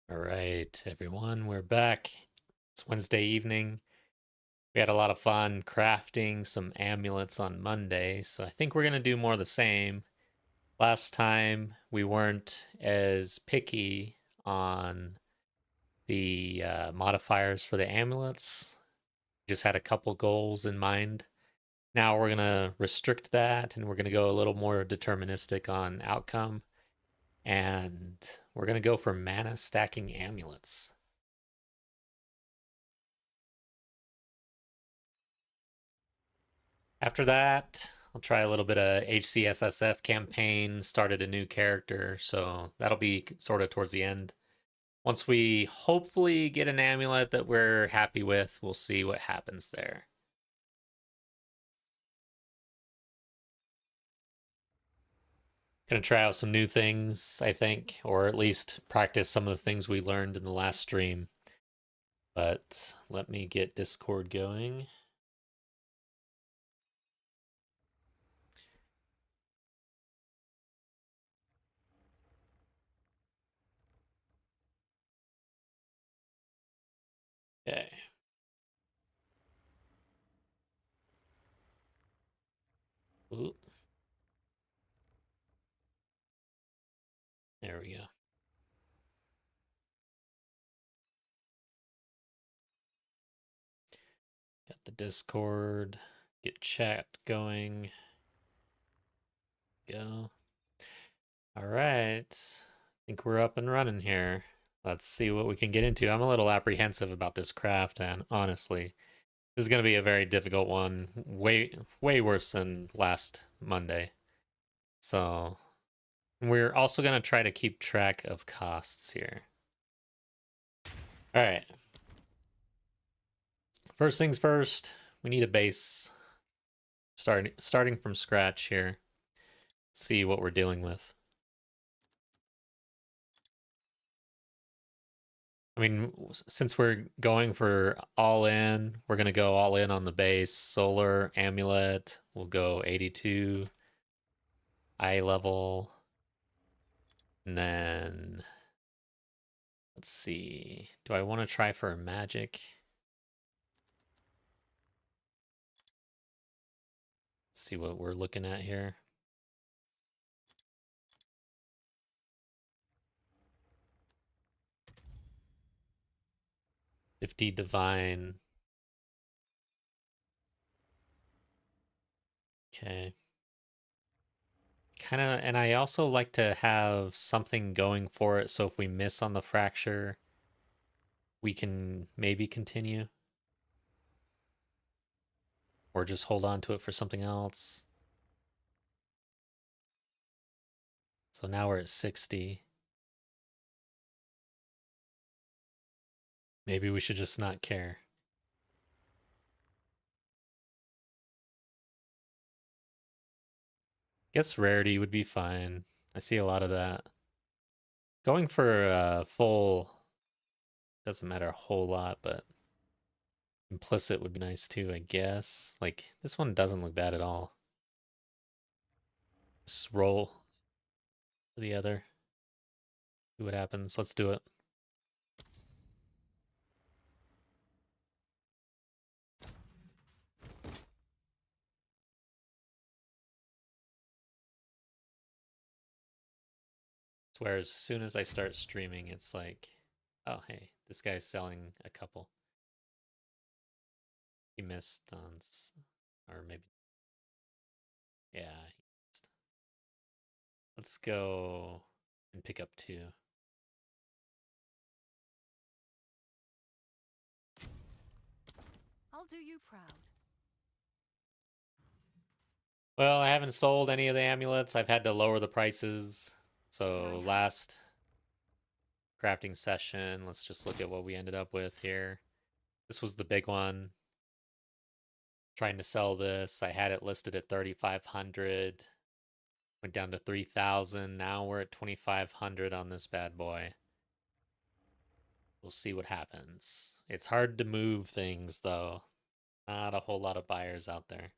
All right, everyone, we're back. It's Wednesday evening. We had a lot of fun crafting some amulets on Monday, so I think we're going to do more of the same. Last time, we weren't as picky on the modifiers for the amulets. Just had a couple goals in mind. Now we're going to restrict that, and we're going to go a little more deterministic on outcome. And we're going to go for mana stacking amulets. After that, I'll try a little bit of HCSSF campaign, started a new character, so that'll be sort of towards the end. Once we hopefully get an amulet that we're happy with, we'll see what happens there. Gonna try out some new things, I think, or at least practice some of the things we learned in the last stream. But let me get Discord going. Okay. Ooh. There we go. Got the Discord. Get chat going. Go. All right. I think we're up and running here. Let's see what we can get into. I'm a little apprehensive about this craft, and honestly, this is going to be a very difficult one. Way worse than last Monday. So, we're also going to try to keep track of costs here. All right. First things first, we need a base. Starting from scratch here. Let's see what we're dealing with. I mean, since we're going for all in, we're going to go all in on the base. Solar, Amulet, we'll go 82, eye level. And then, let's see. Do I want to try for a magic? Let's see what we're looking at here. 50 divine. Okay. Kind of, and I also like to have something going for it, so if we miss on the fracture, we can maybe continue. Or just hold on to it for something else. So now we're at 60. Maybe we should just not care. Guess rarity would be fine. I see a lot of that. Going for full doesn't matter a whole lot, but implicit would be nice too, I guess. Like, this one doesn't look bad at all. Just roll for the other. See what happens. Let's do it. Swear as soon as I start streaming, it's like, oh, hey, this guy's selling a couple. He missed on, or maybe, yeah, he missed. Let's go and pick up 2. I'll do you proud. Well, I haven't sold any of the amulets. I've had to lower the prices. So last crafting session, let's just look at what we ended up with here. This was the big one. Trying to sell this. I had it listed at 3,500. Went down to 3,000. Now we're at 2,500 on this bad boy. We'll see what happens. It's hard to move things though. Not a whole lot of buyers out there.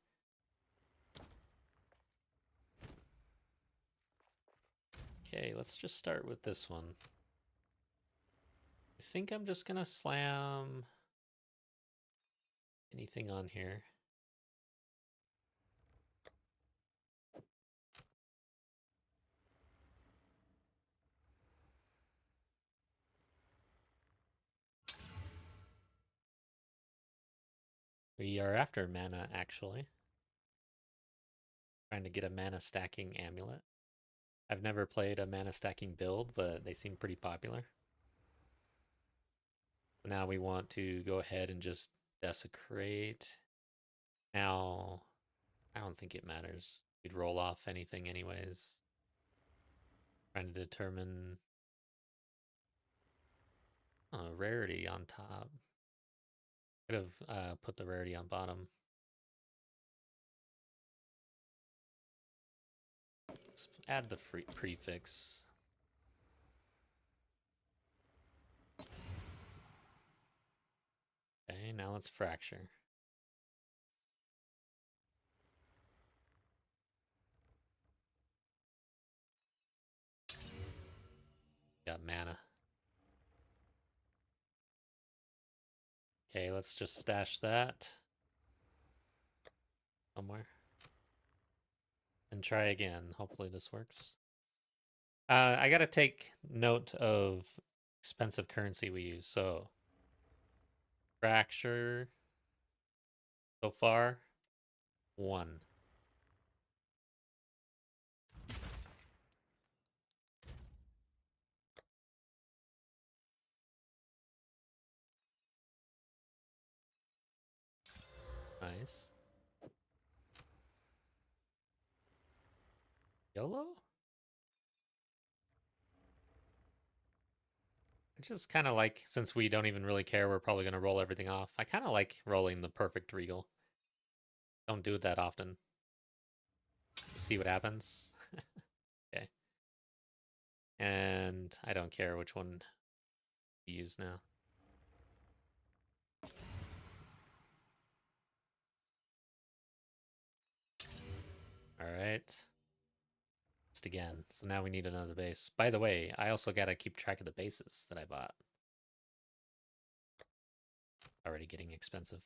Okay, let's just start with this one. I think I'm just gonna slam anything on here. We are after mana, actually. Trying to get a mana stacking amulet. I've never played a mana stacking build, but they seem pretty popular. So now we want to go ahead and just desecrate. Now, I don't think it matters. We'd roll off anything anyways. Trying to determine rarity on top. Could have put the rarity on bottom. Let's add the prefix. Okay, now let's fracture. Got mana. Okay, let's just stash that somewhere. And try again. Hopefully this works. I gotta take note of expensive currency we use. So, fracture so far, 1. Nice. YOLO? I just kind of like, since we don't even really care, we're probably going to roll everything off. I kind of like rolling the perfect regal. Don't do it that often. See what happens. Okay. And I don't care which one you use now. All right. Just again. So now we need another base. By the way, I also got to keep track of the bases that I bought. Already getting expensive.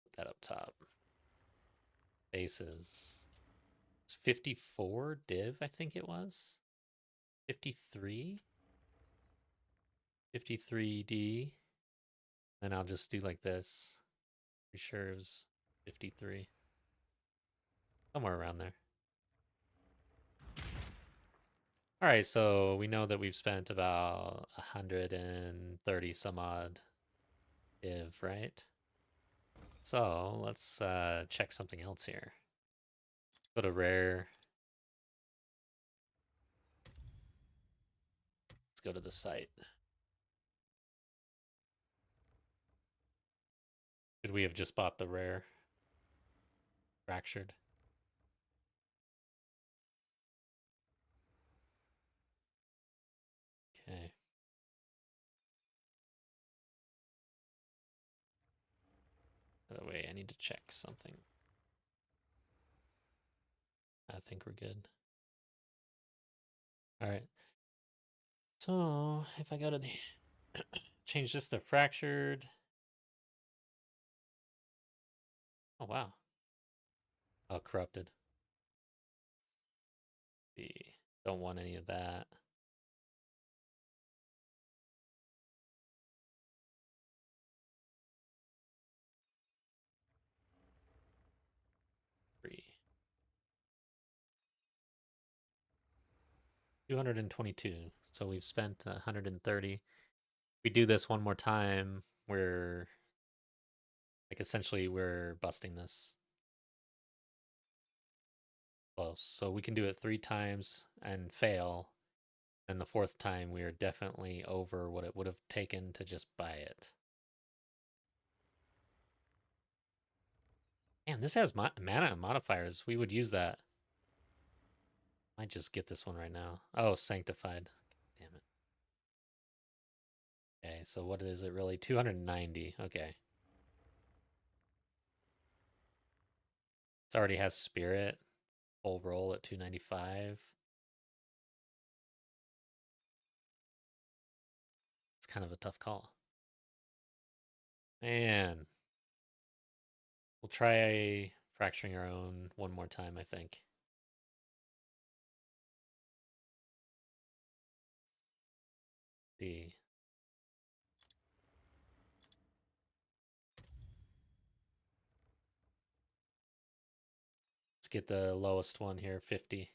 Put that up top. Bases. It's 54 div, I think it was. 53? 53D. Then I'll just do like this. Pretty sure it was 53. Somewhere around there. All right, so we know that we've spent about 130 some odd div, right? So let's check something else here. Go to rare. Let's go to the site. Could we have just bought the rare? Fractured. Okay. By the way, I need to check something. I think we're good. All right. So if I go to the change this to fractured. Oh wow. Oh, corrupted. Don't want any of that. Free. 222. So we've spent 130. We do this one more time, we're like essentially we're busting this. Close. So we can do it 3 times and fail. And the 4th time we are definitely over what it would have taken to just buy it. Damn, this has mana modifiers. We would use that. Might just get this one right now. Oh, sanctified. Damn it. Okay, so what is it really? 290. Okay. It already has spirit. Full roll at 295. kind of a tough call. Man. We'll try fracturing our own one more time, I think. See. Let's get the lowest one here, 50.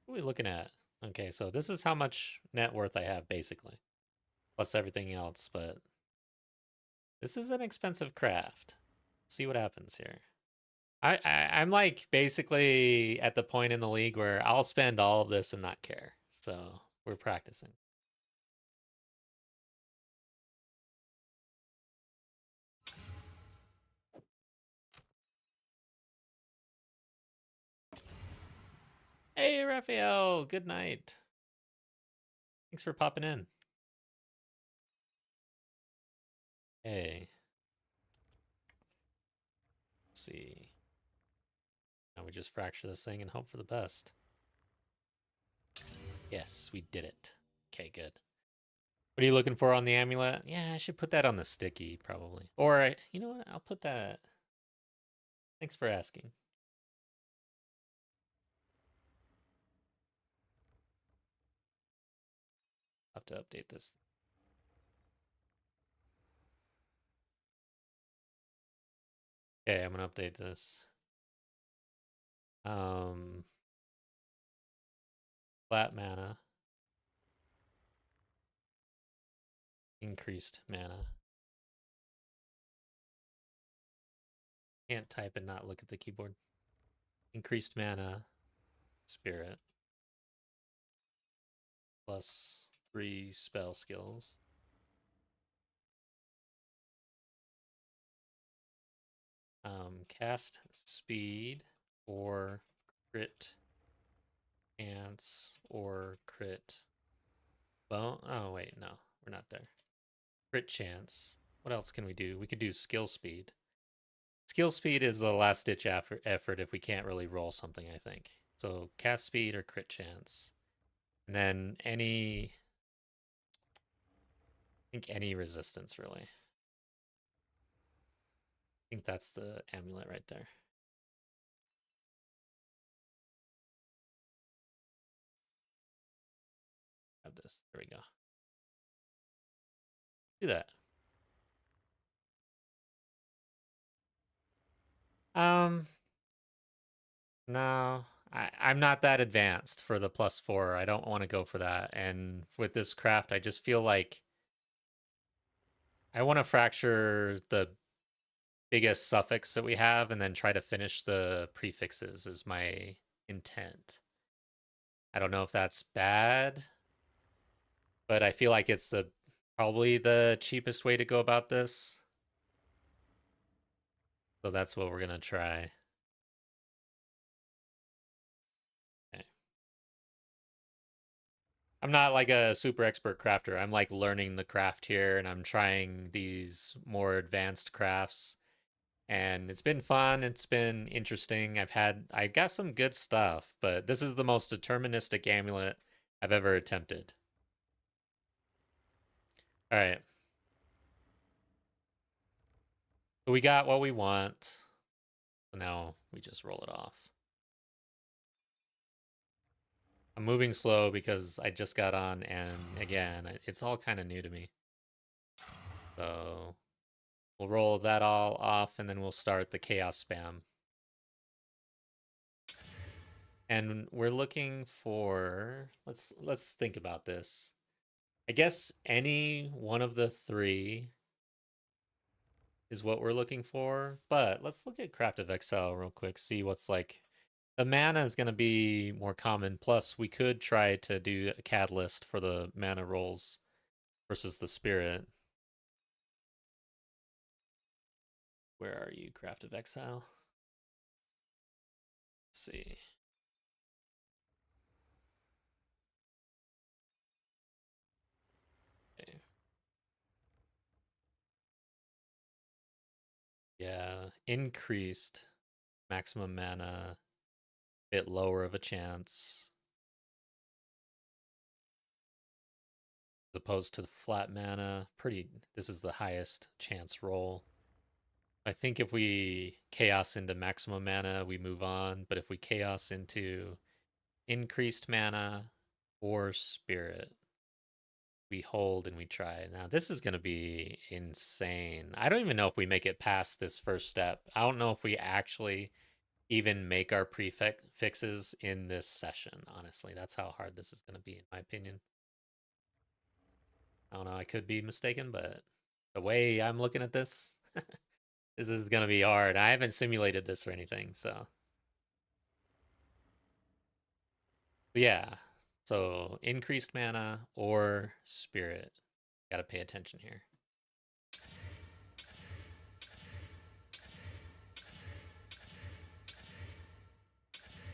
What are we looking at? Okay, so this is how much net worth I have, basically. Plus everything else, but this is an expensive craft. See what happens here. I'm like basically at the point in the league where I'll spend all of this and not care. So we're practicing. Hey, Raphael, good night. Thanks for popping in. Hey. Let's see. Now we just fracture this thing and hope for the best. Yes, we did it. Okay, good. What are you looking for on the amulet? Yeah, I should put that on the sticky, probably. Or, you know what? I'll put that. Thanks for asking. I'll have to update this. Okay, I'm gonna update this. Flat mana. Increased mana. Can't type and not look at the keyboard. Increased mana. Spirit. Plus 3 spell skills. Cast speed or crit chance or crit bone. Oh, wait, no, we're not there. Crit chance. What else can we do? We could do skill speed. Skill speed is the last ditch effort if we can't really roll something, I think. So cast speed or crit chance. And then any, I think any resistance really. I think that's the amulet right there. Grab this. There we go. Do that. No, I'm not that advanced for the +4. I don't want to go for that. And with this craft, I just feel like I want to fracture the biggest suffix that we have and then try to finish the prefixes is my intent. I don't know if that's bad, but I feel like it's probably the cheapest way to go about this. So that's what we're going to try. Okay. I'm not like a super expert crafter. I'm like learning the craft here and I'm trying these more advanced crafts. And it's been fun. It's been interesting. I got some good stuff, but this is the most deterministic amulet I've ever attempted. All right. So we got what we want. So now we just roll it off. I'm moving slow because I just got on, and again, it's all kind of new to me. So we'll roll that all off, and then we'll start the chaos spam. And we're looking for, let's think about this. I guess any one of the 3 is what we're looking for, but let's look at Craft of Exile real quick, see what's like. The mana is going to be more common, plus we could try to do a catalyst for the mana rolls versus the spirit. Where are you, Craft of Exile? Let's see. Okay. Yeah, increased maximum mana, bit lower of a chance, as opposed to the flat mana. This is the highest chance roll. I think if we chaos into maximum mana, we move on. But if we chaos into increased mana or spirit, we hold and we try. Now, this is going to be insane. I don't even know if we make it past this first step. I don't know if we actually even make our prefixes in this session, honestly. That's how hard this is going to be, in my opinion. I don't know. I could be mistaken, but the way I'm looking at this, this is going to be hard. I haven't simulated this or anything, so. But yeah. So increased mana or spirit. Got to pay attention here.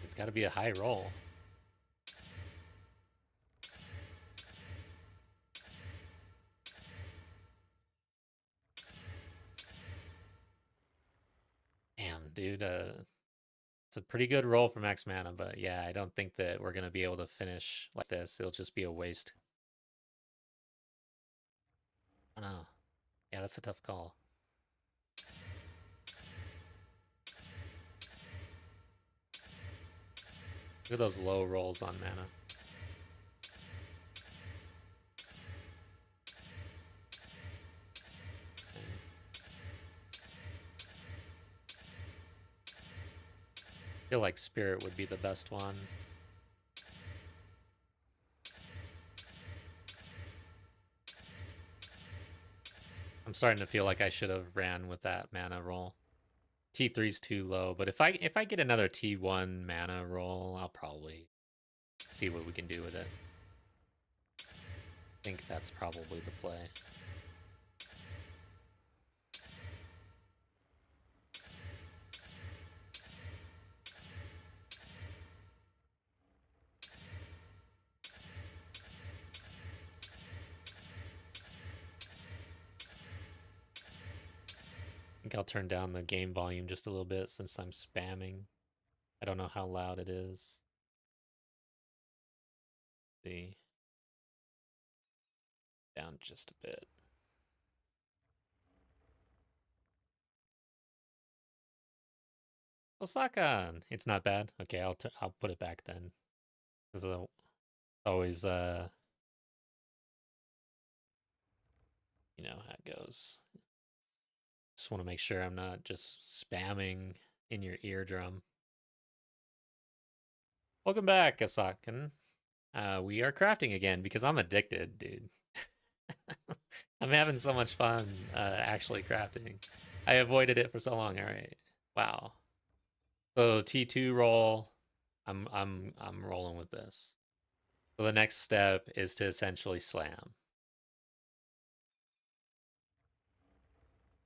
It's got to be a high roll. Damn, dude. It's a pretty good roll for max mana, but yeah, I don't think that we're going to be able to finish like this. It'll just be a waste. I don't know. Yeah, that's a tough call. Look at those low rolls on mana. I feel like Spirit would be the best one. I'm starting to feel like I should have ran with that mana roll. T3's too low, but if I get another T1 mana roll, I'll probably see what we can do with it. I think that's probably the play. I think I'll turn down the game volume just a little bit since I'm spamming. I don't know how loud it is. See. Down just a bit. Osaka, it's not bad. Okay, I'll put it back then. This is always you know how it goes. Just want to make sure I'm not just spamming in your eardrum. Welcome back, Asakan. We are crafting again because I'm addicted, dude. I'm having so much fun actually crafting. I avoided it for so long. All right. Wow. So T2 roll. I'm rolling with this. So the next step is to essentially slam.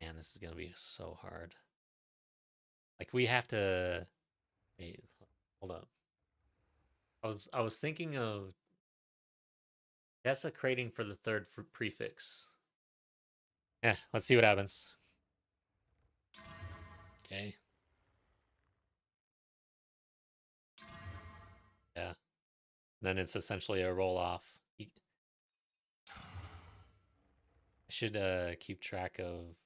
Man, this is gonna be so hard. Like we have to wait, hold up. I was thinking of desecrating for the third prefix. Yeah, let's see what happens. Okay. Yeah. Then it's essentially a roll off. I should keep track of.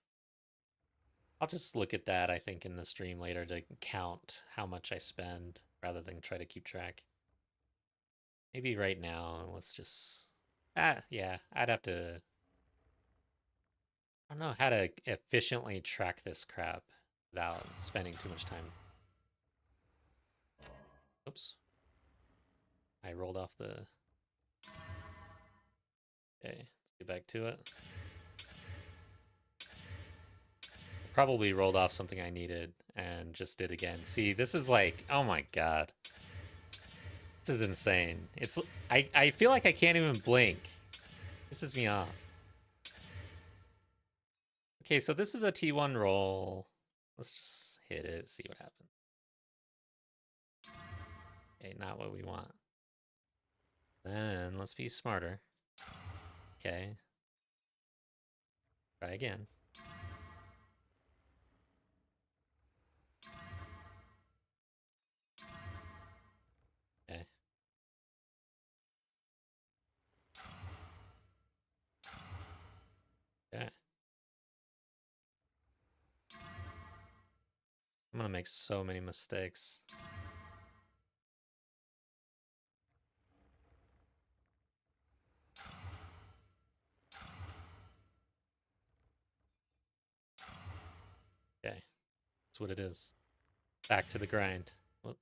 I'll just look at that, I think, in the stream later to count how much I spend rather than try to keep track. Maybe right now, let's just. Yeah, I'd have to. I don't know how to efficiently track this crap without spending too much time. Oops. I rolled off the. Okay, let's get back to it. Probably rolled off something I needed and just did again. See, this is like, oh my god. This is insane. I feel like I can't even blink. Pisses me off. Okay, so this is a T1 roll. Let's just hit it, see what happens. Okay, not what we want. Then let's be smarter. Okay. Try again. Okay. Okay. I'm gonna make so many mistakes. Okay. That's what it is. Back to the grind. Whoop.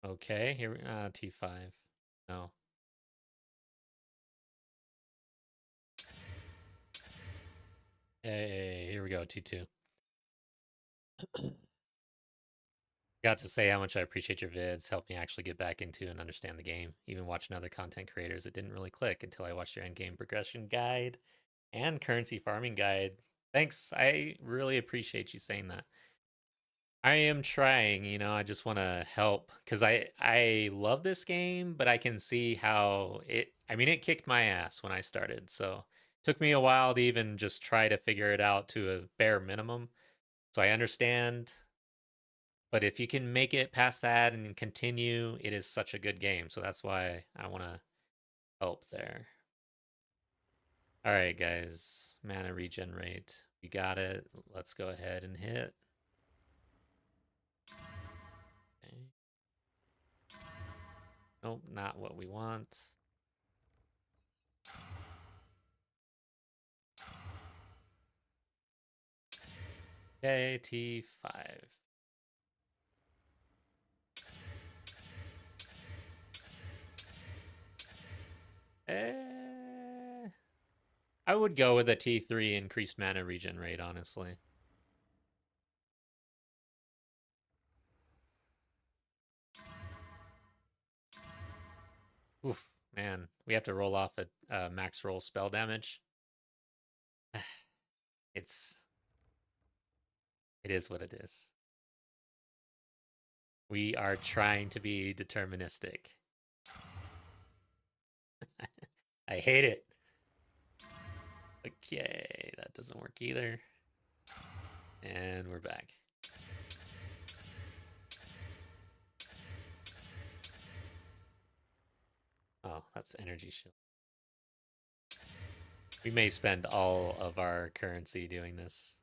Okay, here T5. No. Hey, here we go, T2. Got to say how much I appreciate your vids. Helped me actually get back into and understand the game. Even watching other content creators, it didn't really click until I watched your end game progression guide and currency farming guide. Thanks. I really appreciate you saying that. I am trying, I just want to help because I love this game, but I can see how it kicked my ass when I started. So it took me a while to even just try to figure it out to a bare minimum. So I understand, but if you can make it past that and continue, it is such a good game. So that's why I want to help there. All right, guys, mana regen rate. We got it. Let's go ahead and hit. Okay. Nope, not what we want. Okay, T5. I would go with a T3 increased mana regen rate, honestly. Oof, man. We have to roll off a max roll spell damage. It is what it is. We are trying to be deterministic. I hate it. Okay, that doesn't work either. And we're back. Oh, that's energy shield. We may spend all of our currency doing this.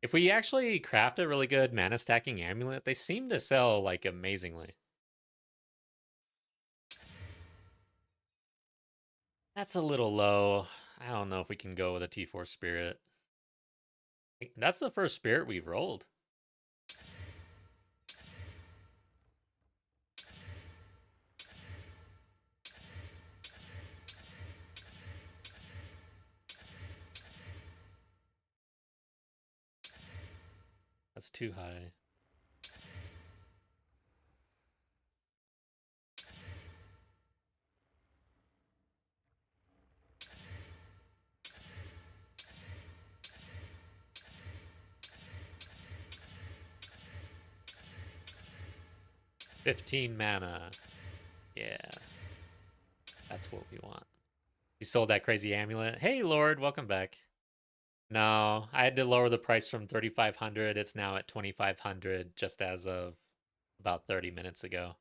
If we actually craft a really good mana stacking amulet, they seem to sell like amazingly. That's a little low. I don't know if we can go with a T4 spirit. That's the first spirit we've rolled. That's too high. $15 mana. Yeah. That's what we want. You sold that crazy amulet. Hey, Lord, welcome back. No, I had to lower the price from 3,500. It's now at 2,500 just as of about 30 minutes ago.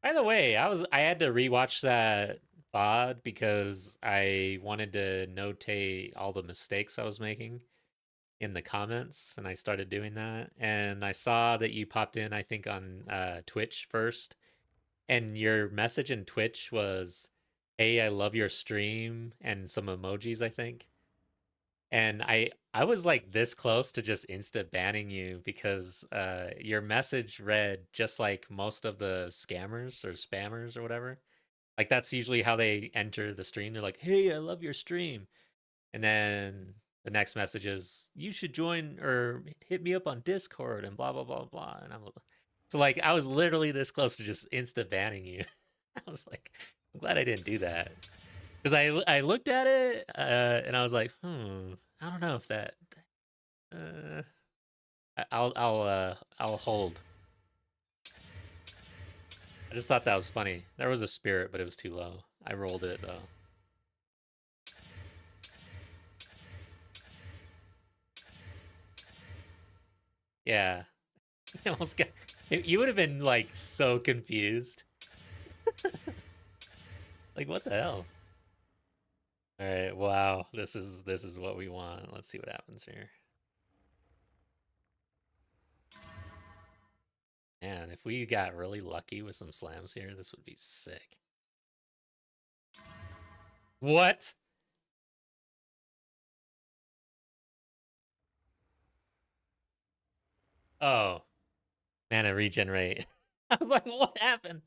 By the way, I had to rewatch that VOD because I wanted to notate all the mistakes I was making in the comments, and I started doing that. And I saw that you popped in, I think, on Twitch first, and your message in Twitch was, "Hey, I love your stream," and some emojis, I think. And I was like this close to just insta banning you because your message read just like most of the scammers or spammers or whatever. Like that's usually how they enter the stream. They're like, "Hey, I love your stream," and then the next message is, "You should join or hit me up on Discord," and blah blah blah blah. And so like I was literally this close to just insta banning you. I was like, I'm glad I didn't do that because I looked at it and I was like, I don't know if that. Uh, I'll hold. I just thought that was funny. There was a spirit, but it was too low. I rolled it though. Yeah, I almost got. You would have been like so confused. Like what the hell? All right, wow. This is what we want. Let's see what happens here. Man, if we got really lucky with some slams here, this would be sick. What? Oh, mana regenerate. I was like, what happened?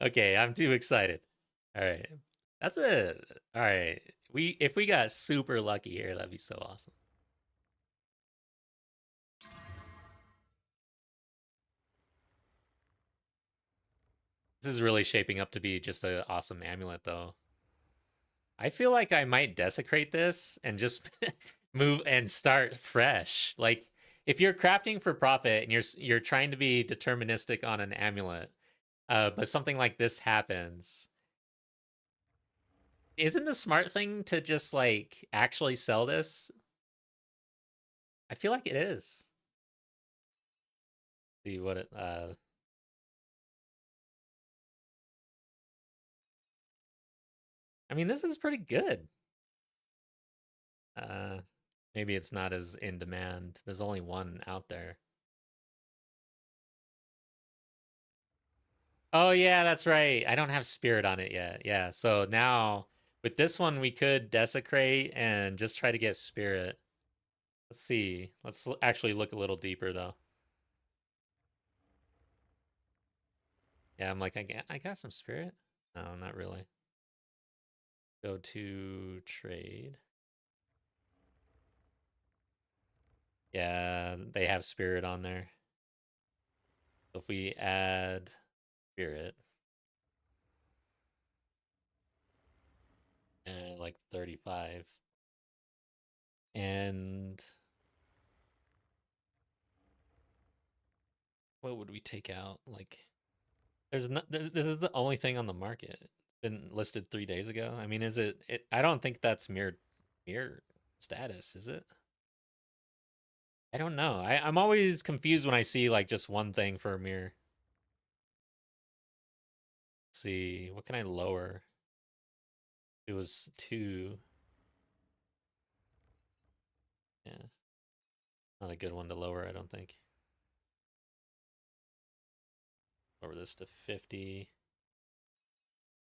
Okay, I'm too excited. All right. That's a all right. If we got super lucky here, that'd be so awesome. This is really shaping up to be just an awesome amulet though. I feel like I might desecrate this and just move and start fresh. Like if you're crafting for profit and you're trying to be deterministic on an amulet, but something like this happens, isn't the smart thing to just like actually sell this? I feel like it is. See what it I mean this is pretty good. Uh maybe it's not as in demand. There's only one out there. Oh yeah, that's right. I don't have spirit on it yet. Yeah, so now with this one we could desecrate and just try to get spirit. Let's see. Actually look a little deeper though. Yeah, I'm like I got some spirit. No, not really. Go to trade. Yeah, they have spirit on there. So if we add spirit and like 35 and what would we take out? Like there's no, this is the only thing on the market. It's been listed 3 days ago. I mean, is it I don't think that's mirror status, is it? I don't know. I'm always confused when I see like just one thing for a mirror. Let's see, what can I lower? It was 2. Yeah, not a good one to lower, I don't think. Lower this to 50,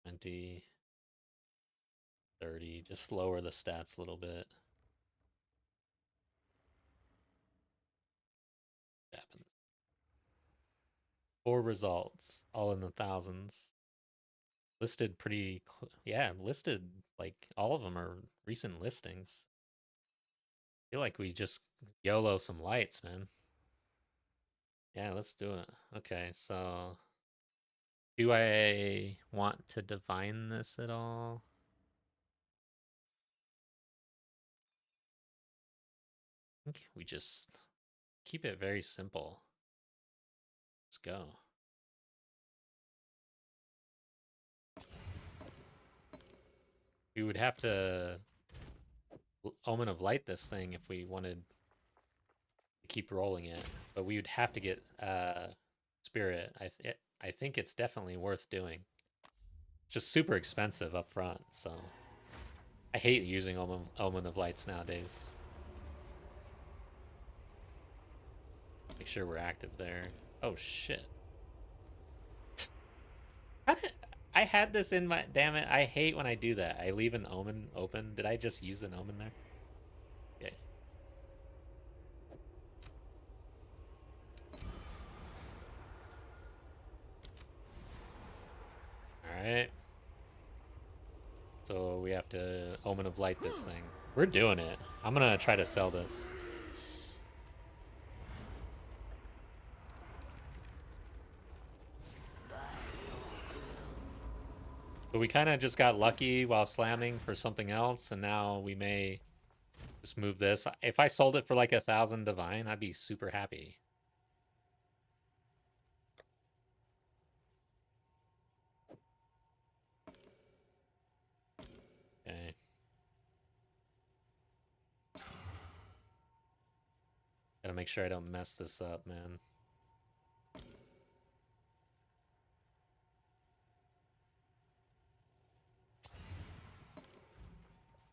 20, 30. Just lower the stats a little bit. What happens? 4 results, all in the thousands. Listed pretty, yeah, listed like all of them are recent listings. I feel like we just YOLO some lights, man. Yeah, let's do it. Okay, so do I want to divine this at all? I think we just keep it very simple. Let's go. We would have to Omen of Light this thing if we wanted to keep rolling it, but we would have to get Spirit. I think it's definitely worth doing. It's just super expensive up front, so I hate using Omen of Lights nowadays. Make sure we're active there. Oh shit. How did I had this in my damn it, I hate when I do that. I leave an Omen open. Did I just use an Omen there? Okay. Alright. So we have to Omen of Light this thing. We're doing it. I'm gonna try to sell this. But we kind of just got lucky while slamming for something else, and now we may Just move this. If I sold it for like 1,000 divine, I'd be super happy. Okay. Gotta make sure I don't mess this up, man.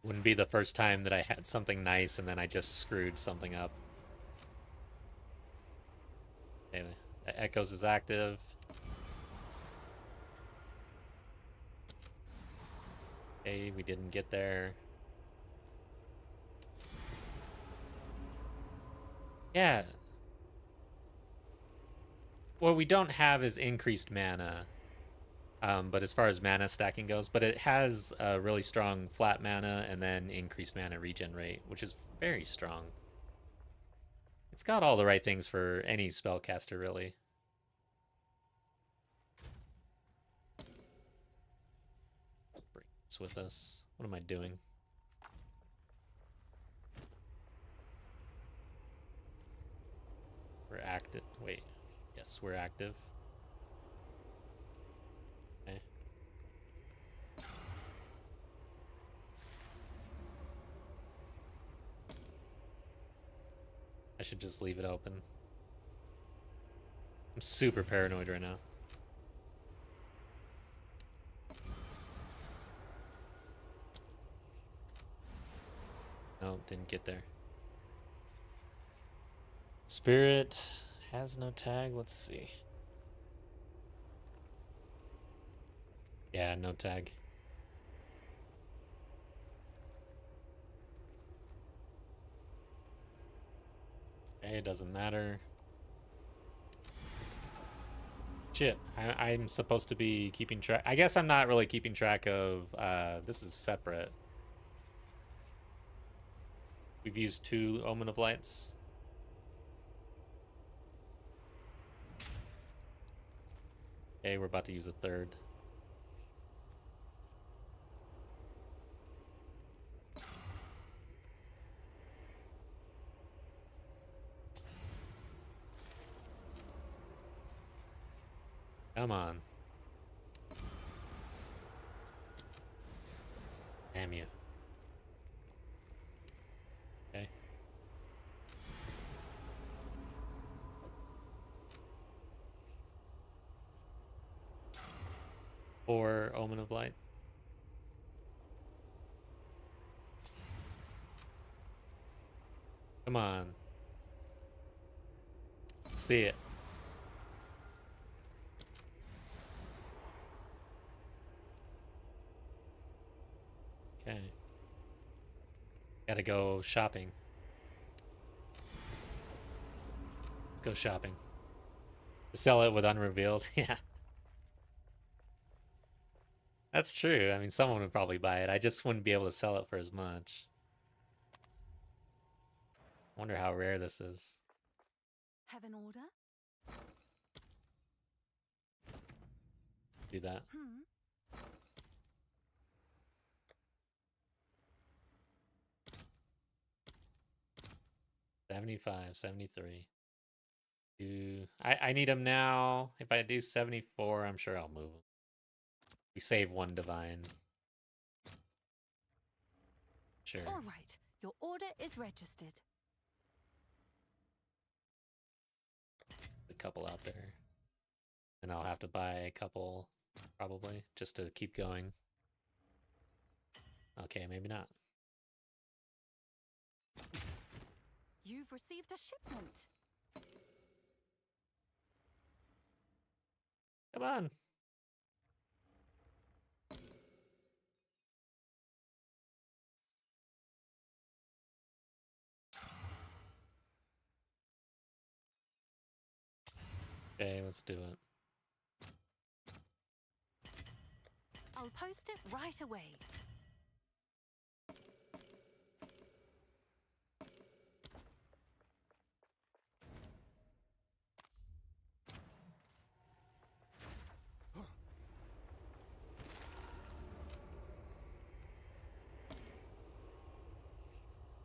Wouldn't be the first time that I had something nice and then I just screwed something up. Okay, Echoes is active. Okay, we didn't get there. Yeah. What we don't have is increased mana. But as far as mana stacking goes, but it has a really strong flat mana and then increased mana regen rate, which is very strong. It's got all the right things for any spellcaster, really. Bring this with us. What am I doing? We're active. Wait. Yes, we're active. Okay. I should just leave it open. I'm super paranoid right now. No, didn't get there. Spirit has no tag. Let's see. Yeah, no tag. Okay, it doesn't matter. Shit, I'm supposed to be keeping track. I guess I'm not really keeping track of, this is separate. We've used 2 Omen of Lights. Okay, we're about to use a 3rd. Come on. Damn you. Okay. Or Omen of Light. Come on. Let's see it. Okay. Gotta go shopping. Let's go shopping. Sell it with unrevealed. Yeah. That's true. I mean, someone would probably buy it. I just wouldn't be able to sell it for as much. Wonder how rare this is. Have an order? Do that. 75, 73. I need them now. If I do 74, I'm sure I'll move them. We save 1 divine. Sure. All right, your order is registered. A couple out there. And I'll have to buy a couple, probably, just to keep going. Okay, maybe not. You've received a shipment. Come on. Okay, let's do it. I'll post it right away.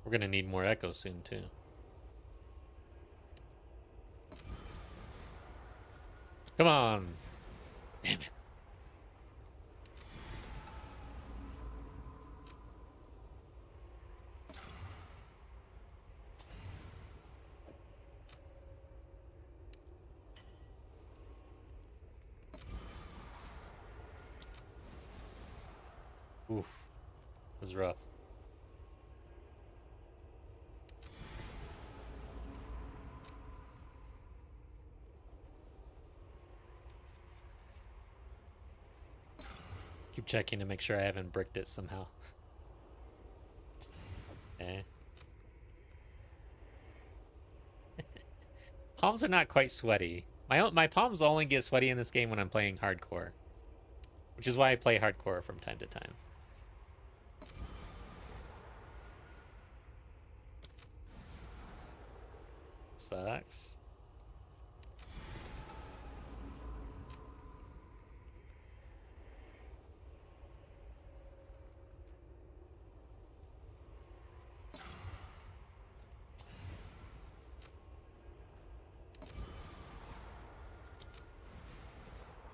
We're gonna need more echoes soon too. Come on. Damn it. Oof. It was rough. Keep checking to make sure I haven't bricked it somehow. Okay. Palms are not quite sweaty. My palms only get sweaty in this game when I'm playing hardcore, which is why I play hardcore from time to time. Sucks.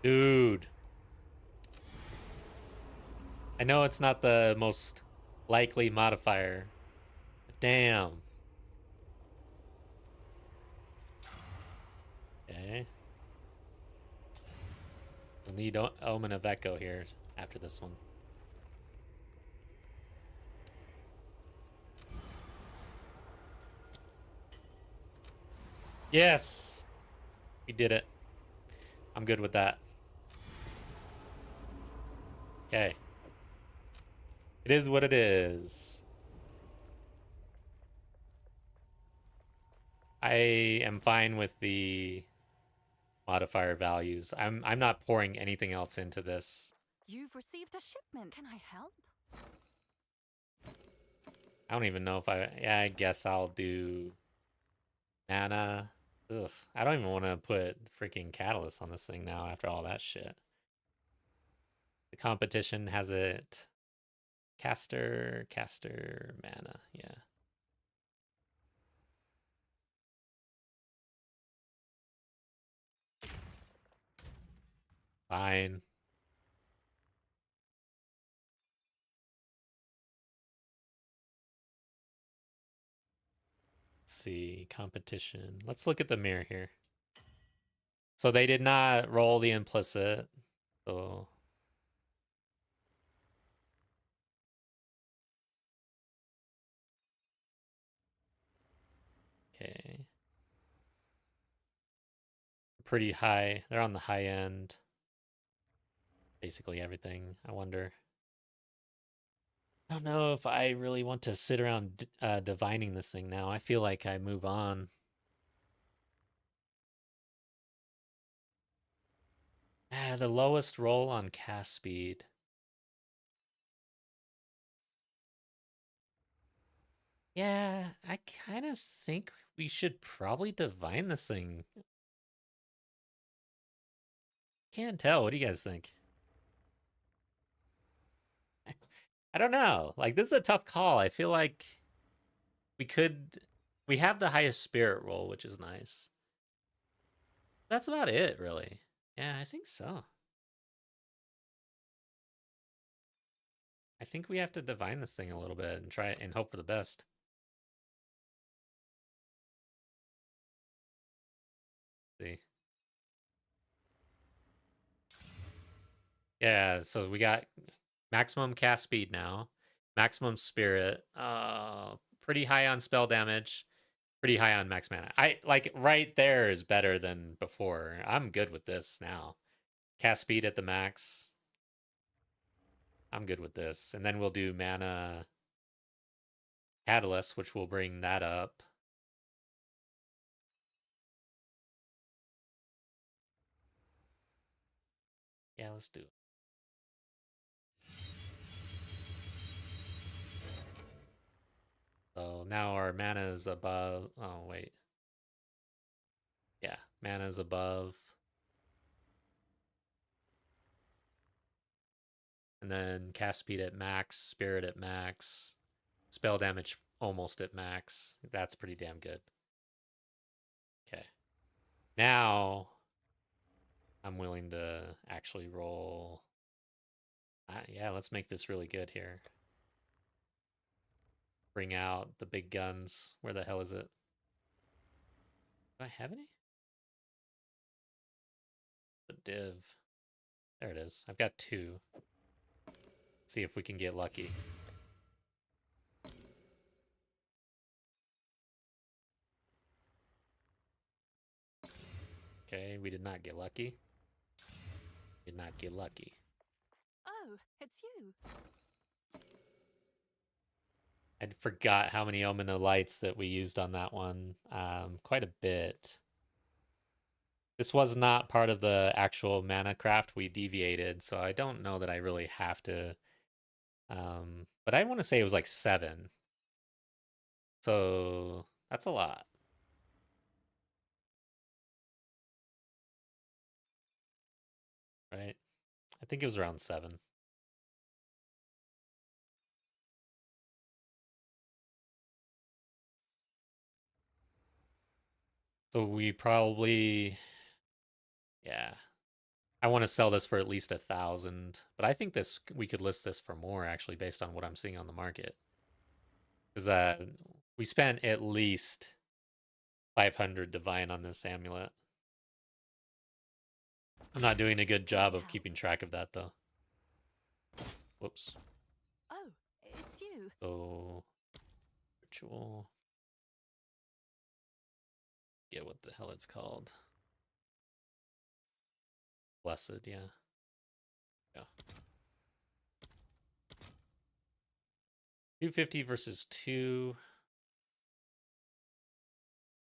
Dude. I know it's not the most likely modifier. But damn. Okay. We'll need Omen of Echo here after this one. Yes! We did it. I'm good with that. Okay. It is what it is. I am fine with the modifier values. I'm not pouring anything else into this. You've received a shipment. Can I help? I don't even know if yeah, I guess I'll do mana. Ugh. I don't even want to put freaking catalyst on this thing now after all that shit. The competition has it. Caster, mana. Yeah. Fine. Let's see. Competition. Let's look at the mirror here. So they did not roll the implicit. So okay. Pretty high. They're on the high end. Basically everything. I wonder. I don't know if I really want to sit around divining this thing now. I feel like I move on. The lowest roll on cast speed. Yeah, I kind of think we should probably divine this thing. Can't tell. What do you guys think? I don't know. Like, this is a tough call. I feel like we could. We have the highest spirit roll, which is nice. That's about it, really. Yeah, I think so. I think we have to divine this thing a little bit and try and hope for the best. See. Yeah, so we got maximum cast speed now, maximum spirit, pretty high on spell damage, pretty high on max mana. I like right there is better than before. I'm good with this now. Cast speed at the max. I'm good with this. And then we'll do mana catalyst, which will bring that up. Yeah, let's do it. So now our mana is above. Oh, wait. Yeah, mana is above. And then cast speed at max, spirit at max. Spell damage almost at max. That's pretty damn good. Okay. Now I'm willing to actually roll. Yeah, let's make this really good here. Bring out the big guns. Where the hell is it? Do I have any? The div. There it is. I've got 2. See if we can get lucky. Okay, we did not get lucky. Did not get lucky. Oh, it's you. I forgot how many Omen of Lights that we used on that one. Quite a bit. This was not part of the actual mana craft. We deviated, so I don't know that I really have to. But I want to say it was like 7. So that's a lot. Right? I think it was around 7. So we probably, yeah. I want to sell this for at least 1,000, but I think this we could list this for more actually, based on what I'm seeing on the market. Because we spent at least 500 divine on this amulet. I'm not doing a good job of keeping track of that though. Whoops. Oh, it's you. So ritual. Get what the hell it's called. Blessed, yeah. Yeah. 250 versus 2.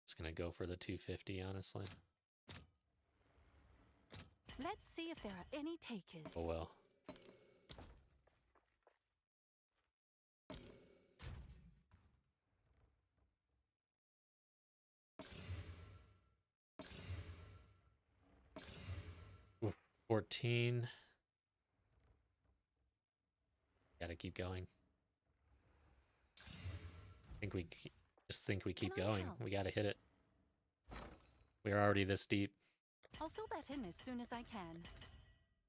Just gonna go for the 250, honestly. Let's see if there are any takers. Oh well. Oof, 14. Gotta keep going. Just think we keep going. We gotta hit it. We're already this deep. I'll fill that in as soon as I can.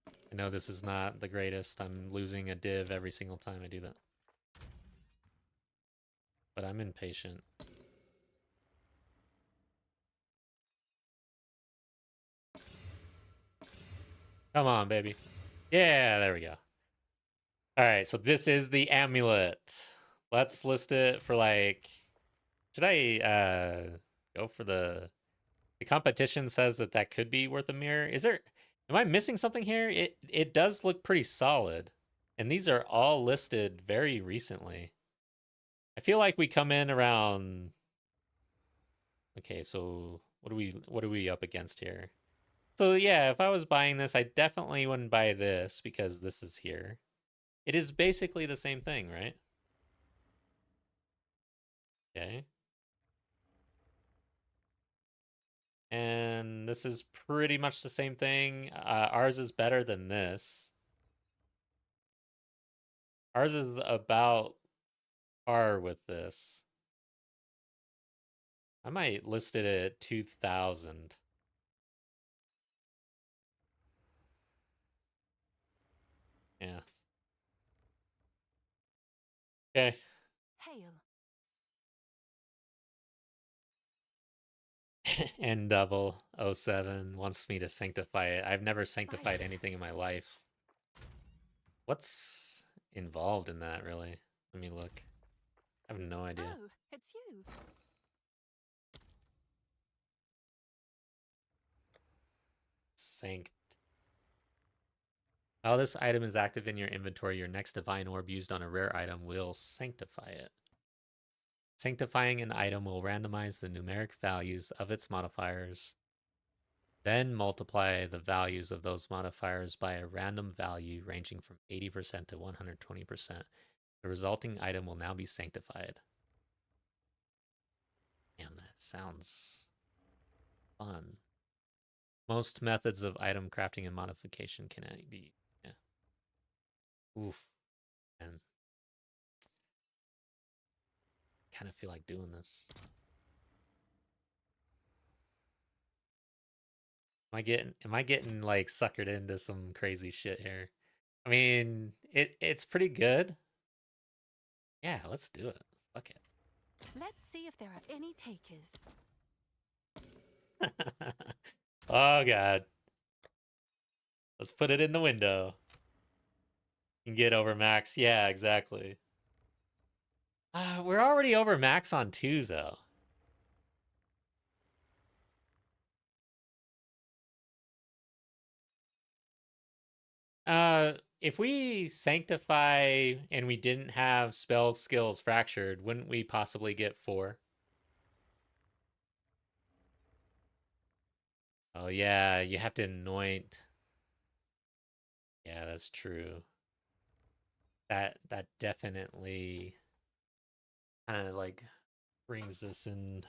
I know this is not the greatest. I'm losing a div every single time I do that. But I'm impatient. Come on, baby. Yeah, there we go. All right, so this is the amulet. Let's list it for like... Should I go for the competition says that could be worth a mirror. Am I missing something here? It does look pretty solid. And these are all listed very recently. I feel like we come in around... Okay, so what are we up against here? So yeah, if I was buying this, I definitely wouldn't buy this because this is here. It is basically the same thing, right? Okay. And this is pretty much the same thing. Ours is better than this. Ours is about par with this. I might list it at 2,000. Yeah. Okay. Hail. N double 07 wants me to sanctify it. I've never sanctified Fire. anything in my life. What's involved in that, really? Let me look. I have no idea. Oh, it's you. Sanct. While this item is active in your inventory, your next divine orb used on a rare item will sanctify it. Sanctifying an item will randomize the numeric values of its modifiers, then multiply the values of those modifiers by a random value ranging from 80% to 120%. The resulting item will now be sanctified. Damn, that sounds fun. Most methods of item crafting and modification can be... Yeah. Oof. And kind of feel like doing this. Am I getting like suckered into some crazy shit here? I mean, it's pretty good. Yeah, let's do it. Fuck it. Let's see if there are any takers. Oh god. Let's put it in the window. You can get over max. Yeah, exactly. We're already over max on 2 though. If we sanctify and we didn't have spell skills fractured, wouldn't we possibly get 4? Oh yeah, you have to anoint. Yeah, that's true. That definitely kind of like brings this in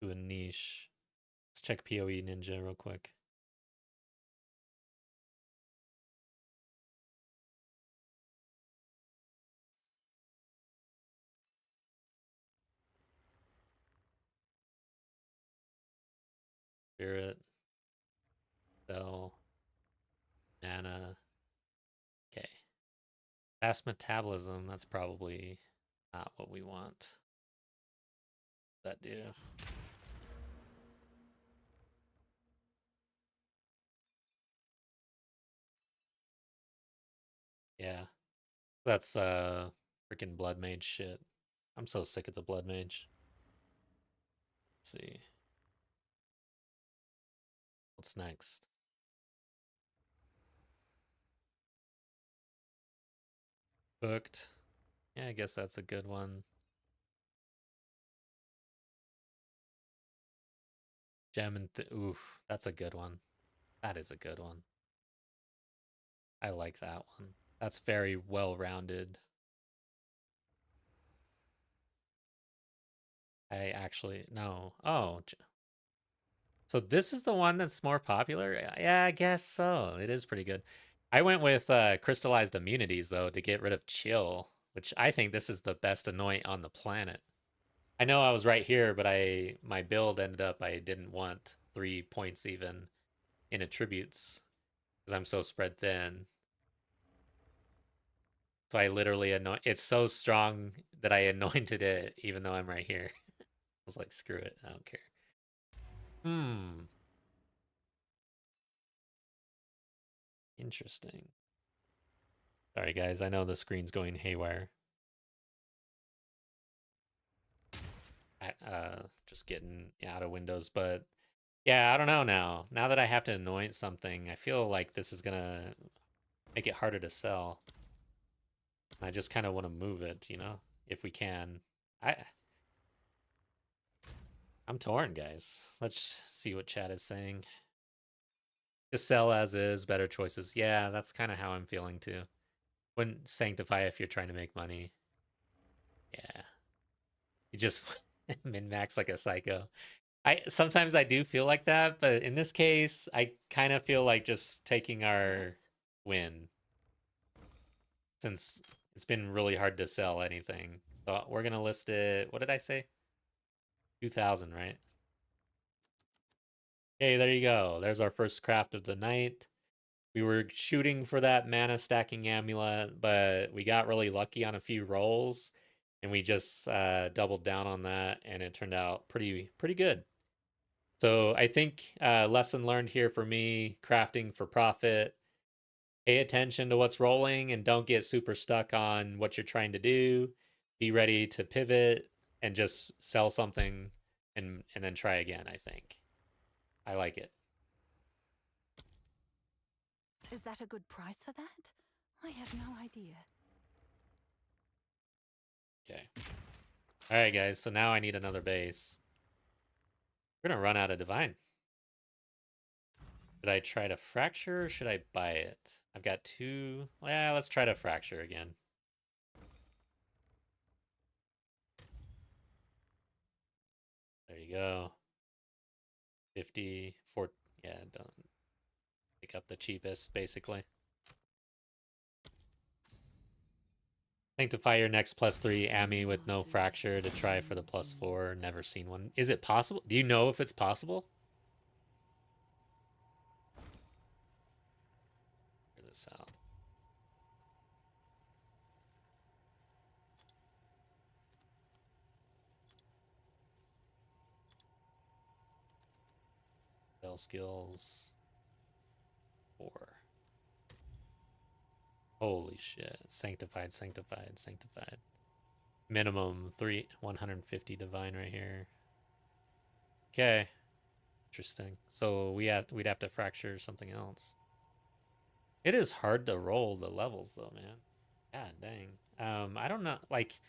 to a niche. Let's check PoE Ninja real quick. Spirit, spell, mana. Okay. Fast metabolism, that's probably not what we want. That do. Yeah. That's freaking blood mage shit. I'm so sick of the blood mage. Let's see. What's next? Booked. Yeah, I guess that's a good one. Gem and oof, that's a good one. That is a good one. I like that one. That's very well rounded. I actually no. Oh, so this is the one that's more popular? Yeah, I guess so. It is pretty good. I went with crystallized immunities though to get rid of chill, which I think this is the best anoint on the planet. I know I was right here, but my build ended up I didn't want 3 points even in attributes because I'm so spread thin. So I literally anoint. It's so strong that I anointed it, even though I'm right here. I was like, screw it, I don't care. Hmm. Interesting. Sorry, guys. I know the screen's going haywire. Just getting out of Windows, but yeah, I don't know now. Now that I have to anoint something, I feel like this is gonna make it harder to sell. I just kind of want to move it, if we can. I I'm torn, guys. Let's see what chat is saying. Just sell as is, better choices. Yeah, that's kind of how I'm feeling too. Wouldn't sanctify if you're trying to make money. Yeah. You just min max like a psycho. I sometimes I do feel like that, but in this case, I kind of feel like just taking our Yes. win since it's been really hard to sell anything. So we're gonna list it. What did I say? 2,000, right? Okay, there you go. There's our first craft of the night. We were shooting for that mana stacking amulet, but we got really lucky on a few rolls, and we just doubled down on that, and it turned out pretty good. So I think lesson learned here for me: crafting for profit. Pay attention to what's rolling, and don't get super stuck on what you're trying to do. Be ready to pivot and just sell something, and then try again. I think I like it. Is that a good price for that? I have no idea. Okay. All right, guys. So now I need another base. We're gonna run out of divine. Should I try to fracture or should I buy it? I've got 2. Yeah, let's try to fracture again. There you go. 50, 4. Yeah, don't pick up the cheapest, basically. Sanctify your next +3 Ami with no fracture to try for the +4. Never seen one. Is it possible? Do you know if it's possible? Figure this out. Spell skills 4. Holy shit. Sanctified, sanctified, sanctified. Minimum 150 divine right here. Okay. Interesting. So we'd have to fracture something else. It is hard to roll the levels though, man. God dang. I don't know. Like,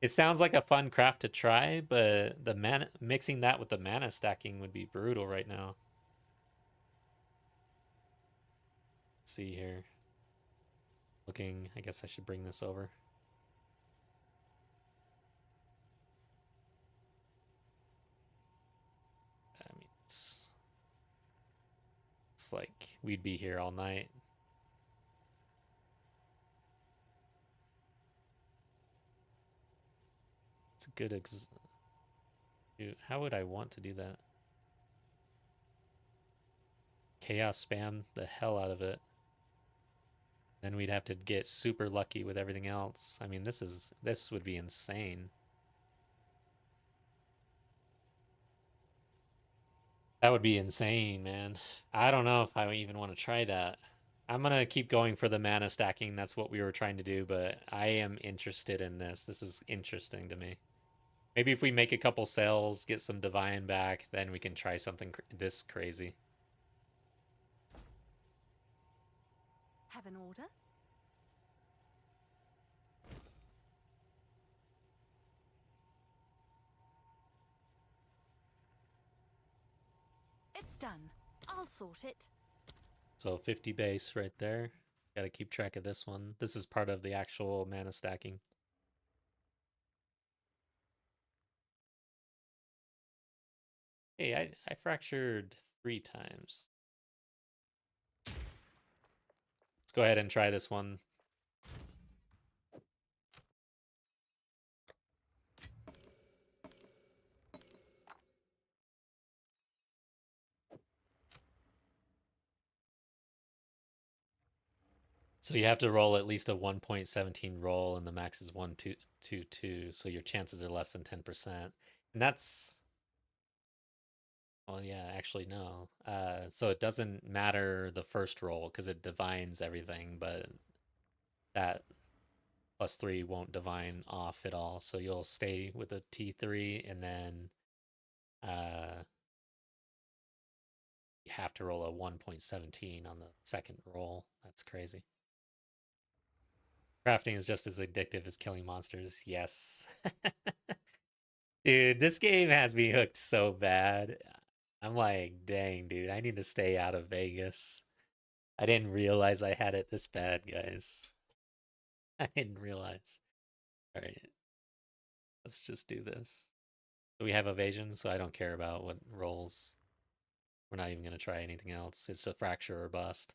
it sounds like a fun craft to try, but the mana mixing that with the mana stacking would be brutal right now. Let's see here. Looking, I guess I should bring this over. I mean, it's like we'd be here all night. It's a good Dude, how would I want to do that? Chaos spam the hell out of it. Then we'd have to get super lucky with everything else. I mean, this would be insane. That would be insane, man. I don't know if I even want to try that. I'm gonna keep going for the mana stacking. That's what we were trying to do, but I am interested in this. This is interesting to me. Maybe if we make a couple sales, get some divine back, then we can try something this crazy. Have an order? It's done. I'll sort it. So 50 base right there. Got to keep track of this one. This is part of the actual mana stacking. Hey, I fractured 3 times. Let's go ahead and try this one. So you have to roll at least a 1.17 roll, and the max is 1.22, so your chances are less than 10%. And that's, well, yeah, actually no. So it doesn't matter the first roll because it divines everything, but that +3 won't divine off at all. So you'll stay with a T3, and then uh, you have to roll a 1.17 on the second roll. That's crazy. Crafting is just as addictive as killing monsters. Yes. Dude, this game has me hooked so bad. I'm like, dang, dude, I need to stay out of Vegas. I didn't realize I had it this bad, guys. I didn't realize. All right, let's just do this. We have evasion, so I don't care about what rolls. We're not even going to try anything else. It's a fracture or bust.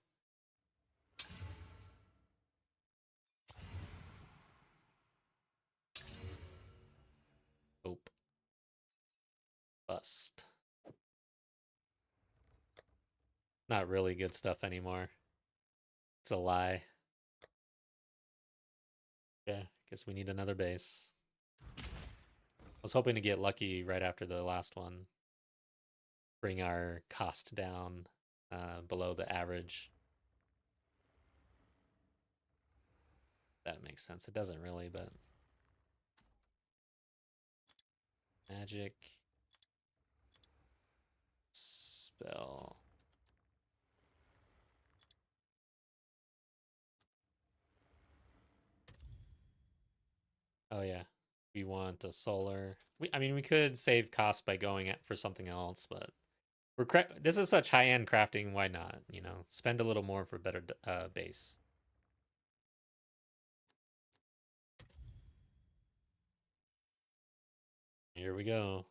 Hope. Bust. Not really good stuff anymore. It's a lie. Yeah, guess we need another base. I was hoping to get lucky right after the last one. Bring our cost down below the average. That makes sense. It doesn't really, but magic spell. Oh yeah, we want a solar. I mean, we could save cost by going for something else, but this is such high-end crafting. Why not? You know, spend a little more for better base. Here we go.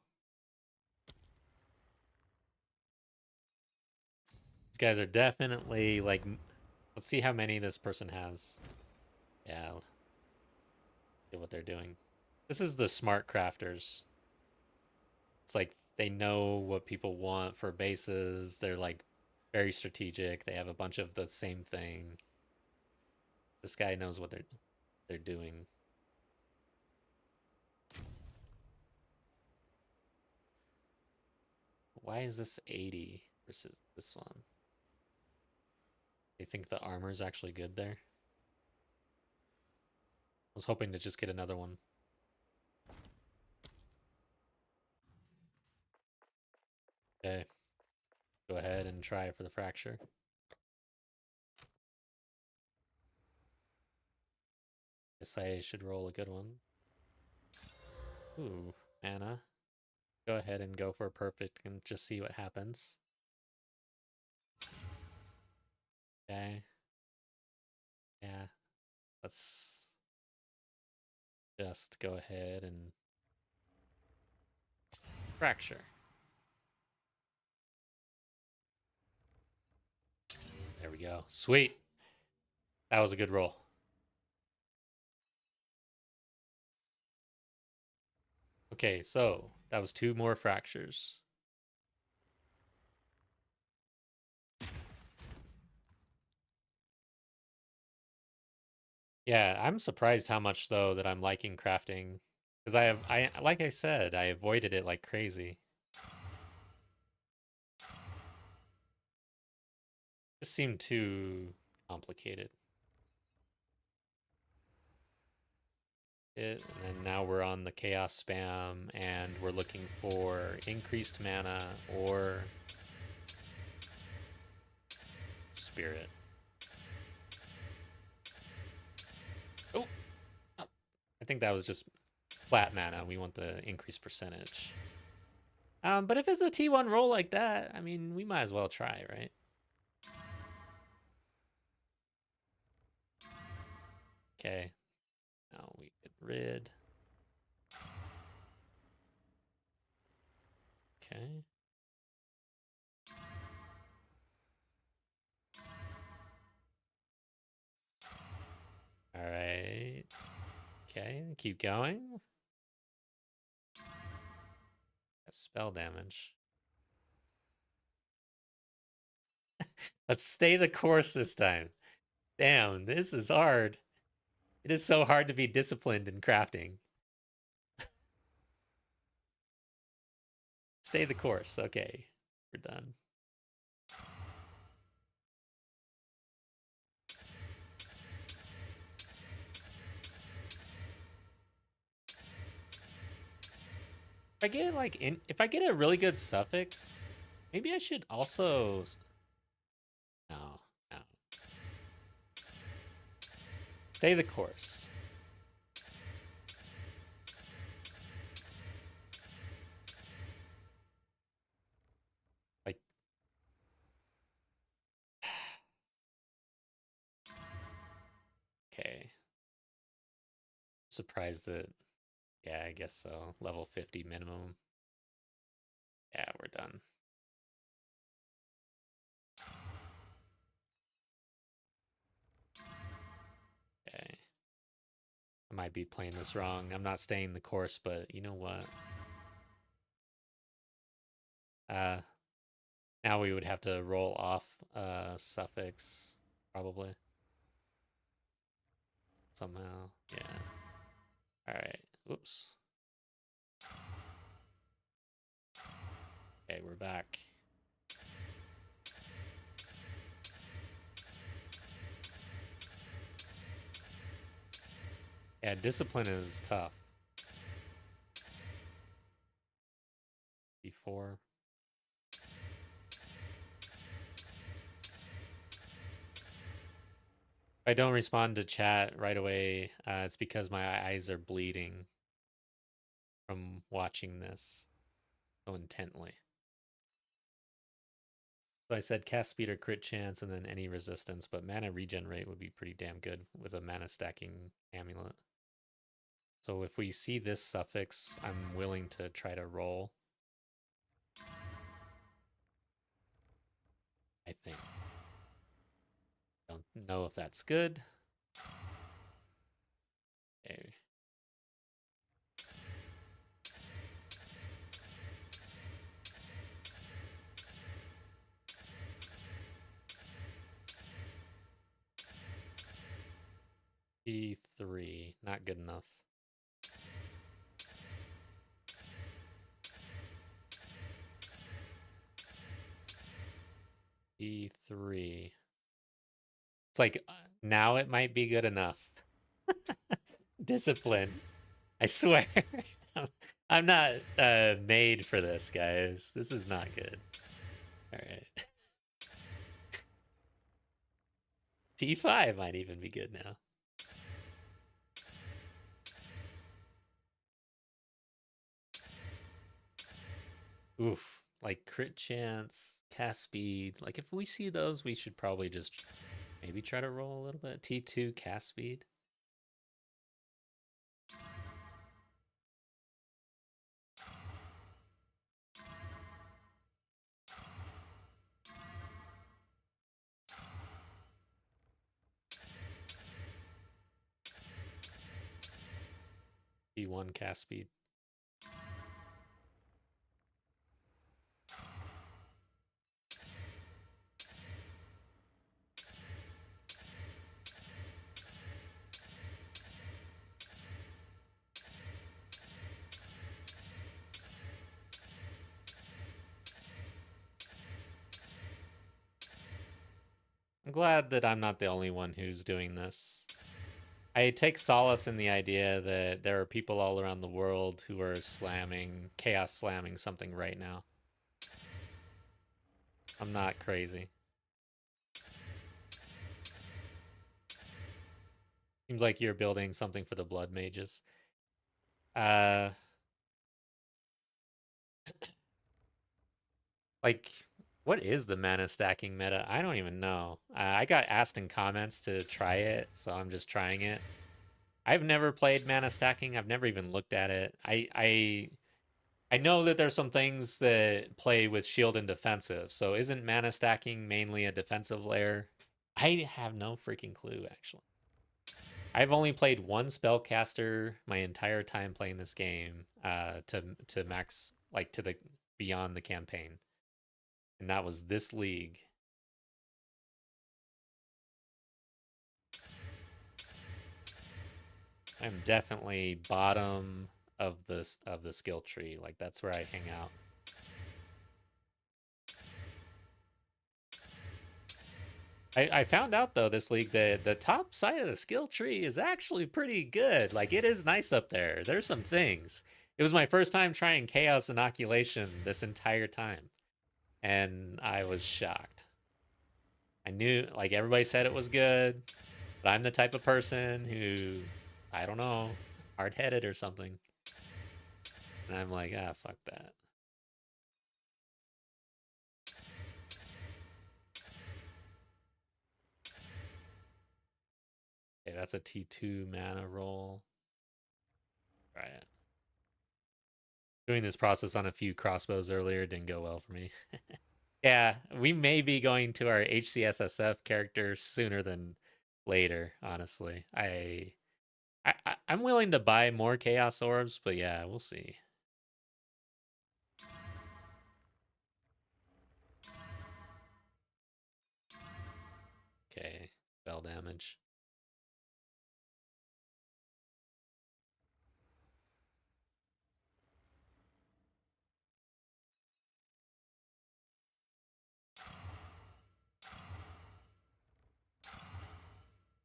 These guys are definitely like. Let's see how many this person has. Yeah. what they're doing. This is the smart crafters. It's like they know what people want for bases. They're like very strategic. They have a bunch of the same thing. This guy knows what they're doing. Why is this 80 versus this one? They think the armor is actually good there. I was hoping to just get another one. Okay. Go ahead and try for the fracture. Guess I should roll a good one. Ooh, mana. Go ahead and go for a perfect and just see what happens. Okay. Yeah. Let's just go ahead and fracture. There we go. Sweet. That was a good roll. Okay, so that was 2 more fractures. Yeah, I'm surprised how much though that I'm liking crafting, because I like I said, I avoided it like crazy. This seemed too complicated. And then now we're on the chaos spam, and we're looking for increased mana or spirit. Oh, I think that was just flat mana. We want the increased percentage. But if it's a T1 roll like that, I mean, we might as well try, right? Okay. Now we get rid. Okay. All right. Okay, keep going. Spell damage. Let's stay the course this time. Damn, this is hard. It is so hard to be disciplined in crafting. Stay the course. Okay, we're done. If I get like if I get a really good suffix, maybe I should also. No, no. Stay the course. Like. Okay. Surprised that. Yeah, I guess so. Level 50 minimum. Yeah, we're done. Okay. I might be playing this wrong. I'm not staying the course, but you know what? Uh, now we would have to roll off suffix, probably. Somehow. Yeah. Alright. Oops. Okay, we're back. Yeah, discipline is tough. Before. If I don't respond to chat right away, it's because my eyes are bleeding from watching this so intently. So I said cast speed or crit chance and then any resistance, but mana regen rate would be pretty damn good with a mana stacking amulet. So if we see this suffix, I'm willing to try to roll. I think. Don't know if that's good. Okay. E3, not good enough. E3. It's like now it might be good enough. Discipline. I swear. I'm not made for this, guys. This is not good. All right. T5 might even be good now. Oof. Like crit chance, cast speed. Like if we see those, we should probably just maybe try to roll a little bit. T2 cast speed. T1 cast speed. I'm glad that I'm not the only one who's doing this. I take solace in the idea that there are people all around the world who are chaos slamming something right now. I'm not crazy. Seems like you're building something for the blood mages. Like, what is the mana stacking meta? I don't even know. I got asked in comments to try it, so I'm just trying it. I've never played mana stacking. I've never even looked at it. I know that there's some things that play with shield and defensive. So isn't mana stacking mainly a defensive layer? I have no freaking clue, actually. I've only played one spellcaster my entire time playing this game, to max, like to the beyond the campaign, and that was this league. I'm definitely bottom of the skill tree. Like that's where I hang out. I found out though this league that the top side of the skill tree is actually pretty good. Like it is nice up there. There's some things. It was my first time trying Chaos Inoculation this entire time, and I was shocked. I knew, like everybody said it was good, but I'm the type of person who, I don't know, hard-headed or something. And I'm like, ah, fuck that. Okay, that's a T2 mana roll. Right. Doing this process on a few crossbows earlier didn't go well for me. Yeah, we may be going to our HCSSF character sooner than later, honestly. I'm willing to buy more Chaos Orbs, but yeah, we'll see. Okay, spell damage.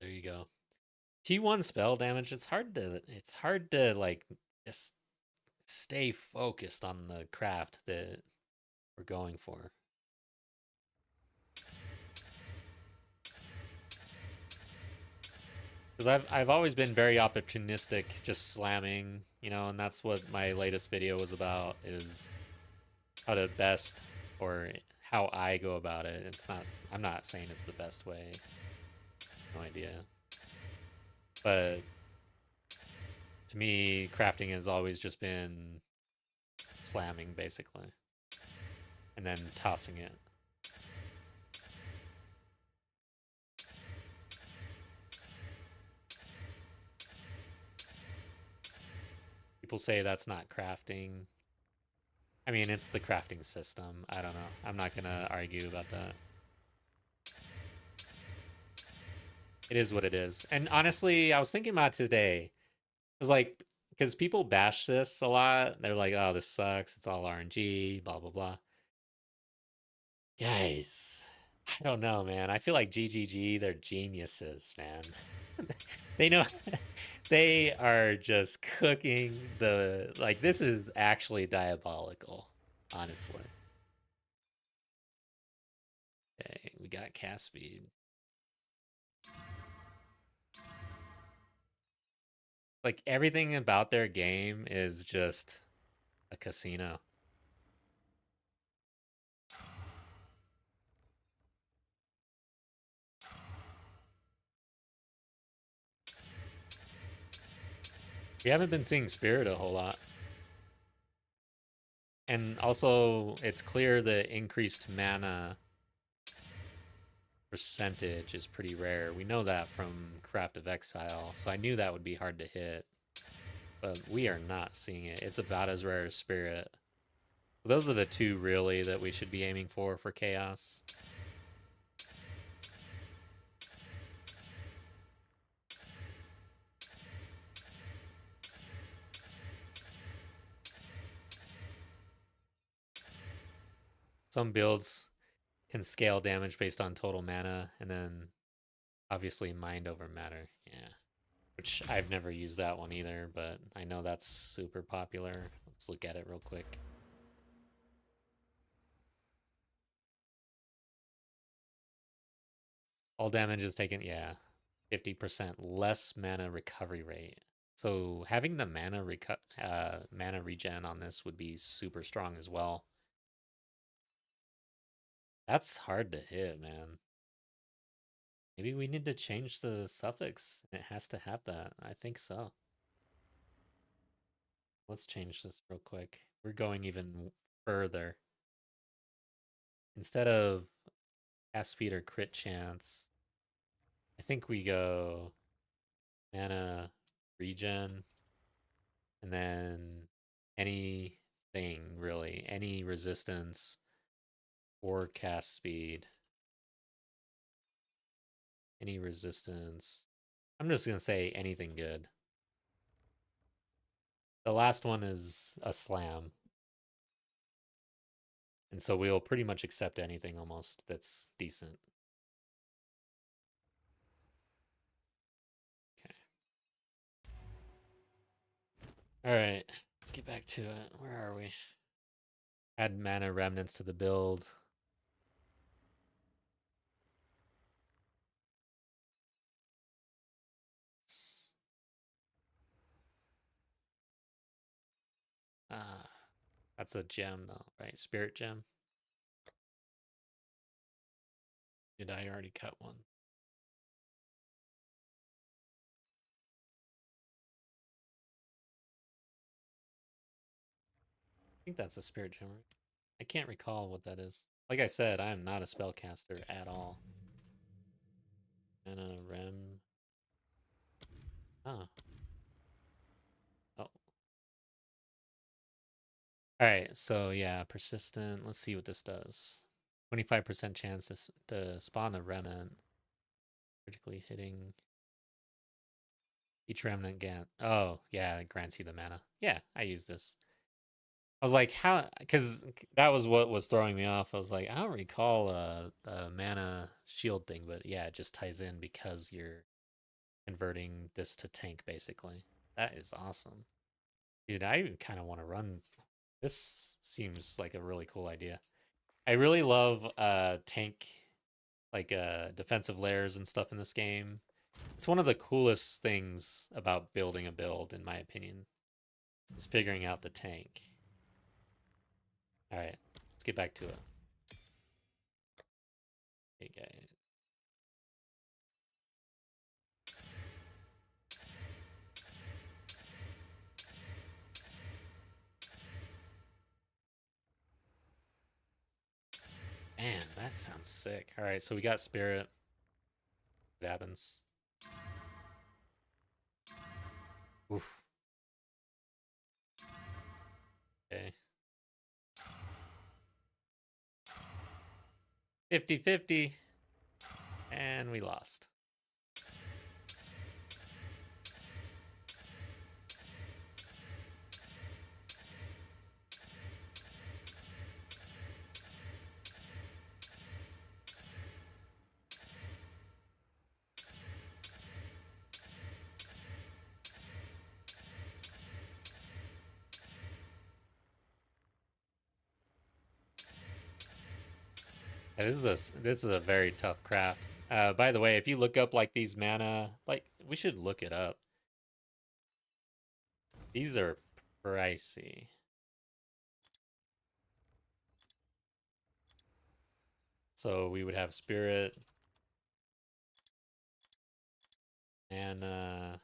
There you go. T1 spell damage, it's hard to like just stay focused on the craft that we're going for. Because I've always been very opportunistic, just slamming, and that's what my latest video was about, is how to best, or how I go about it. I'm not saying it's the best way. No idea. But to me, crafting has always just been slamming, basically. And then tossing it. People say that's not crafting. I mean, it's the crafting system. I don't know. I'm not going to argue about that. It is what it is. And honestly, I was thinking about it today. It was like, because people bash this a lot. They're like, oh, this sucks. It's all RNG, blah, blah, blah. Guys, I don't know, man. I feel like GGG, they're geniuses, man. They know, they are just cooking the, like, this is actually diabolical, honestly. Okay, we got cast speed. Like, everything about their game is just a casino. We haven't been seeing Spirit a whole lot. And also, it's clear the increased mana percentage is pretty rare. We know that from Craft of Exile, so I knew that would be hard to hit. But we are not seeing it. It's about as rare as Spirit. Those are the two, really, that we should be aiming for Chaos. Some builds can scale damage based on total mana, and then obviously mind over matter. Yeah. Which I've never used that one either, but I know that's super popular. Let's look at it real quick. All damage is taken, yeah. 50% less mana recovery rate. So having the mana regen on this would be super strong as well. That's hard to hit, man. Maybe we need to change the suffix. It has to have that. I think so. Let's change this real quick. We're going even further. Instead of cast speed or crit chance, I think we go mana regen and then anything really, any resistance or cast speed. Any resistance. I'm just going to say anything good. The last one is a slam. And so we'll pretty much accept anything almost that's decent. Okay. All right. Let's get back to it. Where are we? Add mana remnants to the build. Ah, that's a gem though, right? Spirit gem. Did I already cut one? I think that's a spirit gem, right? I can't recall what that is. Like I said, I am not a spellcaster at all. Mana rem. Oh. Oh. All right, so yeah, persistent. Let's see what this does. 25% chance to spawn a remnant. Critically hitting each remnant again. Oh, yeah, it grants you the mana. Yeah, I use this. I was like, how? Because that was what was throwing me off. I was like, I don't recall a mana shield thing, but yeah, it just ties in because you're converting this to tank, basically. That is awesome. Dude, I kind of want to run. This seems like a really cool idea. I really love tank, like defensive layers and stuff in this game. It's one of the coolest things about building a build, in my opinion, is figuring out the tank. All right, let's get back to it. Hey, guys. Man, that sounds sick. All right, so we got Spirit. What happens? Oof. Okay. 50-50. And we lost. Yeah, this is a very tough craft. By the way, if you look up like these mana, like we should look it up. These are pricey. So we would have spirit, mana,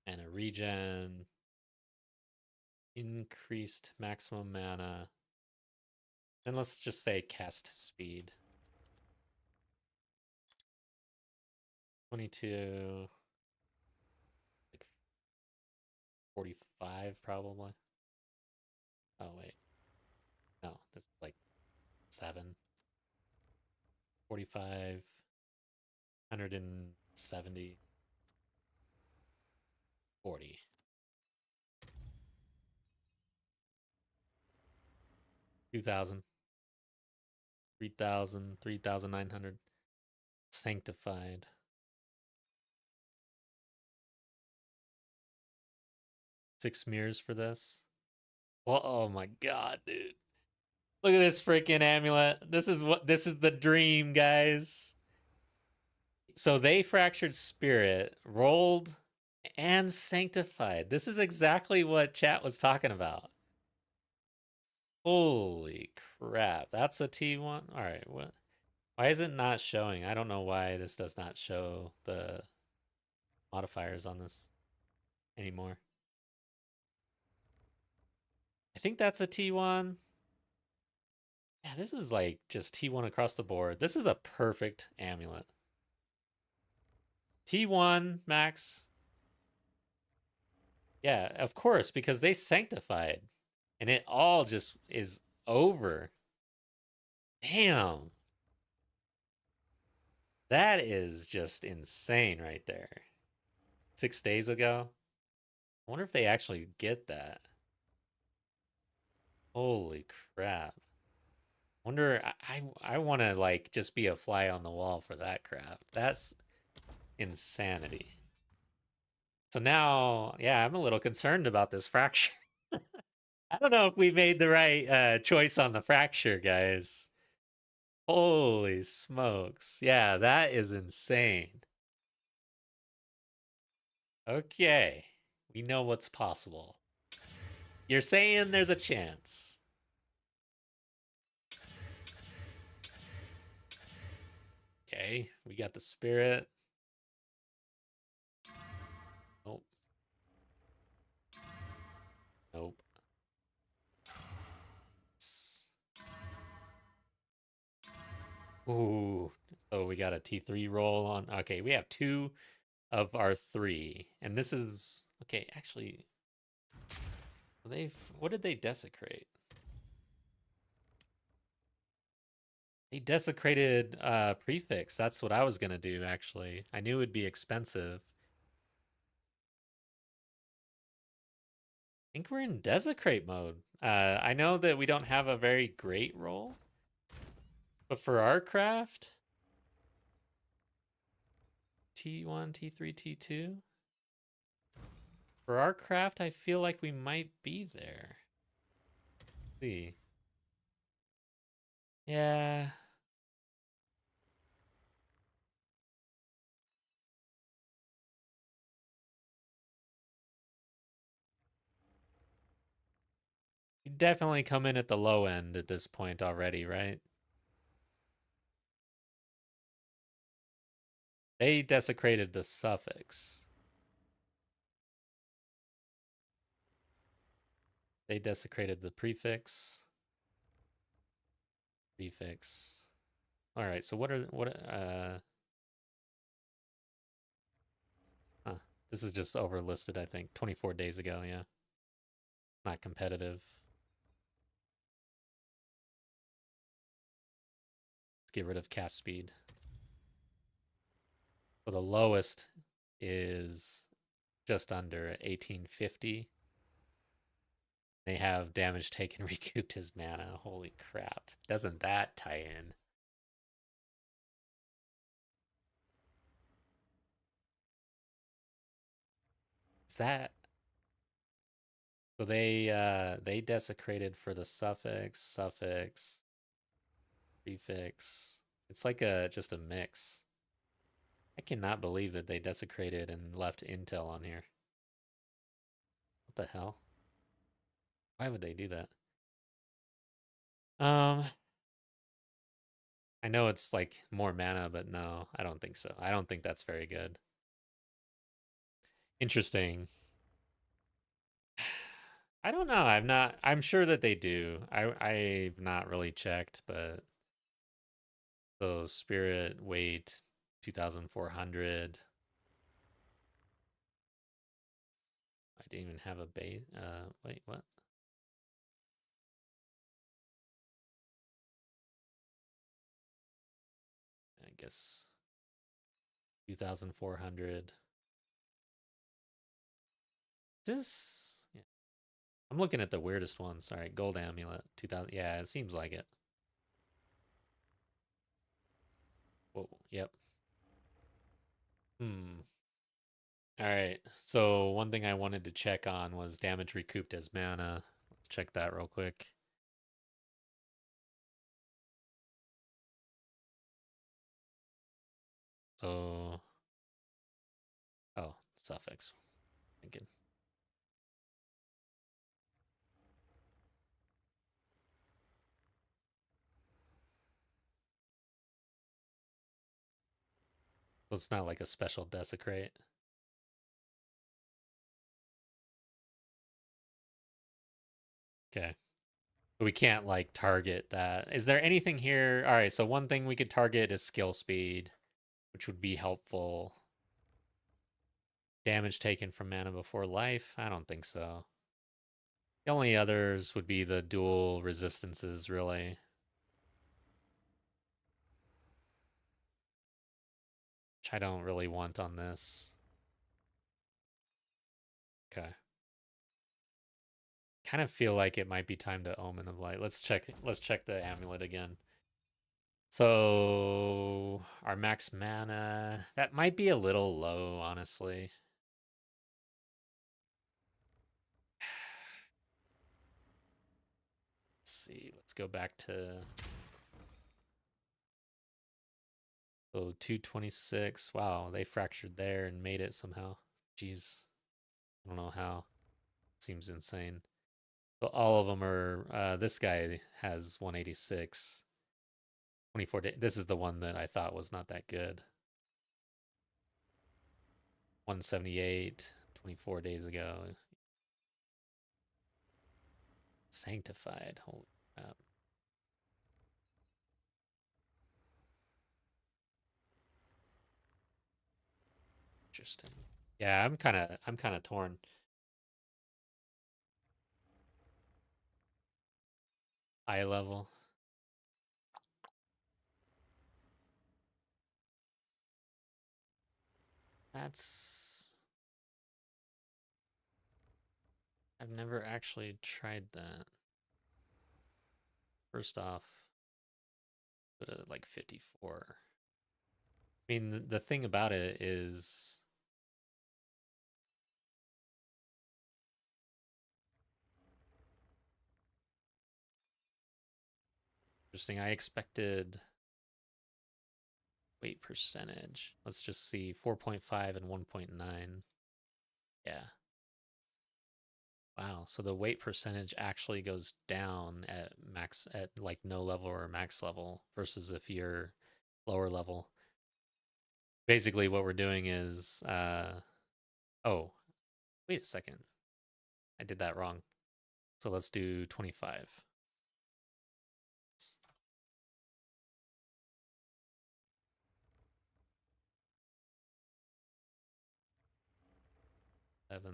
and a regen, increased maximum mana. And let's just say cast speed. 22, like 45 probably. Oh wait. No, this is like 7. 45, 170, 40. 2,000, 3,000, 3,900. Sanctified. 6 mirrors for this. Well, oh my god, dude. Look at this freaking amulet. This is the dream, guys. So they fractured spirit, rolled, and sanctified. This is exactly what chat was talking about. Holy crap. That's a T1. All right, what? Why is it not showing? I don't know why this does not show the modifiers on this anymore. I think that's a T1. Yeah, this is like just T1 across the board. This is a perfect amulet. T1 max. Yeah, of course, because they sanctified and it all just is over. Damn. That is just insane right there. 6 days ago. I wonder if they actually get that. Holy crap. Wonder I want to like just be a fly on the wall for that craft. That's insanity. So now, yeah, I'm a little concerned about this fracture. I don't know if we made the right choice on the fracture, guys. Holy smokes. Yeah, that is insane. Okay. We know what's possible. You're saying there's a chance. Okay, we got the spirit. Nope. Nope. Ooh. So we got a T3 roll on. Okay, we have 2 of our 3. And this is okay, actually what did they desecrate? They desecrated prefix. That's what I was gonna do actually. I knew it would be expensive. I think we're in desecrate mode. I know that we don't have a very great roll, but for our craft, T1, T3, T2. For our craft, I feel like we might be there. Let's see. Yeah. You definitely come in at the low end at this point already, right? They desecrated the suffix. They desecrated the prefix. Prefix. All right, so huh. This is just overlisted, I think. 24 days ago, yeah. Not competitive. Let's get rid of cast speed. So the lowest is just under 1850. They have damage taken recouped his mana. Holy crap. Doesn't that tie in? Is that So they desecrated for the suffix, prefix. It's like a just a mix. I cannot believe that they desecrated and left intel on here. What the hell? Why would they do that? Um, I know it's like more mana, but no, I don't think so. I don't think that's very good. Interesting. I don't know. I'm sure that they do. I've not really checked, but so spirit weight 2400. I didn't even have a base. Wait, what? I guess 2400. This, yeah. I'm looking at the weirdest ones. All right, gold amulet 2000. Yeah, it seems like it. Whoa, yep. Hmm. All right. So one thing I wanted to check on was damage recouped as mana. Let's check that real quick. So, oh, suffix. Thinking. So it's not like a special desecrate. Okay. But we can't like target that. Is there anything here? All right. So one thing we could target is skill speed, which would be helpful. Damage taken from mana before life? I don't think so. The only others would be the dual resistances, really. Which I don't really want on this. Okay. Kind of feel like it might be time to Omen of Light. Let's check the amulet again. So our max mana, that might be a little low, honestly. Let's see. Let's go back to so 226. Wow, they fractured there and made it somehow. Jeez. I don't know how. Seems insane. But all of them are this guy has 186. 24 days. This is the one that I thought was not that good. 178 24 days ago. Sanctified. Holy crap. Interesting. Yeah, I'm kind of torn. Eye level. That's I've never actually tried that. First off, put it at like 54. I mean, the thing about it is interesting. I expected weight percentage. Let's just see 4.5 and 1.9. Yeah. Wow. So the weight percentage actually goes down at max at like no level or max level versus if you're lower level. Basically what we're doing is oh, wait a second. I did that wrong. So let's do 25. 7.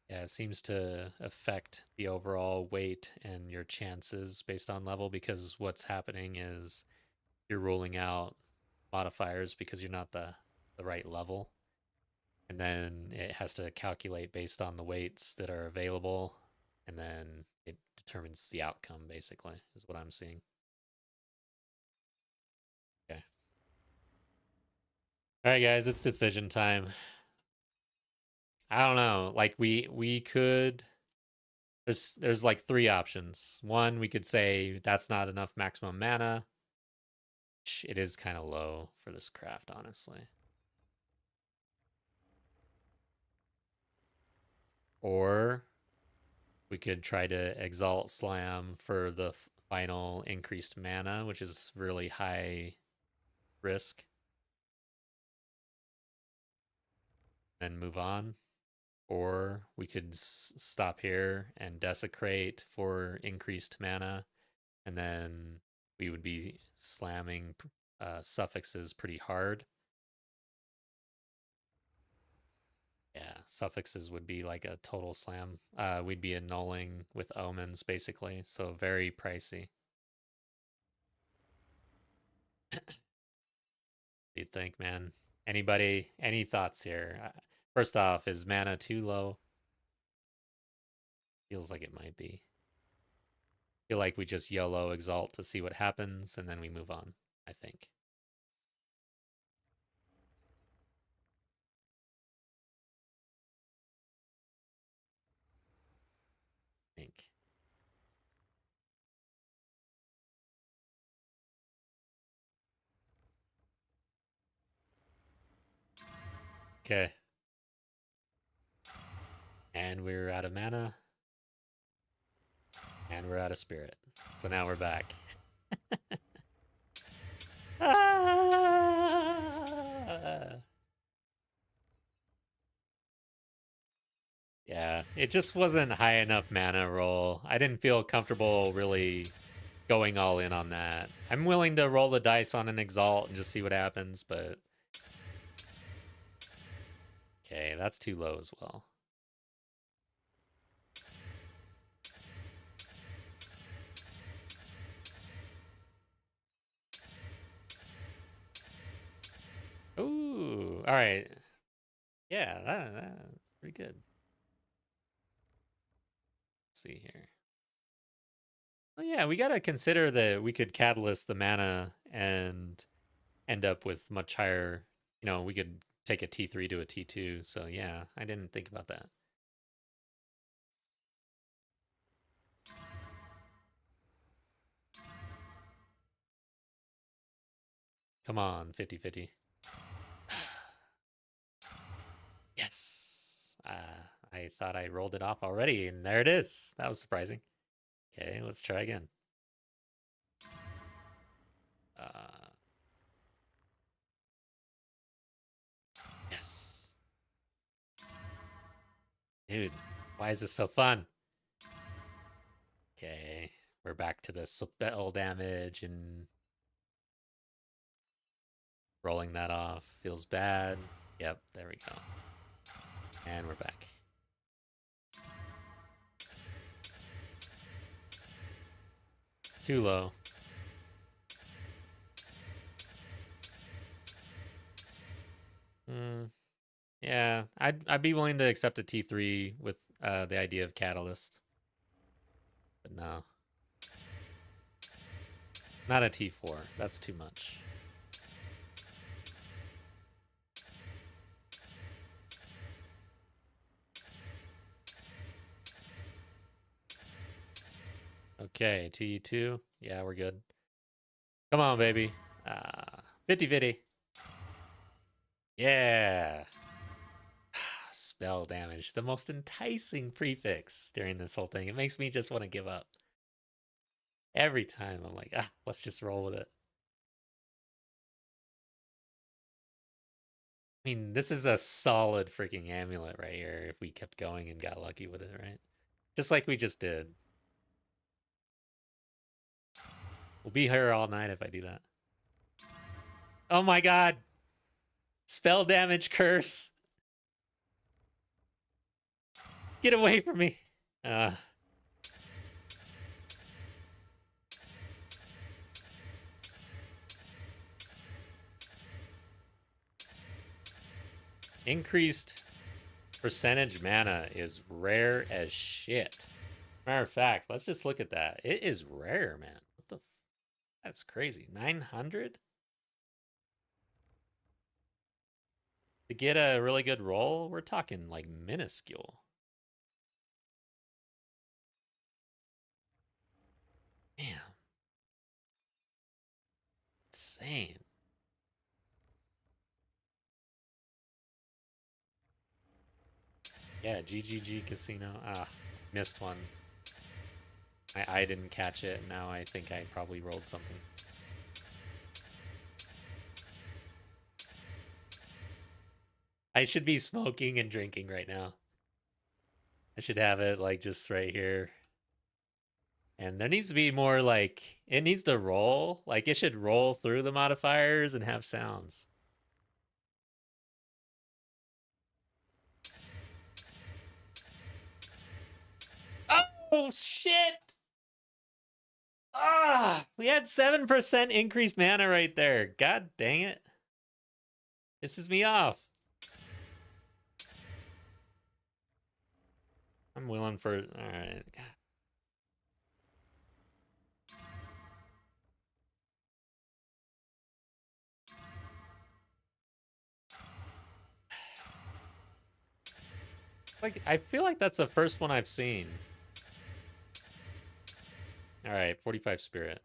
Yeah, it seems to affect the overall weight and your chances based on level because what's happening is you're ruling out modifiers because you're not the right level. And then it has to calculate based on the weights that are available. And then it determines the outcome, basically, is what I'm seeing. Okay. All right, guys, it's decision time. I don't know. Like we could. There's like three options. One, we could say that's not enough maximum mana. It is kind of low for this craft, honestly. Or we could try to Exalt Slam for the final increased mana, which is really high risk. Then move on. Or we could stop here and Desecrate for increased mana. And then we would be slamming suffixes pretty hard. Yeah, suffixes would be like a total slam. We'd be annulling with omens, basically. So very pricey. What do you think, man? Anybody, any thoughts here? First off, is mana too low? Feels like it might be. Feel like we just YOLO Exalt to see what happens, and then we move on, I think. Think. Okay. And we're out of mana. And we're out of spirit. So now we're back. Ah! Yeah, it just wasn't high enough mana roll. I didn't feel comfortable really going all in on that. I'm willing to roll the dice on an Exalt and just see what happens, but... Okay, that's too low as well. Ooh, all right. Yeah, that's pretty good. Let's see here. Well, yeah, we gotta consider that we could catalyst the mana and end up with much higher. We could take a T3 to a T2. So yeah, I didn't think about that. Come on, 50-50. Yes. I thought I rolled it off already, and there it is. That was surprising. Okay, let's try again. Uh, yes. Dude, why is this so fun? Okay, we're back to the spell damage and rolling that off. Feels bad. Yep, there we go. And we're back. Too low. Yeah, I'd be willing to accept a T3 with the idea of catalyst. But no. Not a T4. That's too much. Okay, T2. Yeah, we're good. Come on, baby. 50-50. Yeah. Spell damage. The most enticing prefix during this whole thing. It makes me just want to give up. Every time I'm like, let's just roll with it. I mean, this is a solid freaking amulet right here if we kept going and got lucky with it, right? Just like we just did. We'll be here all night if I do that. Oh my god! Spell damage curse! Get away from me! Increased percentage mana is rare as shit. Matter of fact, let's just look at that. It is rare, man. What the? That's crazy. 900? To get a really good roll, we're talking like minuscule. Damn. Insane. Yeah, GGG Casino. Ah, missed one. My eye didn't catch it. Now I think I probably rolled something. I should be smoking and drinking right now. I should have it like just right here. And there needs to be more like, it needs to roll. Like it should roll through the modifiers and have sounds. Oh, shit! Ah, we had 7% increased mana right there. God dang it. Pisses me off. I'm willing for, all right. God. Like, I feel like that's the first one I've seen. All right, 45 spirit.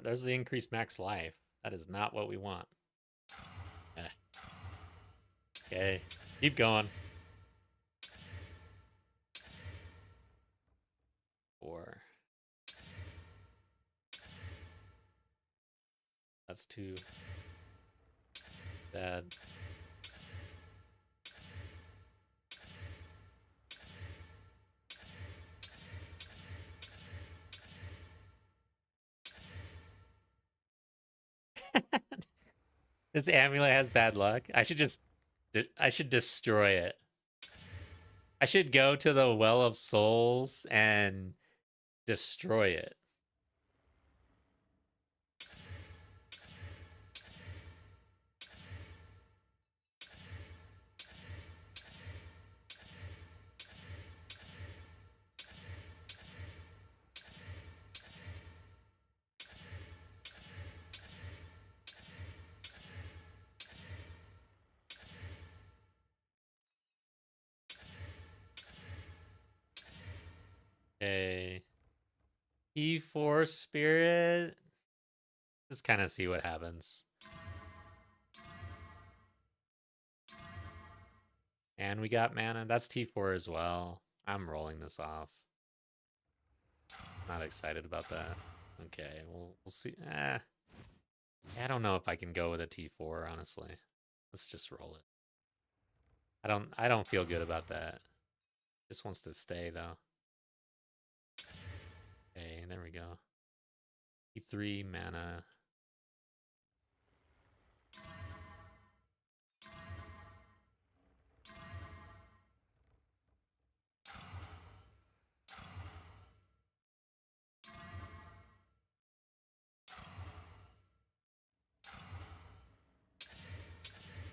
There's the increased max life. That is not what we want. Eh. Okay, keep going. 4. That's too bad. This amulet has bad luck. I should destroy it. I should go to the Well of Souls and destroy it. Okay. E4 spirit. Just kind of see what happens. And we got mana. That's T4 as well. I'm rolling this off. Not excited about that. Okay, we'll see. I don't know if I can go with a T4, honestly. Let's just roll it. I don't feel good about that. Just wants to stay though. Okay, there we go. E3 mana.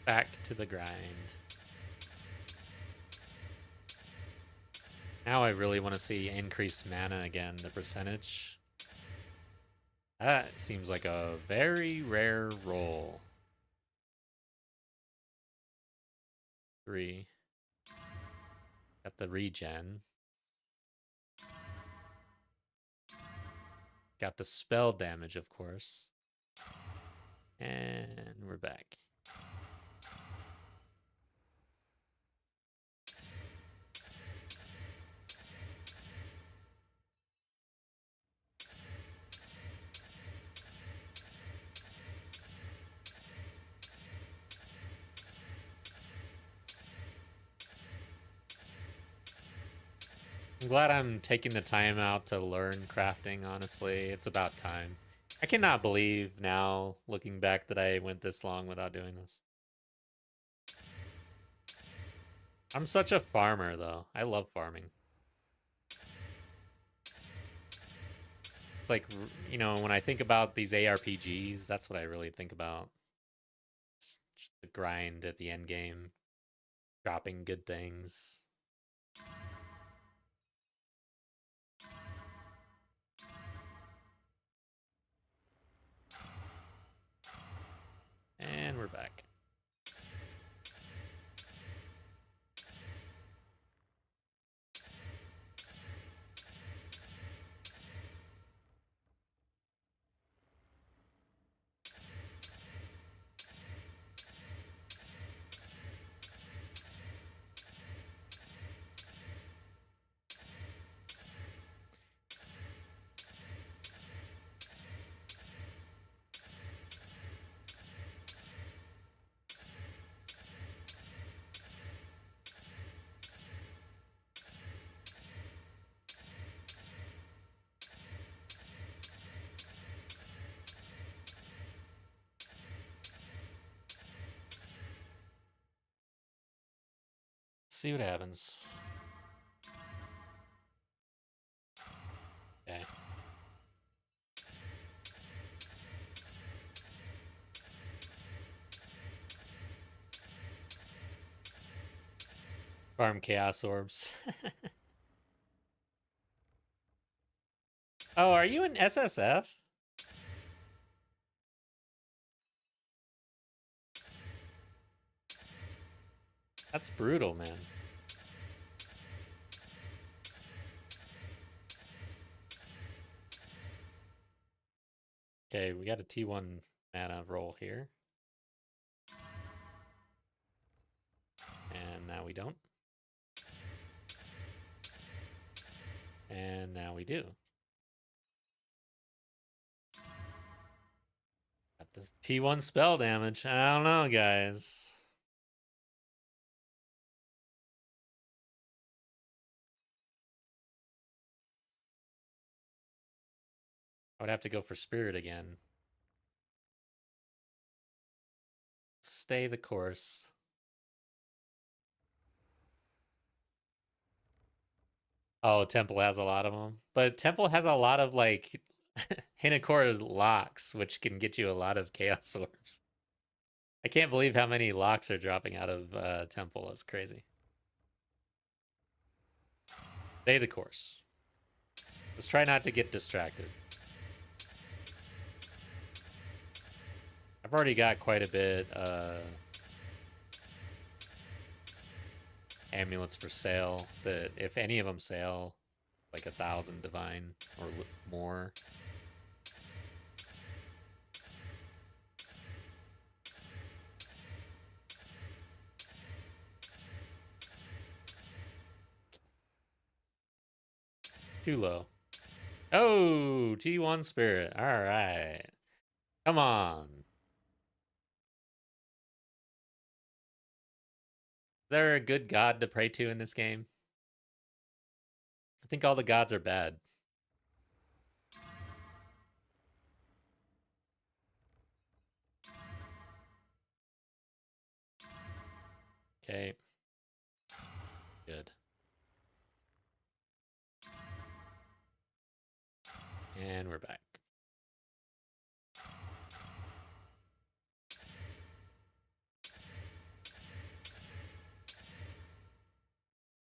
Back to the grind. Now I really want to see increased mana again, the percentage. That seems like a very rare roll. 3. Got the regen. Got the spell damage, of course. And we're back. I'm glad I'm taking the time out to learn crafting, honestly. It's about time. I cannot believe now, looking back, that I went this long without doing this. I'm such a farmer, though. I love farming. It's like, you know, when I think about these ARPGs, that's what I really think about. Just the grind at the end game, dropping good things. see what happens. Okay. Farm Chaos Orbs. Oh, are you in SSF? That's brutal, man. Okay, we got a T1 mana roll here. And now we don't. And now we do. Got this T1 spell damage. I don't know, guys. I would have to go for Spirit again. Stay the course. Oh, Temple has a lot of them. But Temple has a lot of, like, Hinakora's locks, which can get you a lot of Chaos Orbs. I can't believe how many locks are dropping out of Temple. That's crazy. Stay the course. Let's try not to get distracted. I've already got quite a bit amulets for sale that if any of them sale, like 1,000 divine or more. Too low. Oh, T1 Spirit. All right. Come on. Is there a good god to pray to in this game? I think all the gods are bad. Okay. Good. And we're back.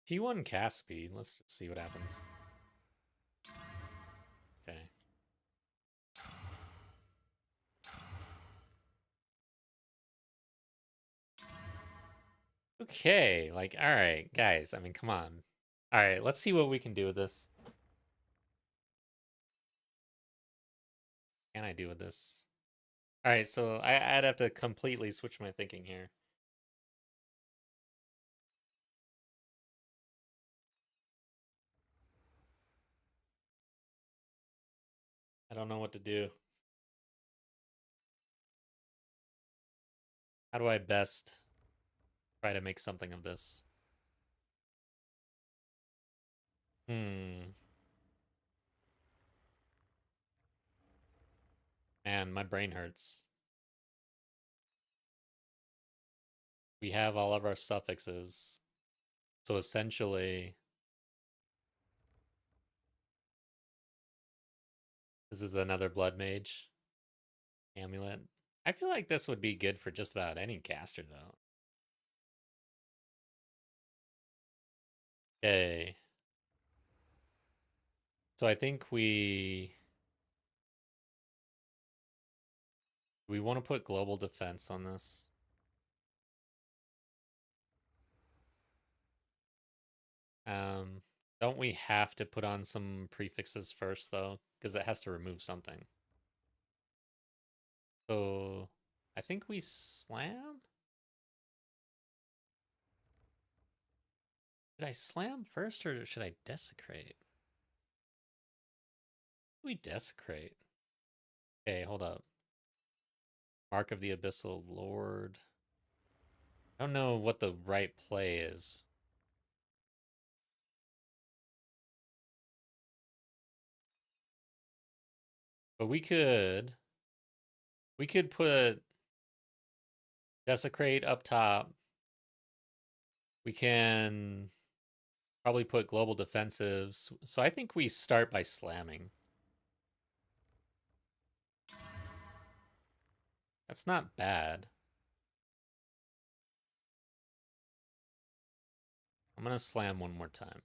T1 cast speed. Let's just see what happens. Okay. Okay, like, all right, guys. I mean, come on. All right, let's see what we can do with this. Can I do with this? All right, so I'd have to completely switch my thinking here. I don't know what to do. How do I best try to make something of this? Hmm. Man, my brain hurts. We have all of our suffixes. So essentially, this is another Blood Mage amulet. I feel like this would be good for just about any caster, though. Okay. So I think we want to put global defense on this. Don't we have to put on some prefixes first, though? Because it has to remove something. So I think we slam? Should I slam first or should I desecrate? We desecrate. Okay, hold up. Mark of the Abyssal Lord. I don't know what the right play is. But we could put desecrate up top. We can probably put global defensives. So I think we start by slamming. That's not bad. I'm going to slam one more time.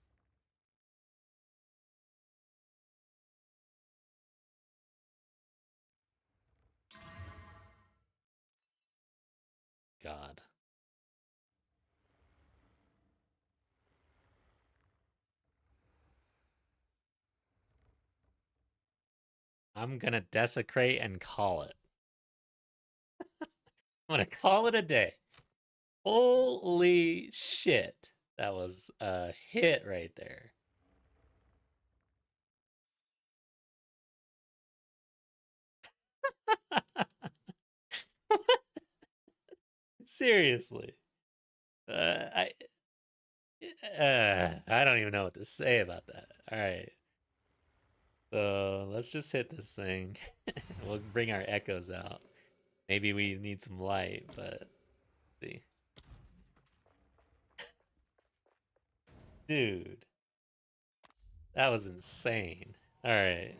God. I'm going to desecrate and call it. I'm going to call it a day. Holy shit. That was a hit right there. Seriously. I I don't even know what to say about that. All right. So let's just hit this thing. We'll bring our echoes out. Maybe we need some light, but see. Dude, that was insane. All right.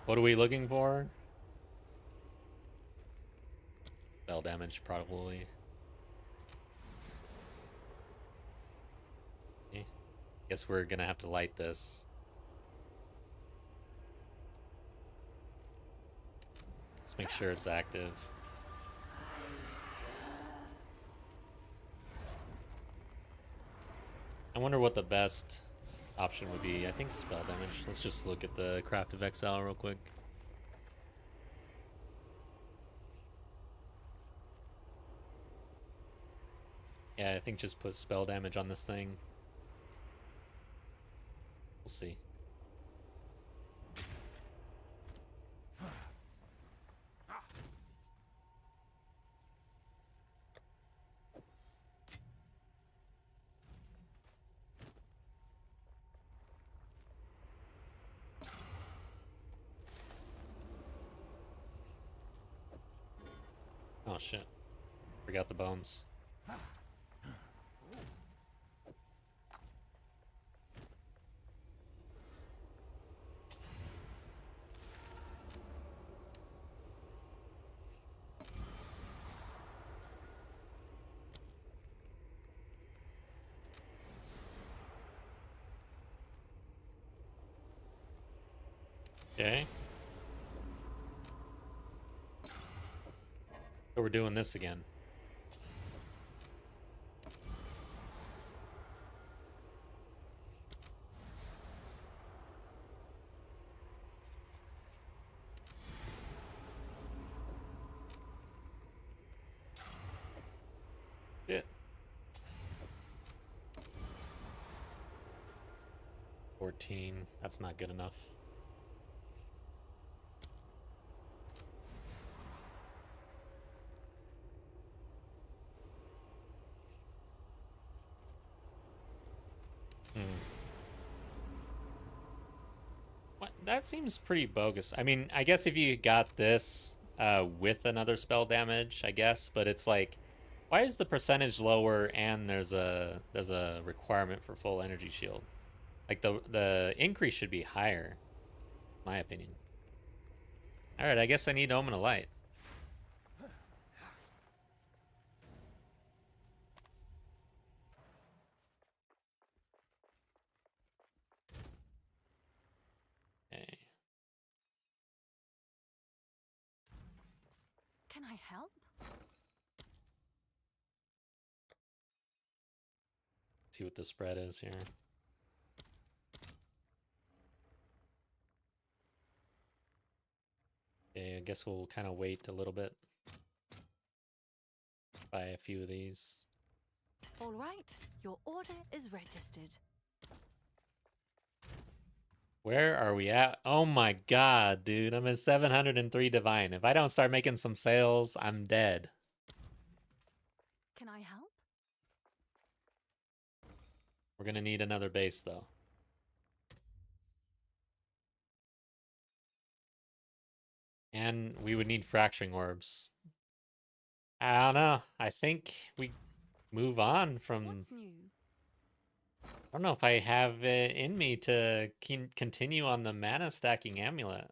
What are we looking for? Spell damage, probably. Eh, guess we're gonna have to light this. Let's make sure it's active. I wonder what the best option would be. I think spell damage. Let's just look at the Craft of Exile real quick. Yeah, I think just put spell damage on this thing. We'll see. Oh shit. Forgot the bones. Okay. So we're doing this again. Shit. 14. That's not good enough. Hmm. What? That seems pretty bogus. I mean, I guess if you got this with another spell damage, I guess, but it's like, why is the percentage lower and there's a requirement for full energy shield? Like the increase should be higher, in my opinion. All right, I guess I need Omen of Light. Okay. Can I help? See what the spread is here. Okay, I guess we'll kind of wait a little bit. Buy a few of these. All right, your order is registered. Where are we at? Oh my god, dude. I'm at 703 divine. If I don't start making some sales, I'm dead. Can I help? We're gonna need another base though. And we would need fracturing orbs. I don't know. I think we move on from. What's new? I don't know if I have it in me to continue on the mana stacking amulet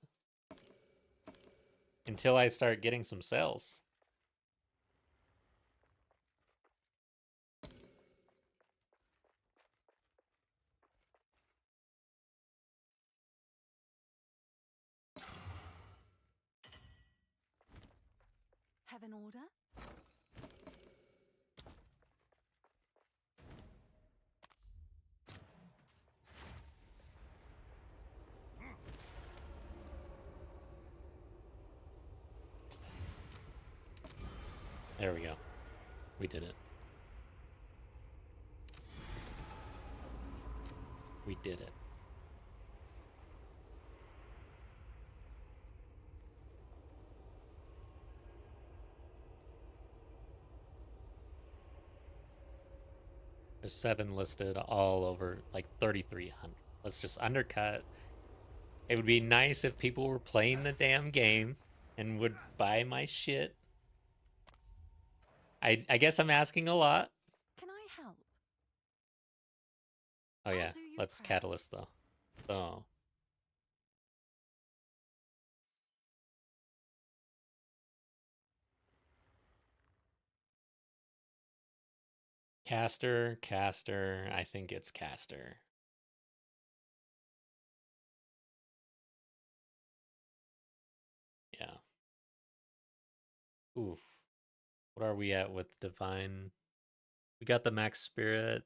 until I start getting some sales. Have an order? There we go. We did it. We did it. There's 7 listed all over like 3,300. Let's just undercut. It would be nice if people were playing the damn game and would buy my shit. I guess I'm asking a lot. Can I help? Oh yeah, do you let's proud. catalyst though. So caster. I think it's caster. Yeah. Oof. What are we at with divine? We got the max spirit.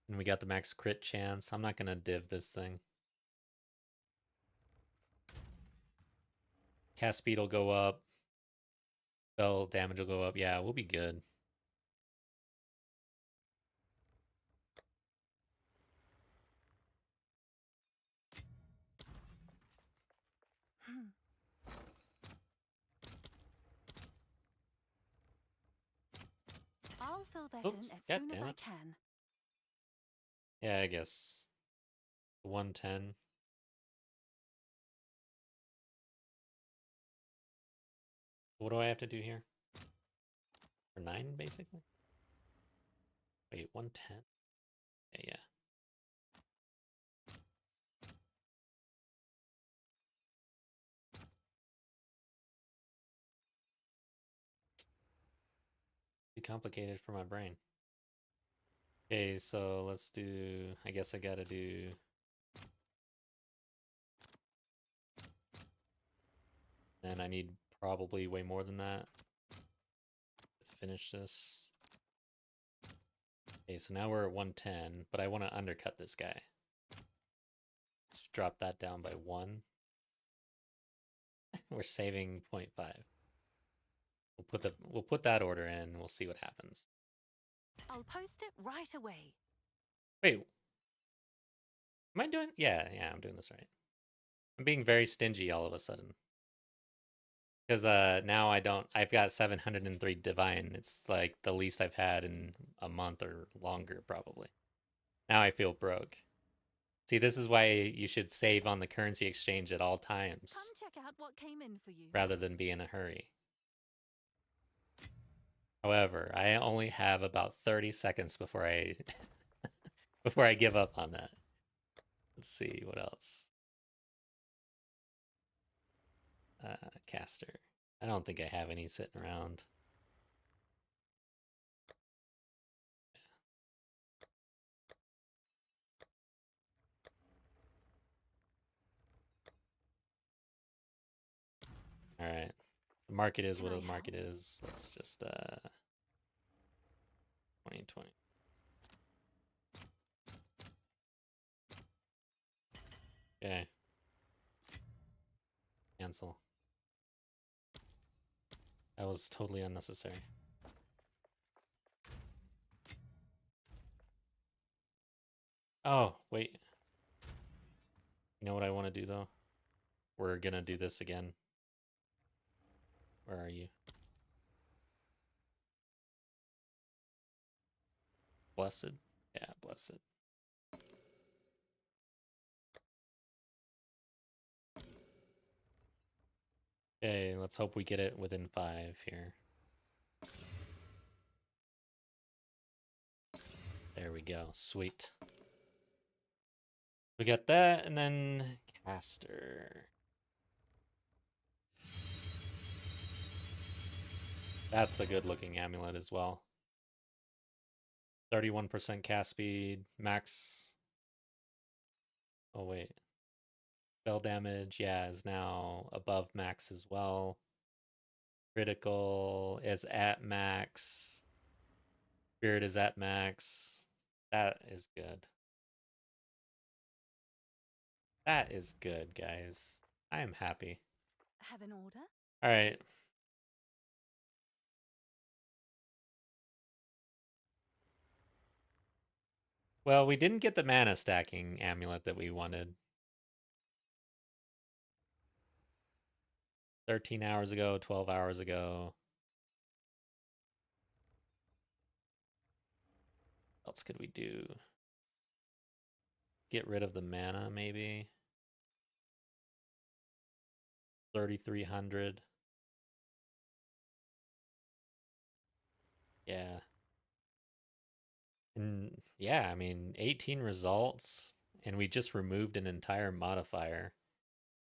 And we got the max crit chance. I'm not gonna div this thing. Cast speed will go up. Spell damage will go up. Yeah, we'll be good. I'll fill that Oops, in as god soon as damn I it. can. Yeah, I guess 110. What do I have to do here? For 9, basically? Wait, 110? Yeah. Too complicated for my brain. Okay, so let's do. I guess I gotta do. And I need probably way more than that to finish this. Okay, so now we're at 110, but I want to undercut this guy. Let's drop that down by 1. We're saving 0.5. We'll put that order in. We'll see what happens. I'll post it right away. Wait, am I doing? Yeah, I'm doing this right. I'm being very stingy all of a sudden because now I've got 703 divine. It's like the least I've had in a month or longer probably. Now I feel broke. See, this is why you should save on the currency exchange at all Come times check out what came in for you. rather than be in a hurry. However, I only have about 30 seconds before I before I give up on that. Let's see what else. Caster. I don't think I have any sitting around. All right. The market is Can what I the help? market is. Let's just 2020. Okay. Cancel. That was totally unnecessary. Oh, wait. You know what I want to do though? We're gonna do this again. Where are you? Blessed? Yeah, blessed. Okay, let's hope we get it within 5 here. There we go. Sweet. We got that, and then caster. That's a good looking amulet as well. 31% cast speed, max. Oh, wait. Spell damage, yeah, is now above max as well. Critical is at max. Spirit is at max. That is good. That is good, guys. I am happy. Have an order? All right. Well, we didn't get the mana stacking amulet that we wanted. 13 hours ago, 12 hours ago. What else could we do? Get rid of the mana, maybe. 3,300. Yeah. And yeah, I mean, 18 results, and we just removed an entire modifier.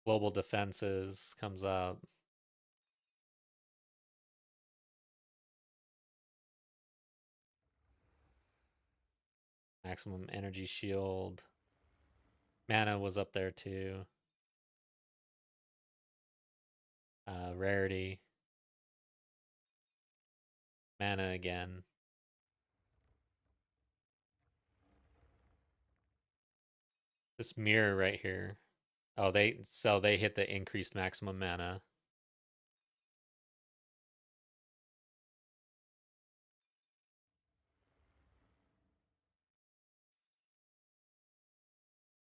Global defenses comes up. Maximum energy shield. Mana was up there too. Rarity. Mana again. This mirror right here. Oh, they hit the increased maximum mana.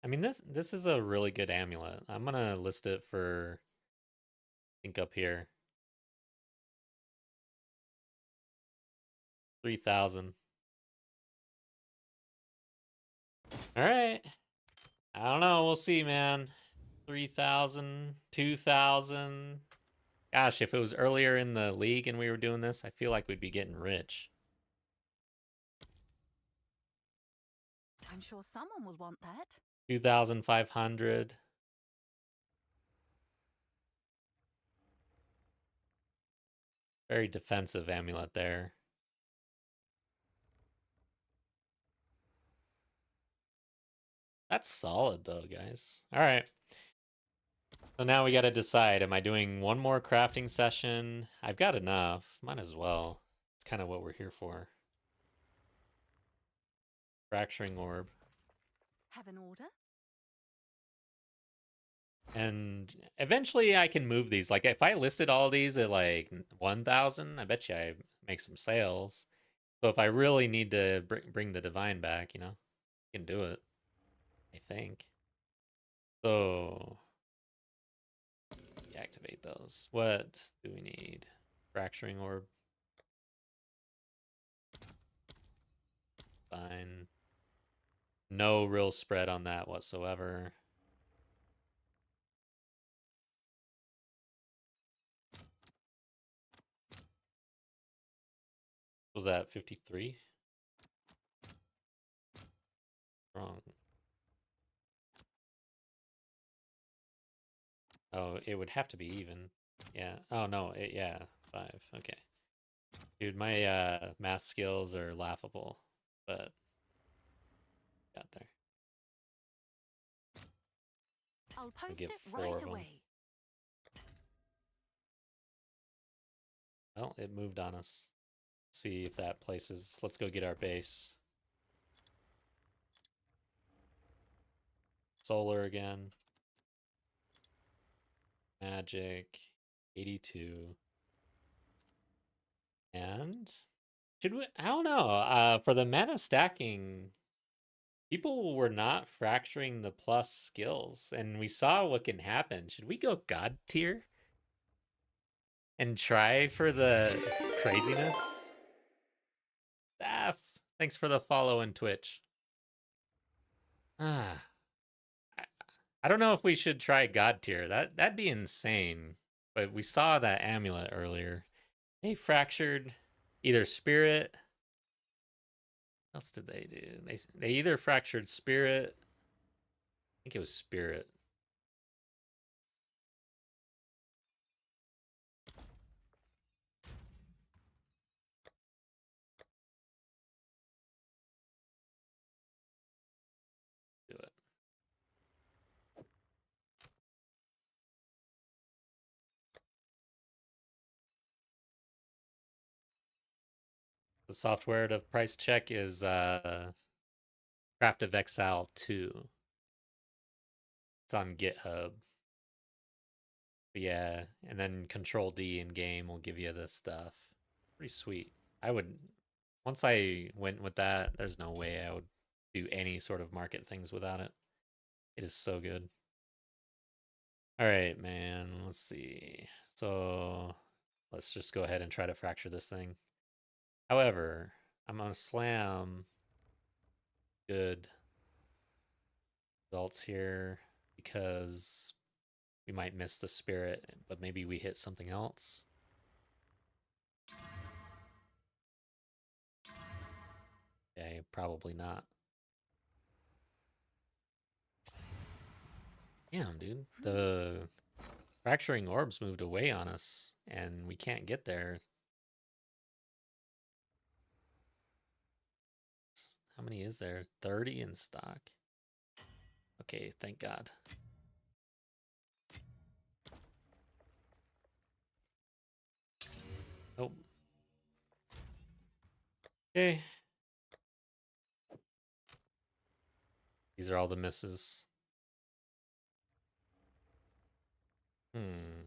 I mean, this is a really good amulet. I'm gonna list it for, I think, up here. 3,000. All right. I don't know. We'll see, man. 3,000, 2,000. Gosh, if it was earlier in the league and we were doing this, I feel like we'd be getting rich. I'm sure someone will want that. 2,500. Very defensive amulet there. That's solid though, guys. All right. So now we got to decide, am I doing one more crafting session? I've got enough. Might as well. It's kind of what we're here for. Fracturing orb. Have an order? And eventually I can move these. Like if I listed all these at like 1,000, I bet you I make some sales. So if I really need to bring the divine back, I can do it. I think. So deactivate those. What do we need? Fracturing orb. Fine. No real spread on that whatsoever. Was that 53? Wrong. Oh, it would have to be even. Yeah. Oh no, yeah, 5. Okay. Dude, my math skills are laughable, but got there. I'll I'll post give it 4 right of them. away. Well, it moved on us. See if that places. Let's go get our base. Solar again. Magic. 82. And should we? I don't know. For the mana stacking, people were not fracturing the plus skills, and we saw what can happen. Should we go god tier and try for the craziness? Staff, thanks for the follow in Twitch. Ah, I don't know if we should try god tier. That'd be insane. But we saw that amulet earlier. They fractured either spirit. What else did they do? They either fractured spirit. I think it was spirit. Do it. The software to price check is Craft of Exile 2. It's on GitHub. But yeah, and then Control D in game will give you this stuff. Pretty sweet. I would once I went with that, there's no way I would do any sort of market things without it. It is so good. All right, man. Let's see. So let's just go ahead and try to fracture this thing. However, I'm gonna slam good results here because we might miss the spirit, but maybe we hit something else. Yeah, probably not. Damn, dude. The fracturing orbs moved away on us, and we can't get there. How many is there? 30 in stock. Okay, thank God. Nope. Okay. These are all the misses. Hmm.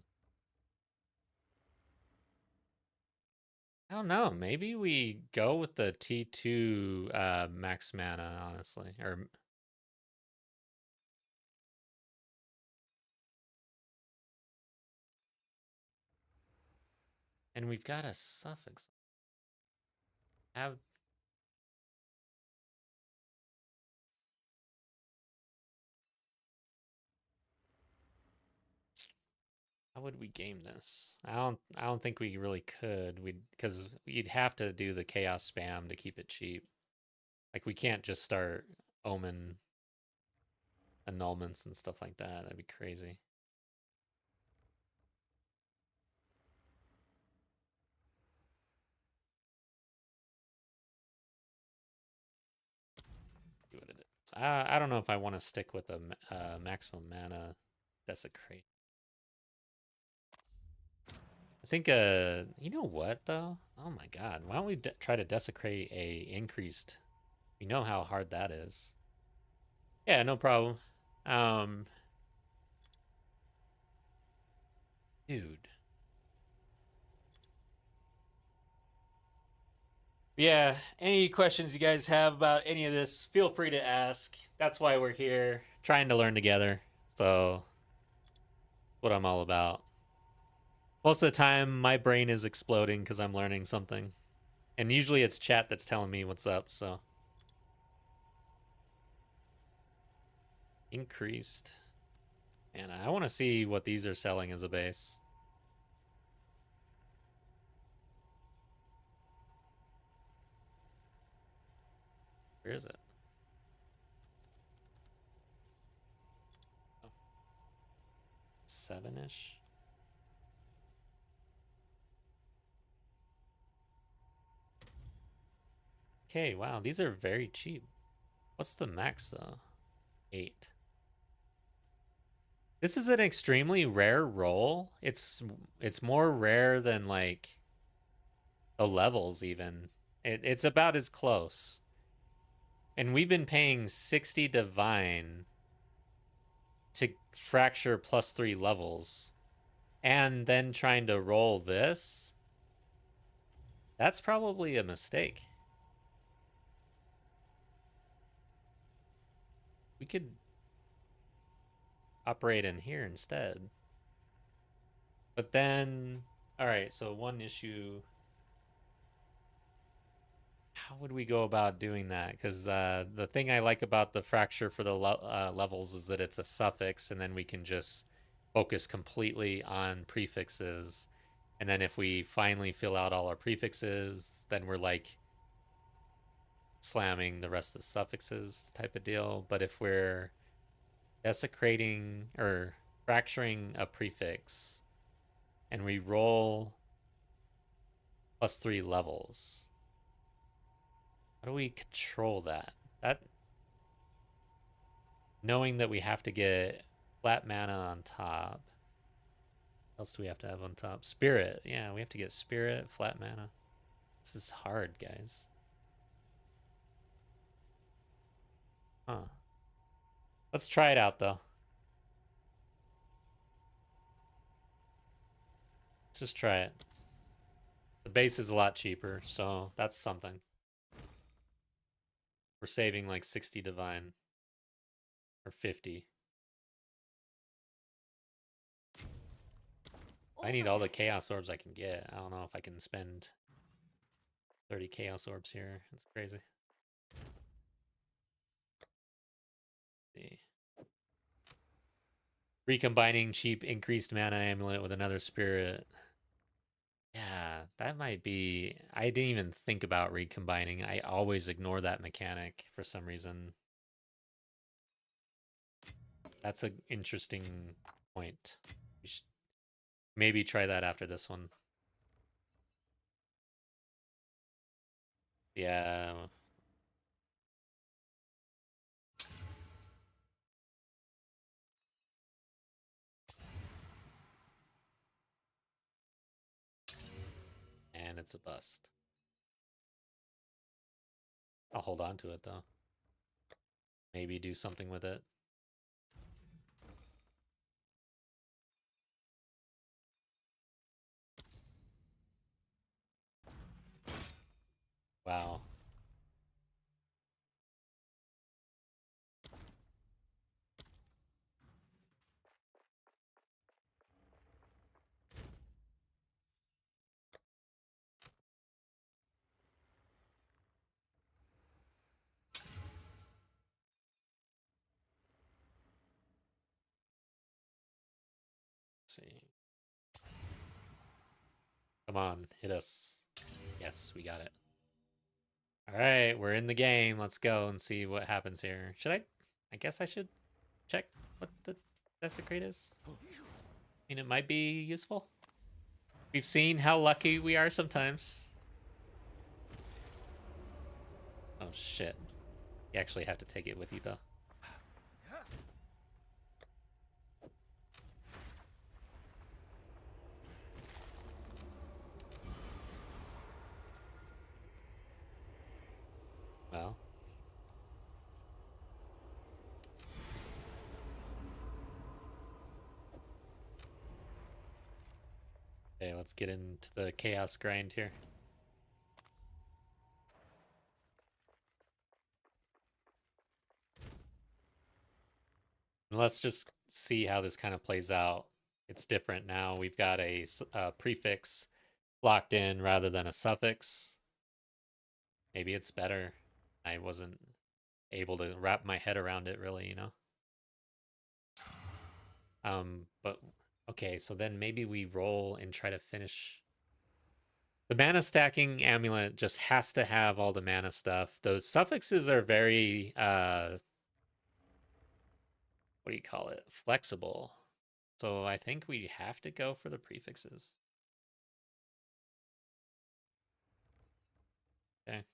I don't know. Maybe we go with the T2 max mana, honestly. Or and we've got a suffix. Have how would we game this? I don't think we really could. We'd because you'd have to do the chaos spam to keep it cheap. Like we can't just start omen annulments and stuff like that. That'd be crazy. See what it is. I don't know if I want to stick with a maximum mana desecrate. I think you know what though? Oh my god, why don't we try to desecrate a increased? We know how hard that is. Yeah, no problem. Um, dude. Yeah, any questions you guys have about any of this, feel free to ask. That's why we're here, trying to learn together. So, what I'm all about. Most of the time, my brain is exploding because I'm learning something. And usually it's chat that's telling me what's up, so. Increased. And I want to see what these are selling as a base. Where is it? Oh, 7-ish. Okay, wow, these are very cheap. What's the max though? 8. This is an extremely rare roll. It's more rare than like the levels even. It's about as close. And we've been paying 60 divine to fracture +3 levels and then trying to roll this. That's probably a mistake. We could operate in here instead. But then, all right, so one issue. How would we go about doing that? Because the thing I like about the fracture for the levels is that it's a suffix, and then we can just focus completely on prefixes. And then if we finally fill out all our prefixes, then we're like slamming the rest of the suffixes type of deal. But if we're desecrating or fracturing a prefix and we roll +3 levels, how do we control that? Knowing that we have to get flat mana on top. What else do we have to have on top? Spirit. Yeah, we have to get spirit, flat mana. This is hard, guys. Huh. Let's try it out, though. Let's just try it. The base is a lot cheaper, so that's something. We're saving like 60 divine. Or 50. I need all the chaos orbs I can get. I don't know if I can spend 30 chaos orbs here. It's crazy. See. Recombining cheap increased mana amulet with another spirit. Yeah, that might be. I didn't even think about recombining. I always ignore that mechanic for some reason. That's an interesting point. We should maybe try that after this one. Yeah. And it's a bust. I'll hold on to it though. Maybe do something with it. Wow. Let's see. Come on, hit us. Yes, we got it. All right, we're in the game. Let's go and see what happens here. Should I? I guess I should check what the desecrate is. I mean, it might be useful. We've seen how lucky we are sometimes. Oh shit. You actually have to take it with you though. Well. Okay, let's get into the chaos grind here. And let's just see how this kind of plays out. It's different now. We've got a prefix locked in rather than a suffix. Maybe it's better. I wasn't able to wrap my head around it really, you know. But okay, so then maybe we roll and try to finish. The mana stacking amulet just has to have all the mana stuff. Those suffixes are very what do you call it? Flexible. So I think we have to go for the prefixes. Okay.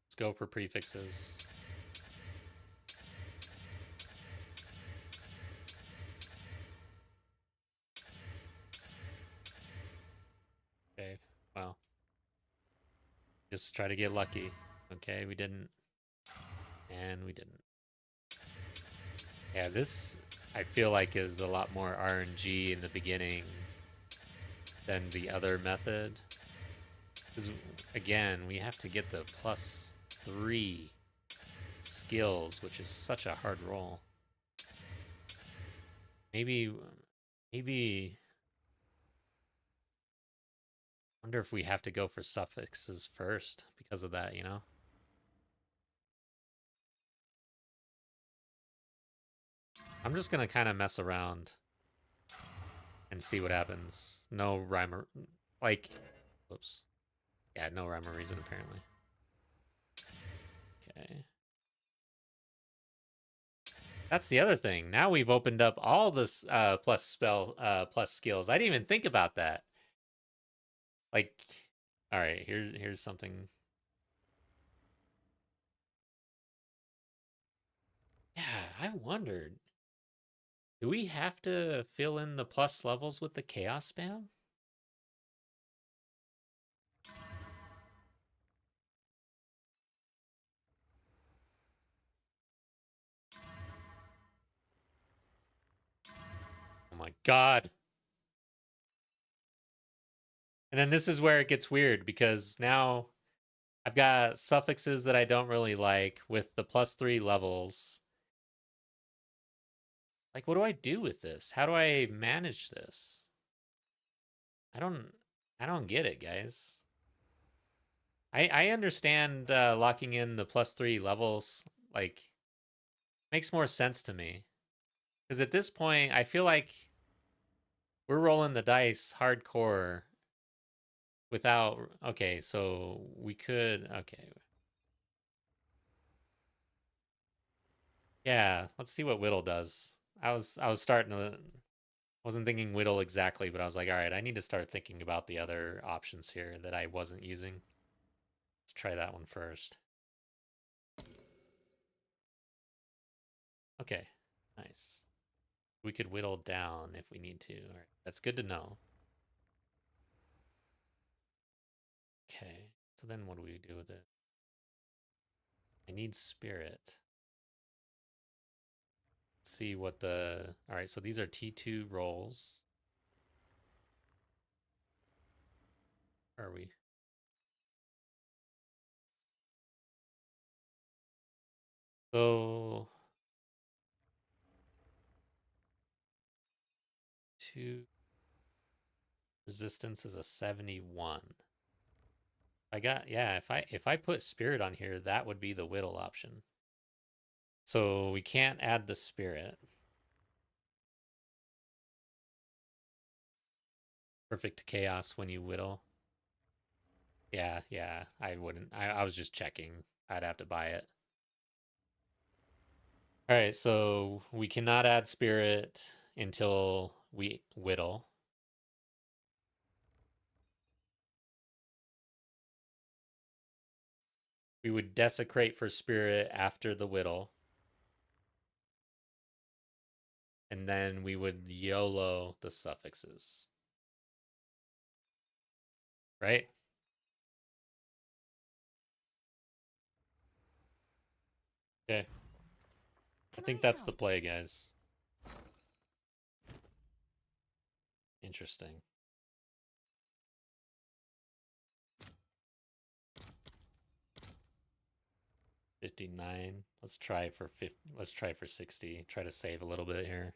Let's go for prefixes. Okay. Wow. Just try to get lucky. Okay, we didn't. And we didn't. Yeah, this I feel like is a lot more RNG in the beginning than the other method. Because again, we have to get the +3 skills, which is such a hard roll. Maybe Wonder if we have to go for suffixes first because of that, you know? I'm just gonna kind of mess around and see what happens. No rhyme or... Like... Whoops. Yeah, no rhyme or reason, apparently. Okay. That's the other thing. Now we've opened up all this plus skills. I didn't even think about that. Like, all right, here's something. Yeah, I wondered. Do we have to fill in the plus levels with the chaos spam? Oh my god. And then this is where it gets weird because now I've got suffixes that I don't really like with the +3 levels. Like, what do I do with this? How do I manage this? I don't get it, guys. I understand locking in the +3 levels, like, makes more sense to me. Because at this point, I feel like we're rolling the dice hardcore without... Okay, so we could... Okay. Yeah, let's see what Whittle does. I was starting to... Wasn't thinking Whittle exactly, but I was like, all right, I need to start thinking about the other options here that I wasn't using. Let's try that one first. Okay, nice. We could whittle down if we need to. All right, that's good to know. Okay, so then what do we do with it? I need spirit. Let's see what the... All right, so these are T2 rolls. Where are we? So... 2 resistance is a 71. I got... Yeah, if I put spirit on here, that would be the whittle option. So we can't add the spirit. Perfect chaos when you whittle. Yeah, I wouldn't. I was just checking. I'd have to buy it. All right, so we cannot add spirit until we whittle. We would desecrate for spirit after the whittle. And then we would YOLO the suffixes. Right? Okay. I think that's the play, guys. Interesting. $59. Let's try for 50. Let's try for 60. Try to save a little bit here.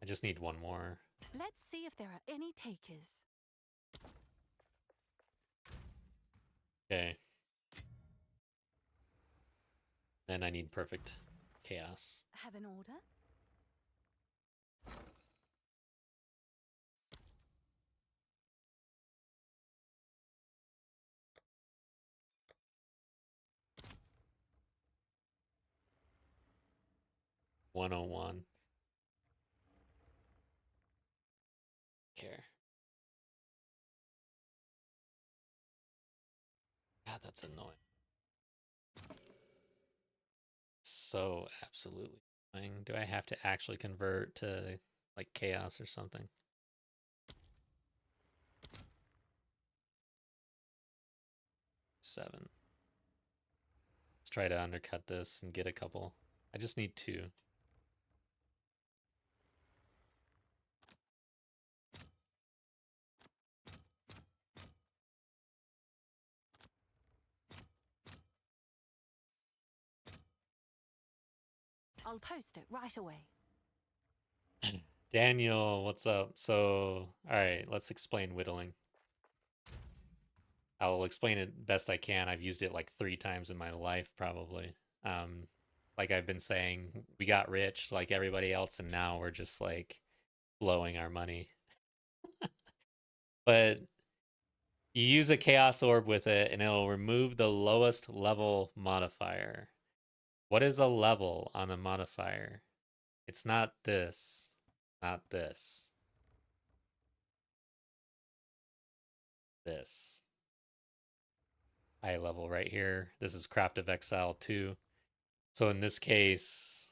I just need one more. Let's see if there are any takers. Okay. Then I need perfect chaos. Have an order? $101. Care. God, that's annoying. So absolutely annoying. Do I have to actually convert to like chaos or something? Seven. Let's try to undercut this and get a couple. I just need two. I'll post it right away. Daniel, what's up? So, all right, let's explain whittling. I'll explain it best I can. I've used it like 3 times in my life, probably. Um, like I've been saying, we got rich like everybody else, and now we're just like blowing our money. But you use a chaos orb with it, and it'll remove the lowest level modifier. What is a level on a modifier? It's not this, not this, this. High level right here. This is Craft of Exile 2. So in this case,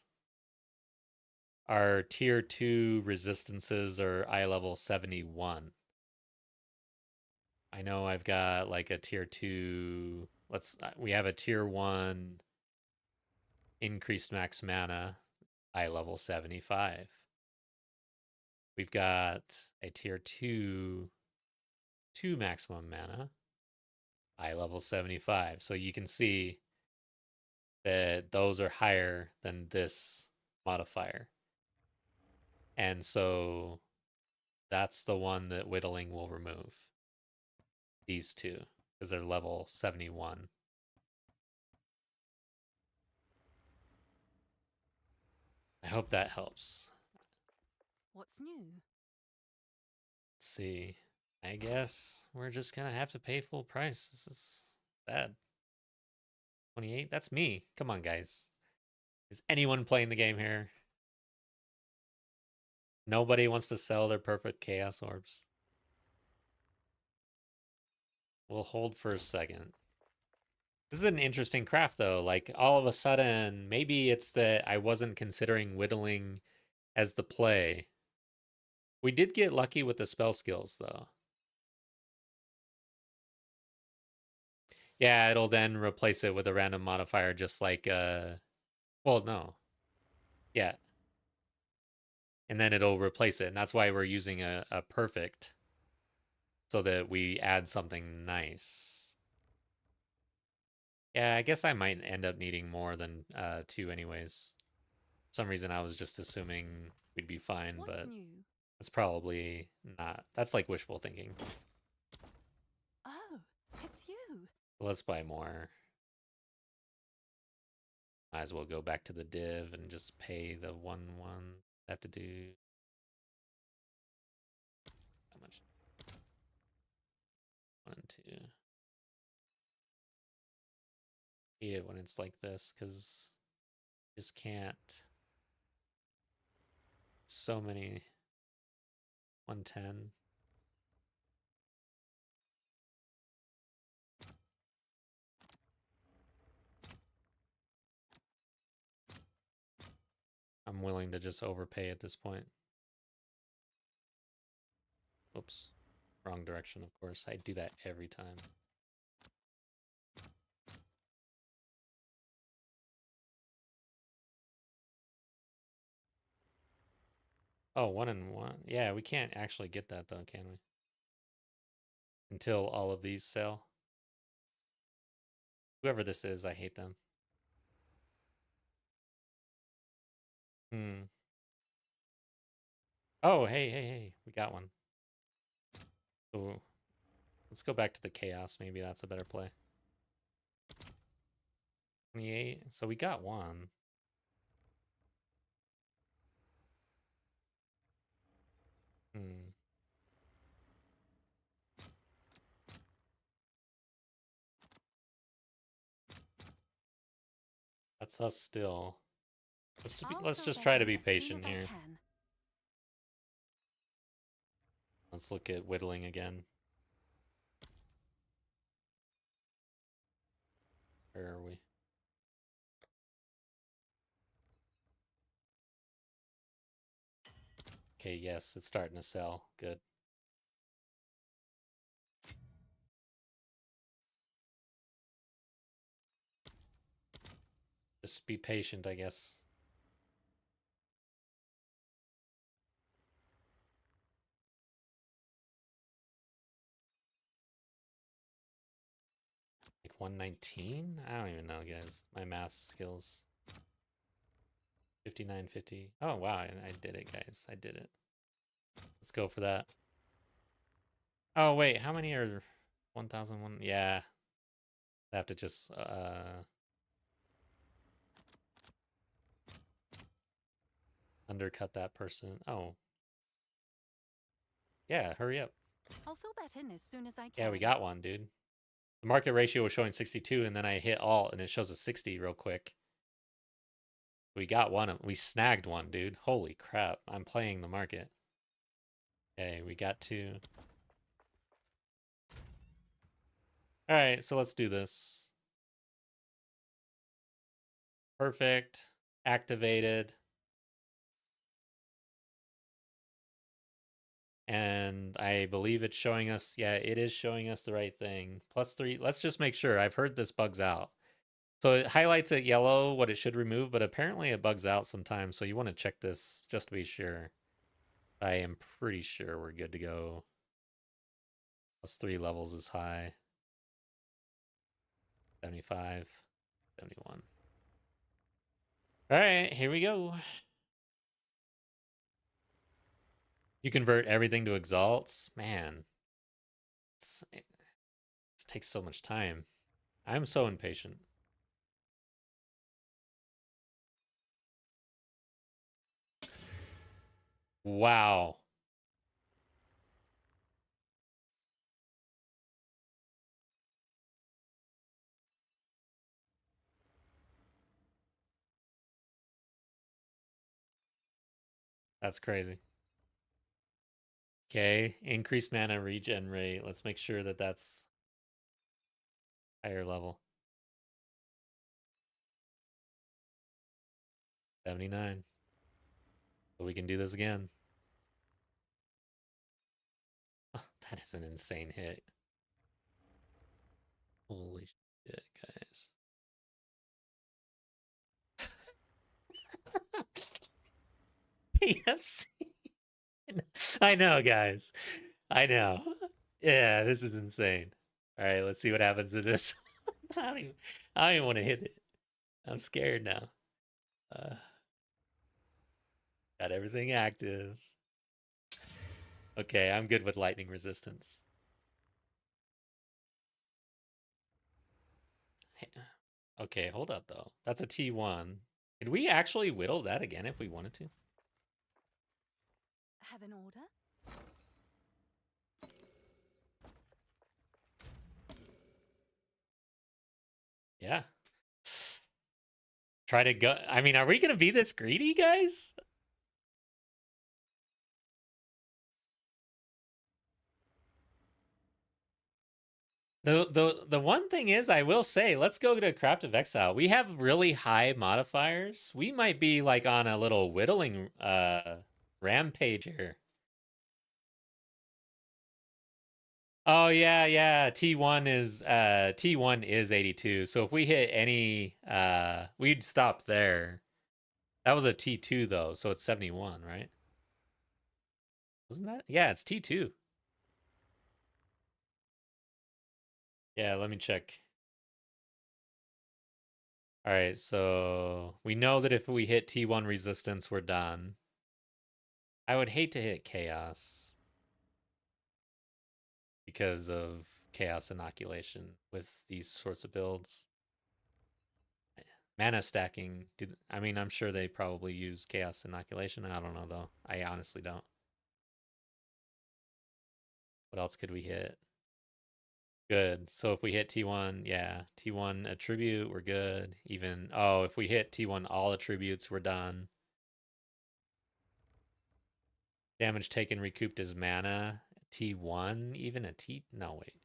our tier 2 resistances are eye level 71. I know I've got like a tier 2. We have a tier 1 increased max mana, eye level 75. We've got a tier 2 maximum mana, eye level 75. So you can see that those are higher than this modifier. And so that's the one that whittling will remove. These two, because they're level 71. I hope that helps. What's new? Let's see. I guess we're just gonna have to pay full price. This is bad. 28? That's me. Come on, guys. Is anyone playing the game here? Nobody wants to sell their perfect chaos orbs. We'll hold for a second. This is an interesting craft, though. Like, all of a sudden, maybe it's that I wasn't considering whittling as the play. We did get lucky with the spell skills, though. Yeah, it'll then replace it with a random modifier, just like, well, no. Yeah. And then it'll replace it. And that's why we're using a perfect, so that we add something nice. Yeah, I guess I might end up needing more than 2 anyways. For some reason I was just assuming we'd be fine, What's but new? that's probably not. That's like wishful thinking. Oh, it's you. Let's buy more. Might as well go back to the div and just pay the 1-1. I have to do how much? 1 and 2. Hate it when it's like this because just can't. So many. 110. I'm willing to just overpay at this point. Oops. Wrong direction, of course. I do that every time. Oh, 1 and 1. Yeah, we can't actually get that though, can we? Until all of these sell. Whoever this is, I hate them. Hmm. Oh, hey, hey, hey. We got one. So let's go back to the chaos. Maybe that's a better play. 28. So we got one. Hmm. That's us still. I'll Let's fill just that try to in be as soon patient as I here. can. Let's look at whittling again. Where are we? Okay, yes, it's starting to sell. Good. Just be patient, I guess. Like 119? I don't even know, guys. My math skills. 59.50. Oh, wow. I did it, guys. I did it. Let's go for that. Oh, wait. How many are 1,001? Yeah. I have to just, undercut that person. Oh. Yeah, hurry up. I'll fill that in as soon as I can. Yeah, we got one, dude. The market ratio was showing 62, and then I hit alt, and it shows a 60 real quick. We got one. We snagged one, dude. Holy crap. I'm playing the market. Okay, we got two. Alright, so let's do this. Perfect. Activated. And I believe it's showing us, yeah, it is showing us the right thing. +3. Let's just make sure. I've heard this bugs out. So it highlights it yellow, what it should remove, but apparently it bugs out sometimes. So you want to check this just to be sure. I am pretty sure we're good to go. +3 levels is high. 75, 71. All right, here we go. You convert everything to exalts? Man, it takes so much time. I'm so impatient. Wow. That's crazy. Okay, increased mana regen rate. Let's make sure that that's higher level. 79. So we can do this again. Oh, that is an insane hit. Holy shit, guys. PFC. I know, guys. I know. Yeah, this is insane. All right, let's see what happens to this. I don't even want to hit it. I'm scared now. Uh, got everything active. Okay, I'm good with lightning resistance. Okay, hold up though. That's a T1. Could we actually whittle that again if we wanted to? Have an order? Yeah. Try to go. I mean, are we going to be this greedy, guys? The one thing is, I will say, let's go to Craft of Exile. We have really high modifiers. We might be like on a little whittling rampage here. Oh yeah, yeah. T1 is 82. So if we hit any we'd stop there. That was a T2 though, so it's 71, right? Wasn't that? Yeah, it's T2. Yeah, let me check. All right, so we know that if we hit T1 resistance, we're done. I would hate to hit chaos because of chaos inoculation with these sorts of builds. Mana stacking, I mean, I'm sure they probably use chaos inoculation. I don't know though. I honestly don't. What else could we hit? Good. So if we hit T1, yeah, T1 attribute, we're good. Even, oh, if we hit T1 all attributes, we're done. Damage taken recouped as mana. T1, even a T, no, wait.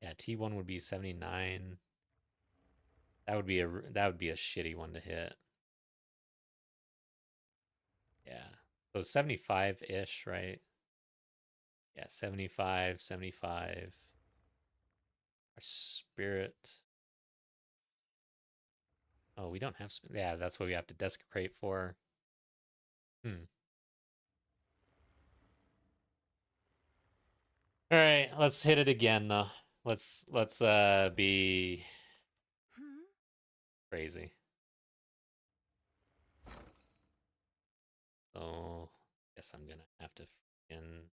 Yeah, T1 would be 79. That would be a shitty one to hit. Yeah. So 75-ish, right? Yeah, 75, 75. Our spirit. Oh, we don't have, yeah, that's what we have to desecrate for. Hmm. All right, let's hit it again though. Let's be Hmm? crazy. So Guess I'm gonna have to freaking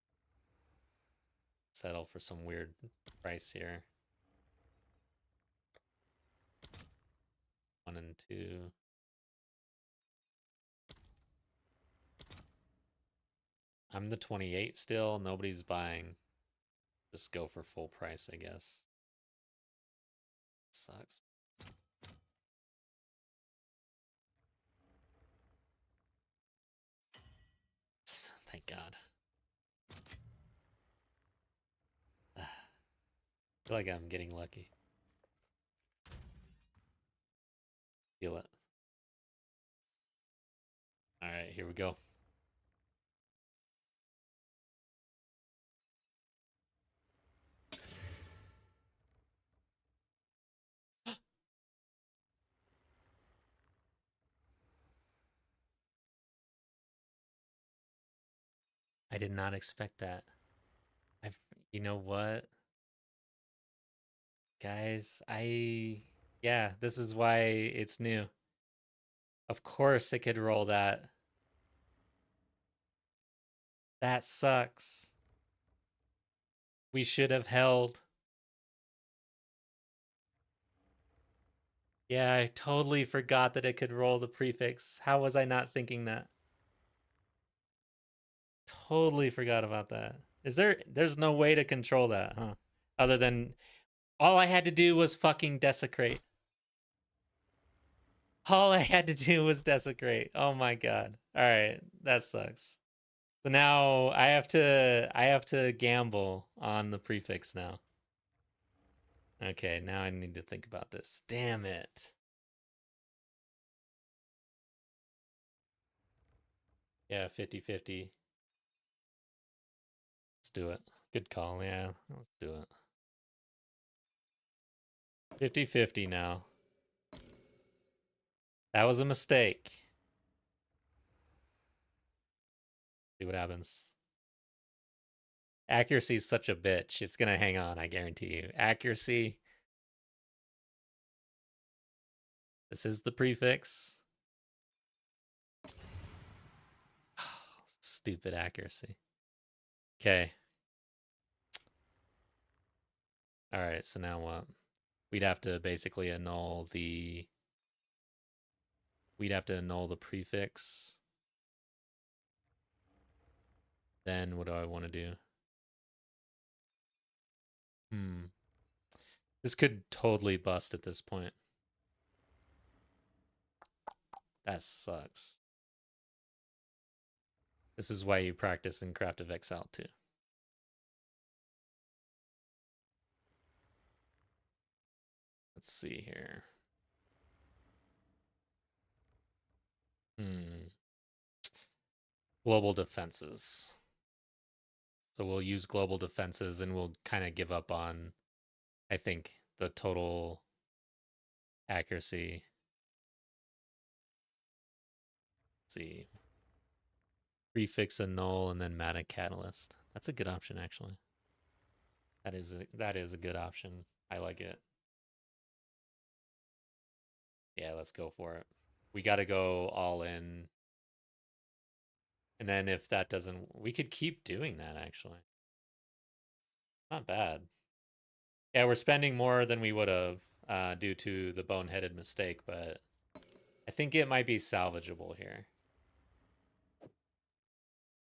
settle for some weird price here. 1 and 2. I'm the 28 still. Nobody's buying. Just go for full price, I guess. Sucks. Thank God. I feel like I'm getting lucky. Feel it. All right, here we go. I did not expect that. You know what? Guys, yeah, this is why it's new. Of course it could roll that. That sucks. We should have held. Yeah, I totally forgot that it could roll the prefix. How was I not thinking that? Totally forgot about that. There's no way to control that, huh? Other than all I had to do was fucking desecrate. All I had to do was desecrate. Oh my god. All right, that sucks. So now I have to gamble on the prefix now. Okay, now I need to think about this. Damn it. Yeah, 50-50. Let's do it. Good call. Yeah, let's do it. 50-50 now. That was a mistake. See what happens. Accuracy is such a bitch. It's going to hang on, I guarantee you. Accuracy. This is the prefix. Stupid accuracy. Okay. All right, so now what? We'd have to basically annul the prefix. Then what do I want to do? This could totally bust at this point. That sucks. This is why you practice in Craft of Exile too. Let's see here. Global defenses. So we'll use global defenses and we'll kind of give up on, I think, the total accuracy. Let's see. Prefix annul and then mana catalyst. That's a good option, actually. That is a good option. I like it. Yeah, let's go for it. We got to go all in. And then if that doesn't, we could keep doing that, actually. Not bad. Yeah, we're spending more than we would have due to the boneheaded mistake, but I think it might be salvageable here.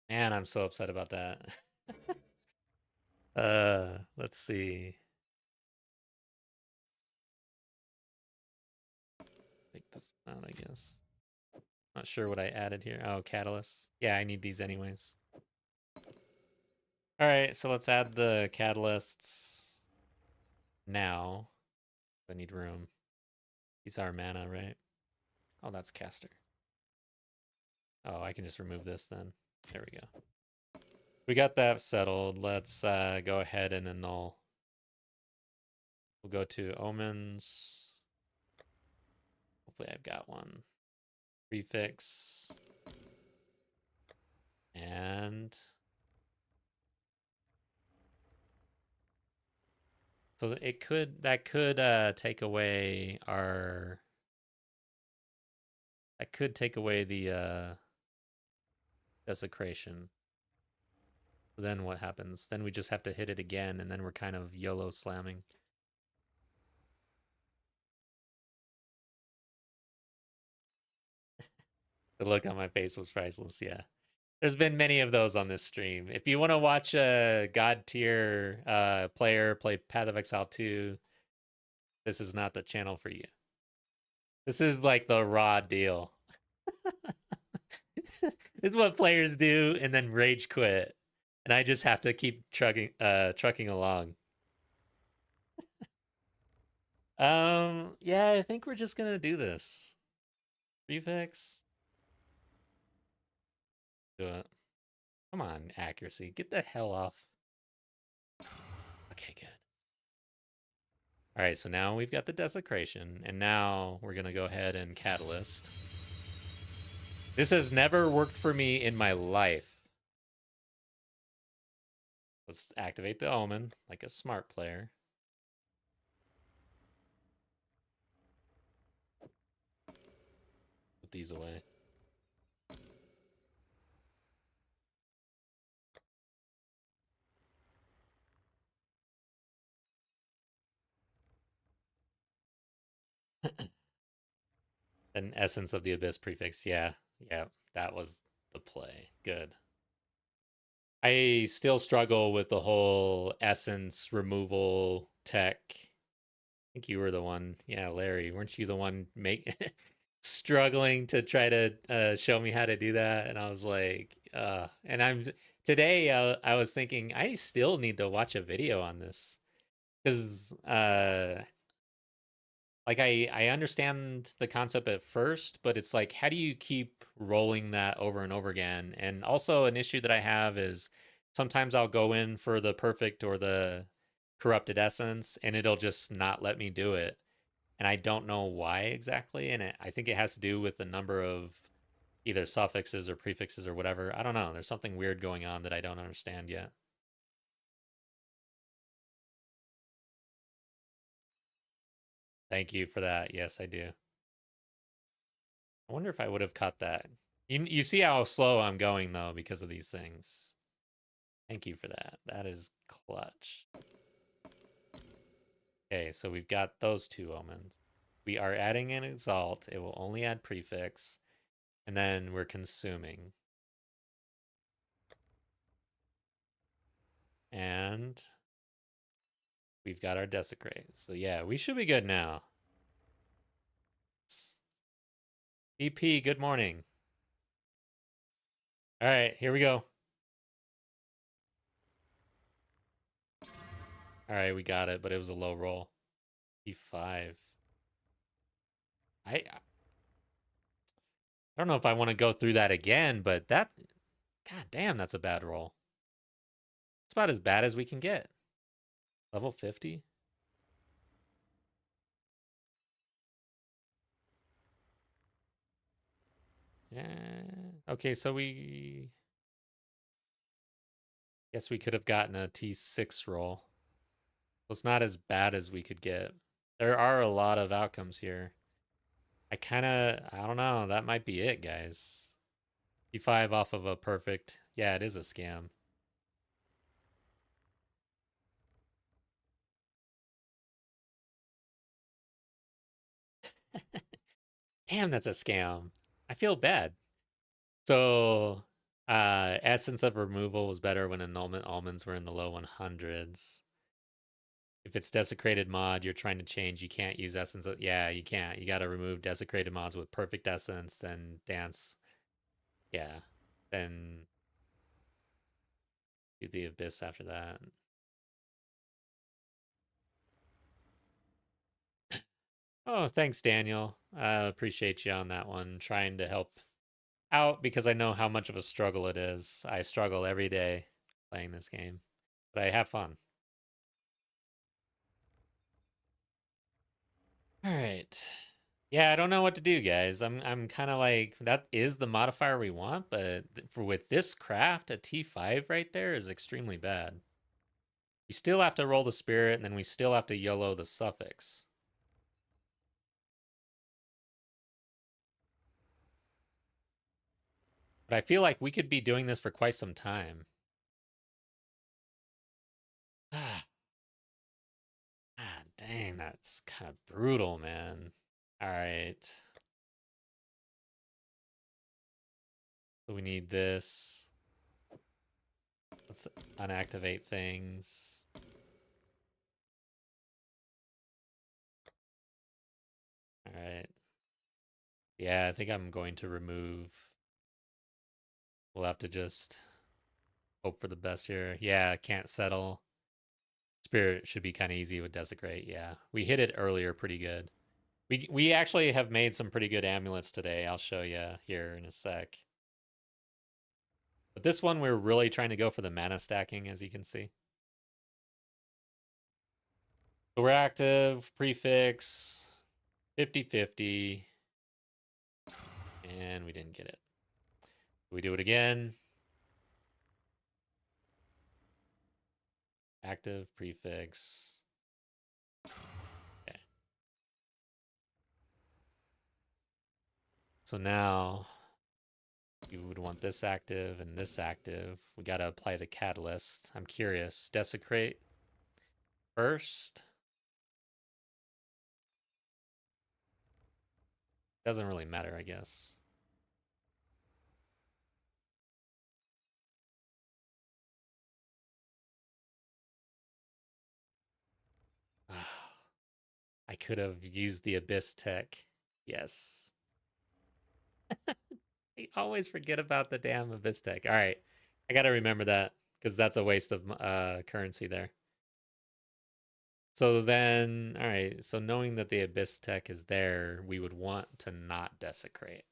Man, I'm so upset about that. Let's see. Take this out, I guess. Not sure what I added here. Oh, catalysts. Yeah, I need these anyways. All right, so let's add the catalysts now. I need room. These are mana, right? Oh, that's caster. Oh, I can just remove this then. There we go. We got that settled. Let's go ahead and annul. We'll go to omens. Hopefully I've got one. Prefix. And so that could take away the Desecration. So then what happens? Then we just have to hit it again, and then we're kind of YOLO slamming. The look on my face was priceless, yeah. There's been many of those on this stream. If you want to watch a god tier player play Path of Exile 2, this is not the channel for you. This is like the raw deal. This is what players do and then rage quit. And I just have to keep trucking along. Yeah, I think we're just gonna do this. Prefix. Do it. Come on, accuracy. Get the hell off. Okay, good. All right, so now we've got the desecration, and now we're gonna go ahead and catalyst. This has never worked for me in my life. Let's activate the omen like a smart player. Put these away. An Essence of the Abyss prefix. Yeah, yeah, that was the play. Good. I still struggle with the whole essence removal tech. I think you were the one. Yeah, Larry, weren't you the one struggling to try to show me how to do that? And I was like, and I'm today I was thinking I still need to watch a video on this because like I understand the concept at first, but it's like how do you keep rolling that over and over again? And also an issue that I have is sometimes I'll go in for the perfect or the corrupted essence and it'll just not let me do it. And I don't know why exactly, and I think it has to do with the number of either suffixes or prefixes or whatever. I don't know. There's something weird going on that I don't understand yet. Thank you for that. Yes, I do. I wonder if I would have cut that. You see how slow I'm going though because of these things. Thank you for that. That is clutch. Okay, so we've got those two omens. We are adding an exalt. It will only add prefix. And then we're consuming. And we've got our desecrate. So yeah, we should be good now. EP, good morning. All right, here we go. All right, we got it, but it was a low roll. E5. I don't know if I want to go through that again, but that, god damn, that's a bad roll. It's about as bad as we can get. Level 50? Yeah. Okay, so we guess we could have gotten a T6 roll. It's not as bad as we could get. There are a lot of outcomes here. I don't know. That might be it, guys. T5 off of a perfect. Yeah, it is a scam. Damn, that's a scam. I feel bad. So, essence of removal was better when annulment almonds were in the low 100s. If it's desecrated mod you're trying to change, you can't use essence. Yeah, you can't. You got to remove desecrated mods with perfect essence, then dance. Yeah, then do the abyss after that. Oh, thanks, Daniel. Appreciate you on that one. Trying to help out because I know how much of a struggle it is. I struggle every day playing this game, but I have fun. All right. Yeah, I don't know what to do, guys. I'm kind of like that is the modifier we want, but for with this craft, a T5 right there is extremely bad. We still have to roll the spirit, and then we still have to YOLO the suffix. But I feel like we could be doing this for quite some time. Ah, dang, that's kind of brutal, man. All right. So we need this. Let's unactivate things. All right. Yeah, I think I'm going to remove. We'll have to just hope for the best here. Yeah, can't settle. Spirit should be kind of easy with Desecrate. Yeah, we hit it earlier pretty good. We actually have made some pretty good amulets today. I'll show you here in a sec. But this one, we're really trying to go for the mana stacking, as you can see. So we're active, prefix, 50-50. And we didn't get it. We do it again. Active, prefix. Okay. So now you would want this active and this active. We got to apply the catalyst. I'm curious. Desecrate first. Doesn't really matter, I guess. I could have used the Abyss tech. Yes. I always forget about the damn Abyss tech. All right. I got to remember that because that's a waste of currency there. So then, all right. So knowing that the Abyss tech is there, we would want to not desecrate.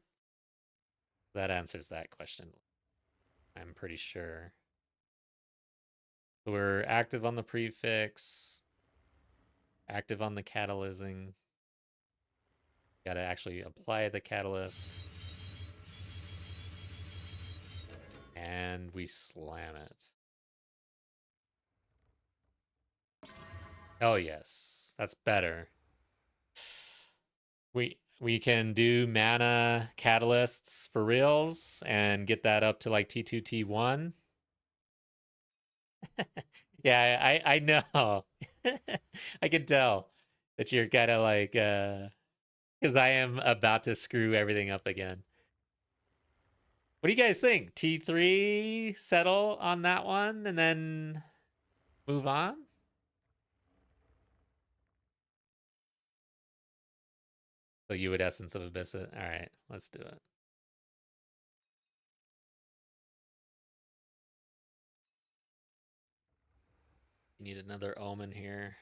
That answers that question. I'm pretty sure. So we're active on the prefix, active on the catalyzing. Got to actually apply the catalyst. And we slam it. Oh yes, that's better. We can do mana catalysts for reals and get that up to like T2, T1. Yeah, I know. I can tell that you're kind of like because I am about to screw everything up again. What do you guys think? T3 settle on that one and then move on? So you would Essence of Abyss it. All right, let's do it. You need another Omen here.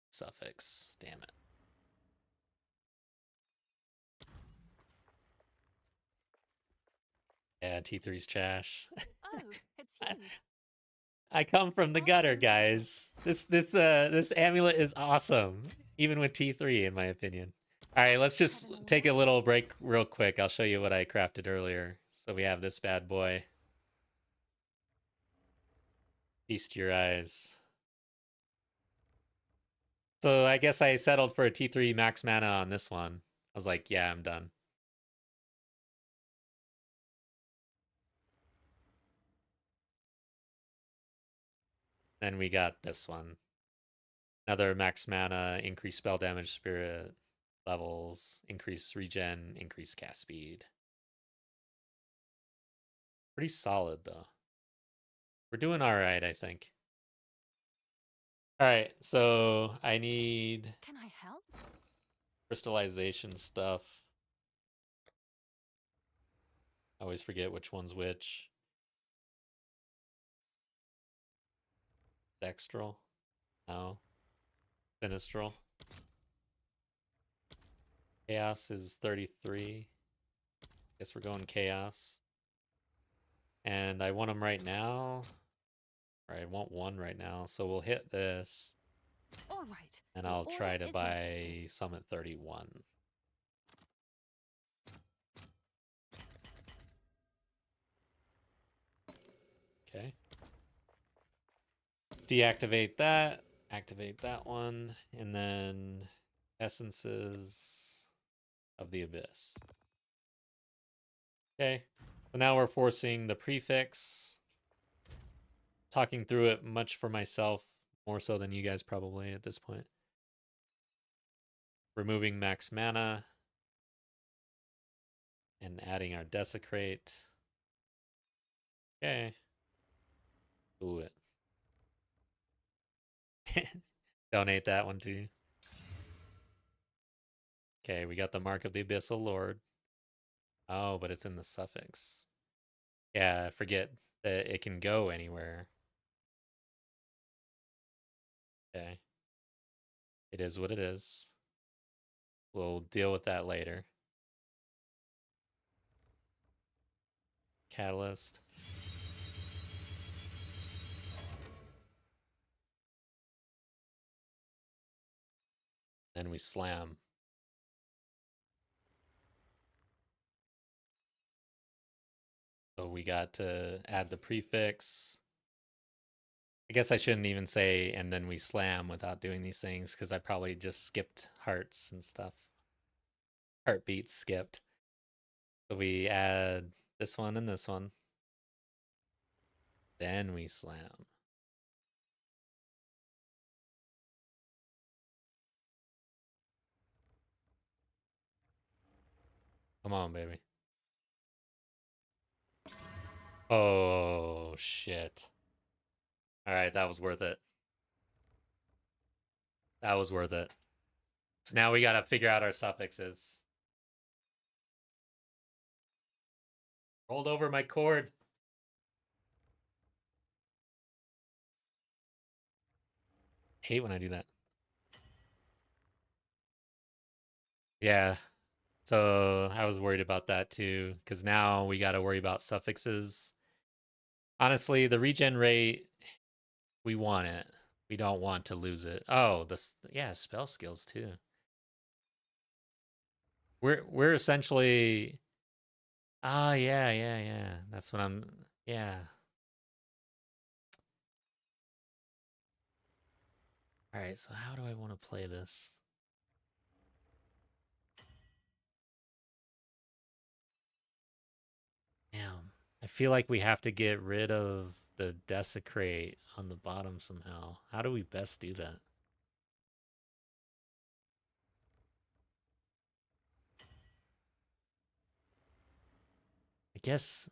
Suffix. Damn it. Yeah, T3's trash. Oh, it's I, you. I come from the gutter, Welcome to the guys. This amulet is awesome, even with T3 in my opinion. All right, let's just Having a take a laugh? little break real quick. I'll show you what I crafted earlier. So we have this bad boy. Feast your eyes. So I guess I settled for a T3 max mana on this one. I was like, yeah, I'm done. Then we got this one. Another max mana, increase spell damage, spirit levels, increase regen, increase cast speed. Pretty solid though. We're doing all right, I think. All right, so I need Can I help? crystallization stuff. I always forget which one's which. Dextral? No. Sinistral? Chaos is 33. Guess we're going chaos. And I want them right now. Or I want one right now, so we'll hit this. All right. And Your I'll order try to is buy registered. Summit 31. Okay. Deactivate that. Activate that one. And then Essences of the Abyss. Okay. So now we're forcing the prefix. Talking through it much for myself, more so than you guys probably at this point. Removing max mana. And adding our Desecrate. Okay. Do it. Donate that one too. Okay, we got the Mark of the Abyssal Lord. Oh, but it's in the suffix. Yeah, I forget that it can go anywhere. Okay. It is what it is. We'll deal with that later. Catalyst. Then we slam. So we got to add the prefix. I guess I shouldn't even say and then we slam without doing these things because I probably just skipped hearts and stuff. Heartbeats skipped. So we add this one and this one. Then we slam. Come on, baby. Oh, shit. All right, that was worth it. That was worth it. So now we got to figure out our suffixes. Rolled over my cord. Hate when I do that. Yeah. So I was worried about that too, because now we got to worry about suffixes. Honestly, the regen rate, we want it. We don't want to lose it. Oh, this, yeah, spell skills too. We're essentially. Ah, yeah. That's what I'm. Yeah. All right. So how do I want to play this? Damn. I feel like we have to get rid of the desecrate on the bottom somehow. How do we best do that? I guess.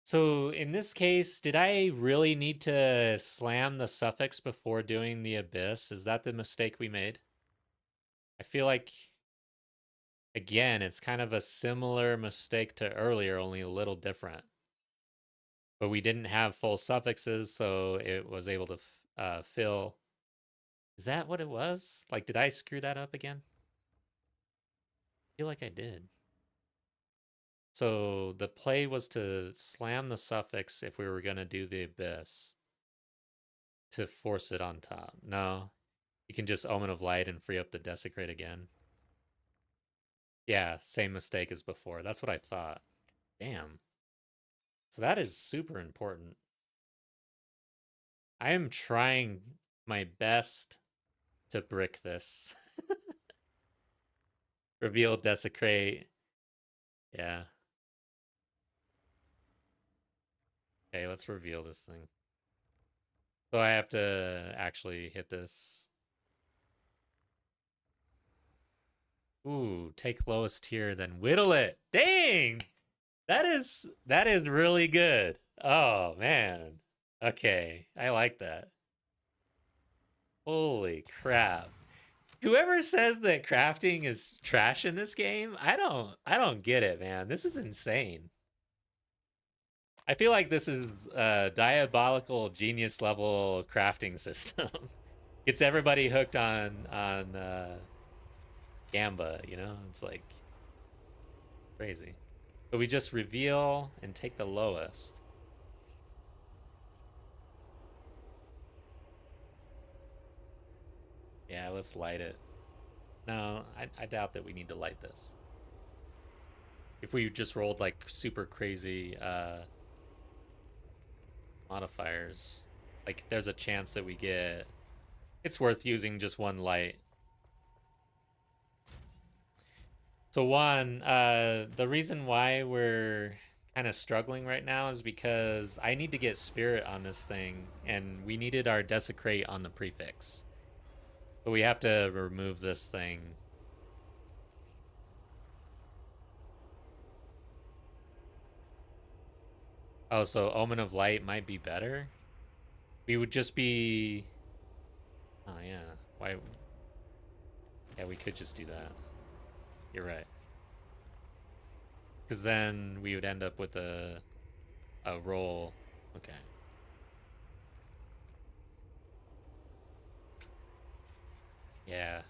So in this case, did I really need to slam the suffix before doing the abyss? Is that the mistake we made? I feel like, again, it's kind of a similar mistake to earlier, only a little different. But we didn't have full suffixes, so it was able to fill. Is that what it was? Like, did I screw that up again? I feel like I did. So the play was to slam the suffix if we were going to do the abyss to force it on top. No, you can just Omen of Light and free up the Desecrate again. Yeah, same mistake as before. That's what I thought. Damn. So that is super important. I am trying my best to brick this. Reveal Desecrate. Yeah. Okay, let's reveal this thing. So I have to actually hit this. Ooh, take lowest tier, then whittle it. Dang! That is really good. Oh man. Okay, I like that. Holy crap. Whoever says that crafting is trash in this game, I don't get it, man. This is insane. I feel like this is a diabolical genius level crafting system. Gets everybody hooked on Gamba, you know? It's like crazy. But we just reveal and take the lowest. Yeah, let's light it. No, I doubt that we need to light this. If we just rolled like super crazy modifiers, like there's a chance that we get. It's worth using just one light. So one, the reason why we're kind of struggling right now is because I need to get spirit on this thing, and we needed our desecrate on the prefix. So we have to remove this thing. Oh, so Omen of Light might be better? We would just be... Oh, yeah. Why? Yeah, we could just do that. You're right. Because then we would end up with a roll. Okay. Yeah.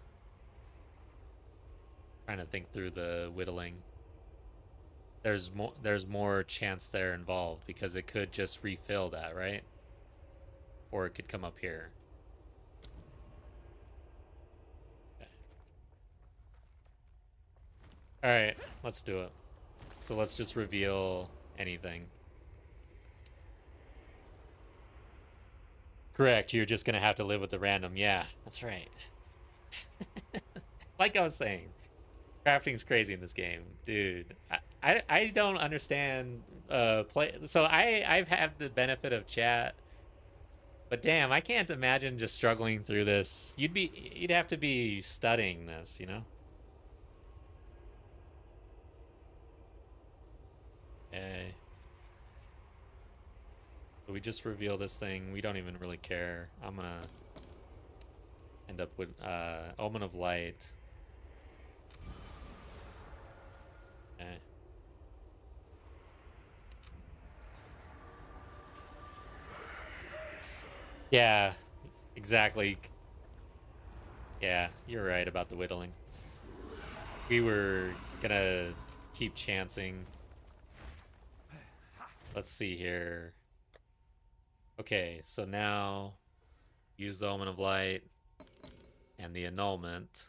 Trying to think through the whittling. There's more chance there involved because it could just refill that, right? Or it could come up here. Okay. All right, let's do it. So let's just reveal anything. Correct. You're just gonna have to live with the random. Yeah, that's right. Like I was saying, crafting's crazy in this game, dude. I don't understand play. So I've had the benefit of chat, but damn, I can't imagine just struggling through this. You'd have to be studying this, you know? Okay. So we just reveal this thing. We don't even really care. I'm gonna end up with Omen of Light. Okay. Yeah, exactly. Yeah, you're right about the whittling. We were gonna keep chancing. Let's see here. Okay, so now use the Omen of Light and the annulment.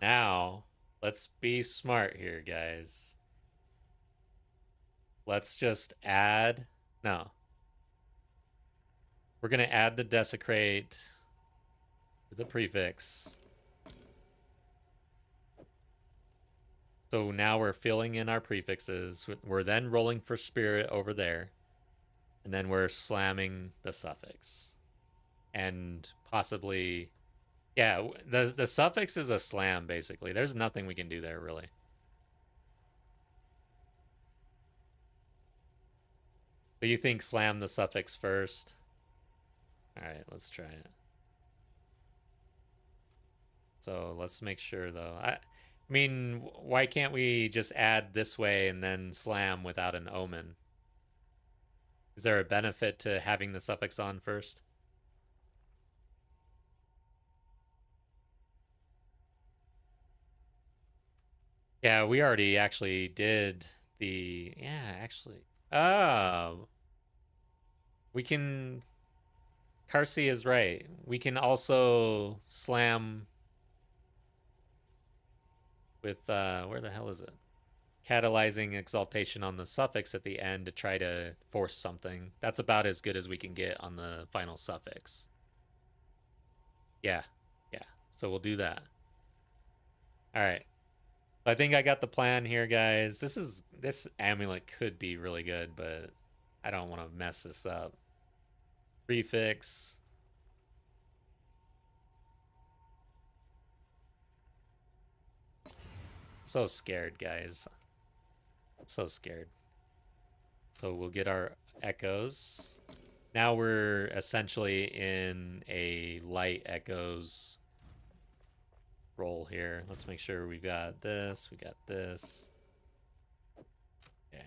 Now, let's be smart here, guys. Let's just add... No. We're going to add the desecrate to the prefix. So now we're filling in our prefixes. We're then rolling for spirit over there. And then we're slamming the suffix. And possibly... Yeah, the suffix is a slam, basically. There's nothing we can do there, really. So you think slam the suffix first? All right, let's try it. So let's make sure, though. I mean, why can't we just add this way and then slam without an omen? Is there a benefit to having the suffix on first? Yeah, we already actually did the... Yeah, actually. Oh. We can... Carsey is right. We can also slam with... Where the hell is it? Catalyzing exaltation on the suffix at the end to try to force something. That's about as good as we can get on the final suffix. Yeah, yeah. So we'll do that. All right. I think I got the plan here, guys. This amulet could be really good, but I don't want to mess this up. Prefix. So scared, guys. So scared. So we'll get our echoes. Now we're essentially in a light echoes roll here. Let's make sure we got this. We got this. Okay.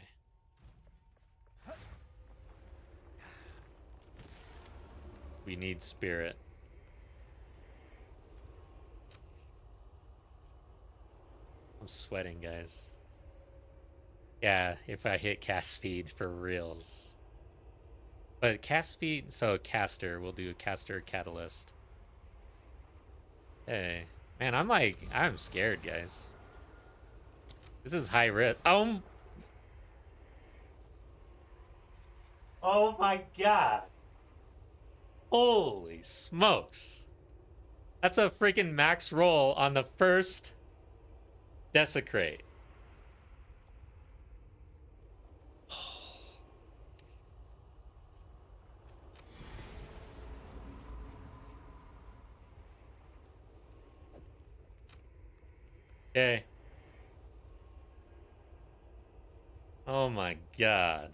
We need spirit. I'm sweating, guys. Yeah, if I hit cast speed for reals. But cast speed, so caster, we'll do a caster catalyst. Hey. Man, I'm scared, guys. This is high risk. Oh my god. Holy smokes. That's a freaking max roll on the first Desecrate. Okay. Oh my god.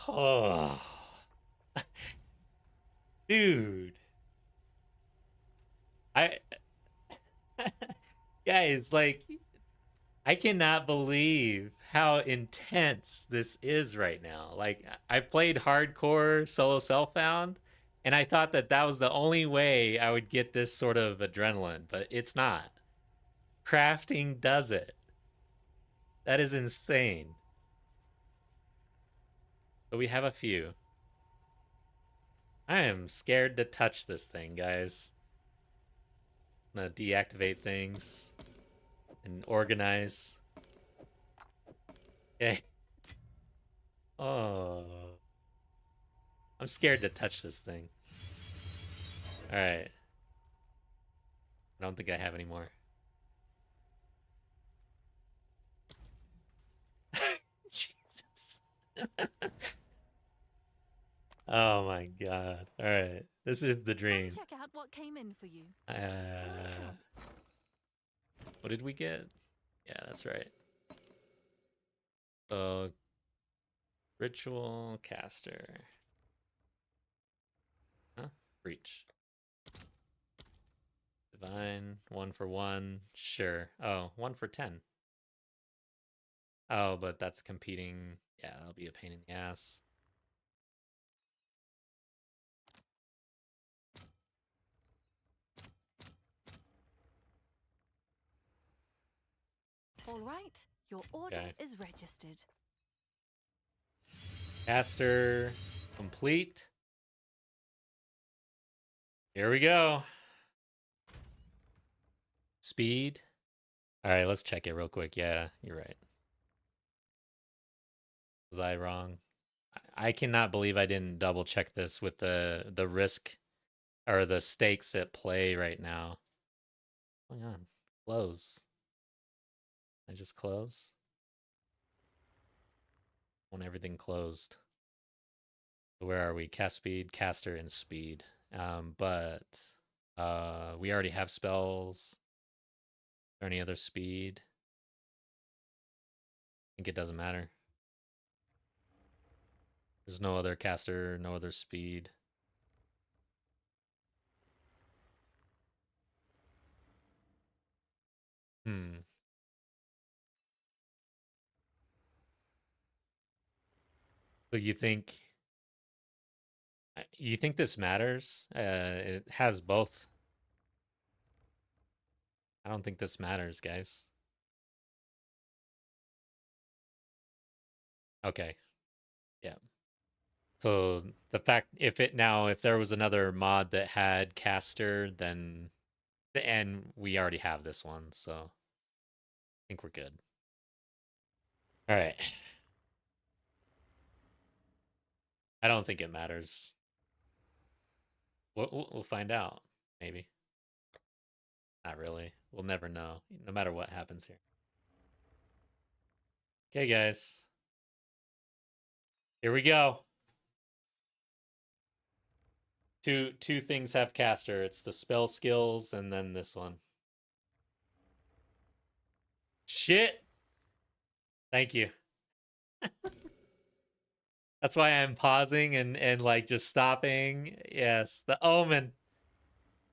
Oh. Dude. I guys, like I cannot believe how intense this is right now. Like I played hardcore solo self-found and I thought that that was the only way I would get this sort of adrenaline, but it's not. Crafting does it. That is insane. But we have a few. I am scared to touch this thing, guys. I'm gonna deactivate things and organize. Okay. Oh. I'm scared to touch this thing. Alright. I don't think I have any more. Jesus. Oh my god. Alright. This is the Can dream. I check out what came in for you? What did we get? Yeah, that's right. So, ritual caster. Huh? Breach. Divine, 1 for 1. Sure. Oh, 1 for 10. Oh, but that's competing. Yeah, that'll be a pain in the ass. All right, your order Okay. is registered. Caster complete. Here we go. Speed. All right, let's check it real quick. Yeah, you're right. Was I wrong? I cannot believe I didn't double check this with the risk or the stakes at play right now. Hang on. Close. I just close? I want everything closed. Where are we? Cast speed, caster, and speed. But we already have spells. Or any other speed? I think it doesn't matter. There's no other caster, no other speed. Hmm. So you think this matters? It has both. I don't think this matters, guys. Okay. Yeah. So the fact if there was another mod that had caster, then and we already have this one, so I think we're good. All right. I don't think it matters. We'll find out. Maybe. Not really. We'll never know, no matter what happens here. Okay, guys. Here we go. Two things have caster. It's the spell skills and then this one. Shit. Thank you. That's why I'm pausing and like just stopping. Yes, the omen.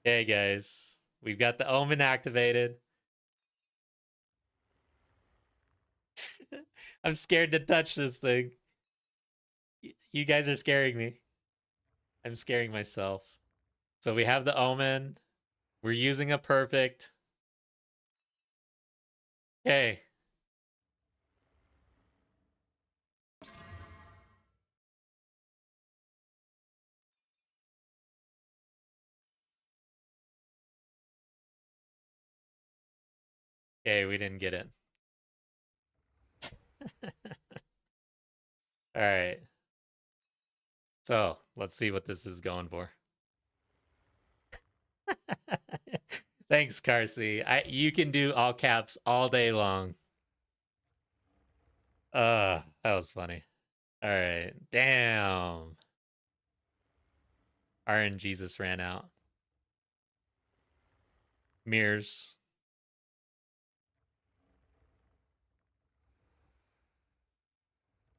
Okay, guys. We've got the omen activated. I'm scared to touch this thing. You guys are scaring me. I'm scaring myself. So we have the omen. We're using a perfect. Okay. Okay, we didn't get it. All right. So let's see what this is going for. Thanks, Carsey. You can do all caps all day long. That was funny. All right. Damn. RNGesus ran out. Mirrors.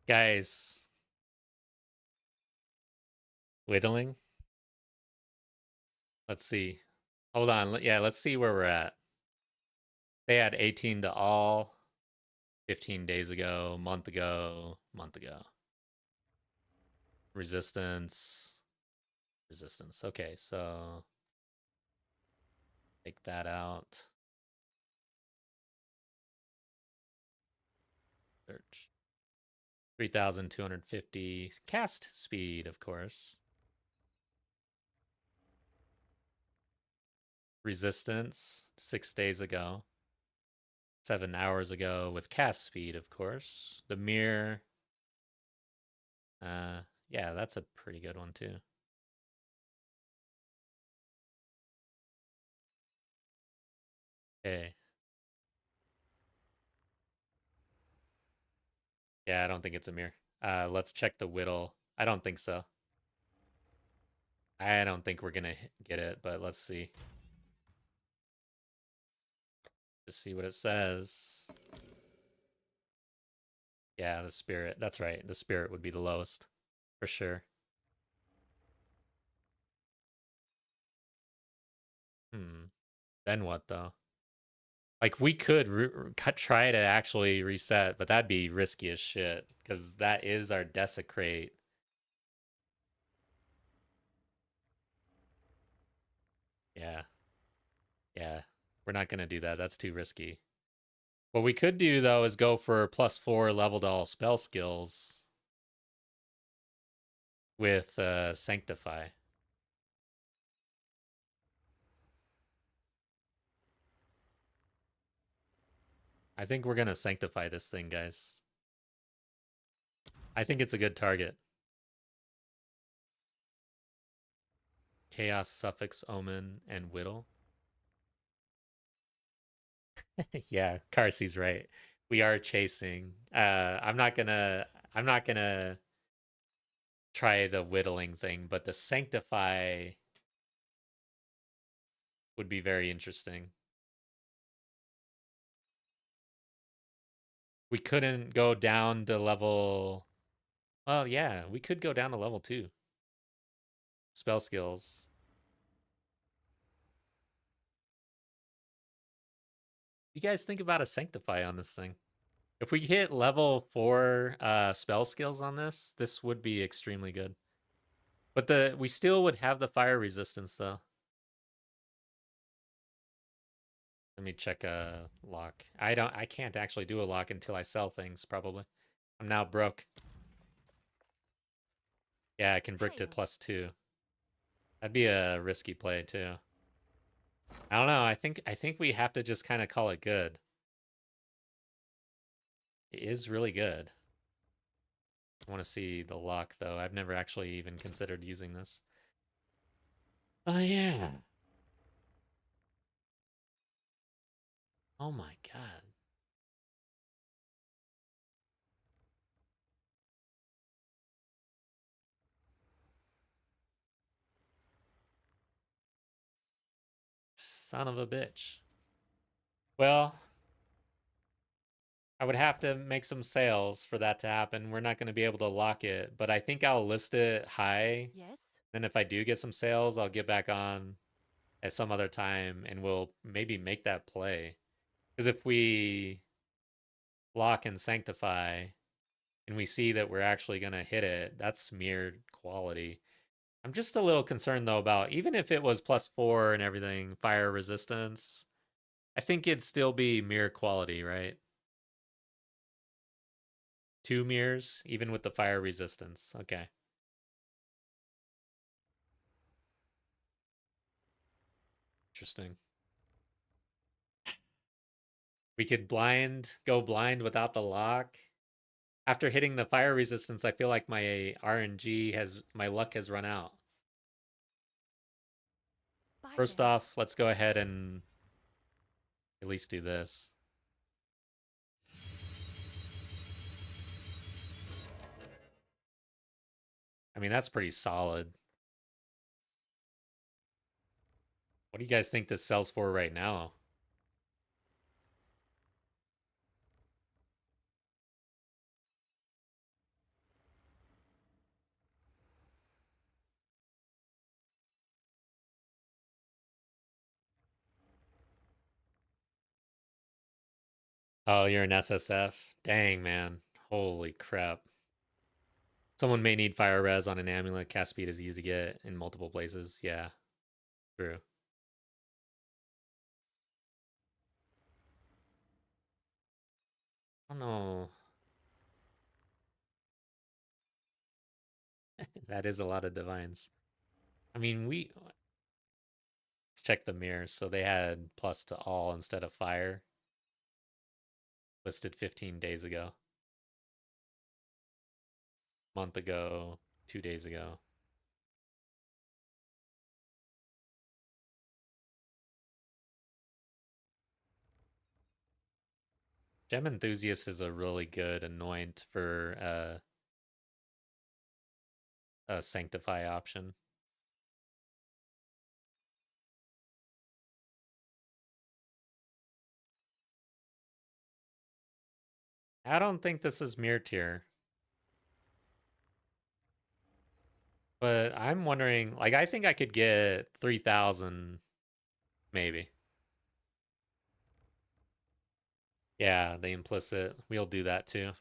Guys. Whittling. Let's see. Hold on. Yeah, let's see where we're at. They had 18 to all 15 days ago, month ago. Resistance. Resistance. Okay, so take that out. Search. 3,250. Cast speed, of course. Resistance, 6 days ago. 7 hours ago with cast speed, of course. The mirror. Yeah, that's a pretty good one too. Okay. Yeah, I don't think it's a mirror. Let's check the whittle. I don't think so. I don't think we're gonna get it, but let's see. Just see what it says. Yeah, the spirit. That's right. The spirit would be the lowest for sure. Then what though? Like we could try to actually reset, but that'd be risky as shit because that is our desecrate. Yeah, yeah. We're not gonna do that. That's too risky. What we could do though is go for +4 level to all spell skills with Sanctify. I think we're gonna Sanctify this thing, guys. I think it's a good target. Chaos, Suffix, Omen, and Whittle. Yeah, Carsey's right. We are chasing. I'm not gonna try the whittling thing, but the Sanctify would be very interesting. We couldn't go down to level. Well, yeah, we could go down to level 2. Spell skills. You guys think about a Sanctify on this thing. If we hit level 4 spell skills on this, this would be extremely good. But we still would have the fire resistance though. Let me check a lock. I can't actually do a lock until I sell things, probably. I'm now broke. Yeah, I can brick to +2. That'd be a risky play too. I don't know. I think we have to just kind of call it good. It is really good. I want to see the lock though. I've never actually even considered using this. Oh yeah. Oh my god. Son of a bitch. Well, I would have to make some sales for that to happen. We're not going to be able to lock it, but I think I'll list it high. Yes? Then if I do get some sales, I'll get back on at some other time and we'll maybe make that play. Because if we lock and sanctify and we see that we're actually going to hit it, that's mirrored quality. I'm just a little concerned though about even if it was +4 and everything, fire resistance, I think it'd still be mirror quality, right? 2 mirrors, even with the fire resistance. Okay. Interesting. We could go blind without the lock. After hitting the fire resistance, I feel like my my luck has run out. Bye First then. off, let's go ahead and at least do this. I mean, that's pretty solid. What do you guys think this sells for right now? Oh, you're an SSF? Dang, man. Holy crap. Someone may need fire res on an amulet. Cast speed is easy to get in multiple places. Yeah, true. I don't know. That is a lot of divines. I mean, let's check the mirrors. So they had plus to all instead of fire listed 15 days ago, month ago, 2 days ago. Gem Enthusiast is a really good anoint for a Sanctify option. I don't think this is mirror tier, but I'm wondering, like, I think I could get 3,000 maybe. Yeah, the implicit. We'll do that too.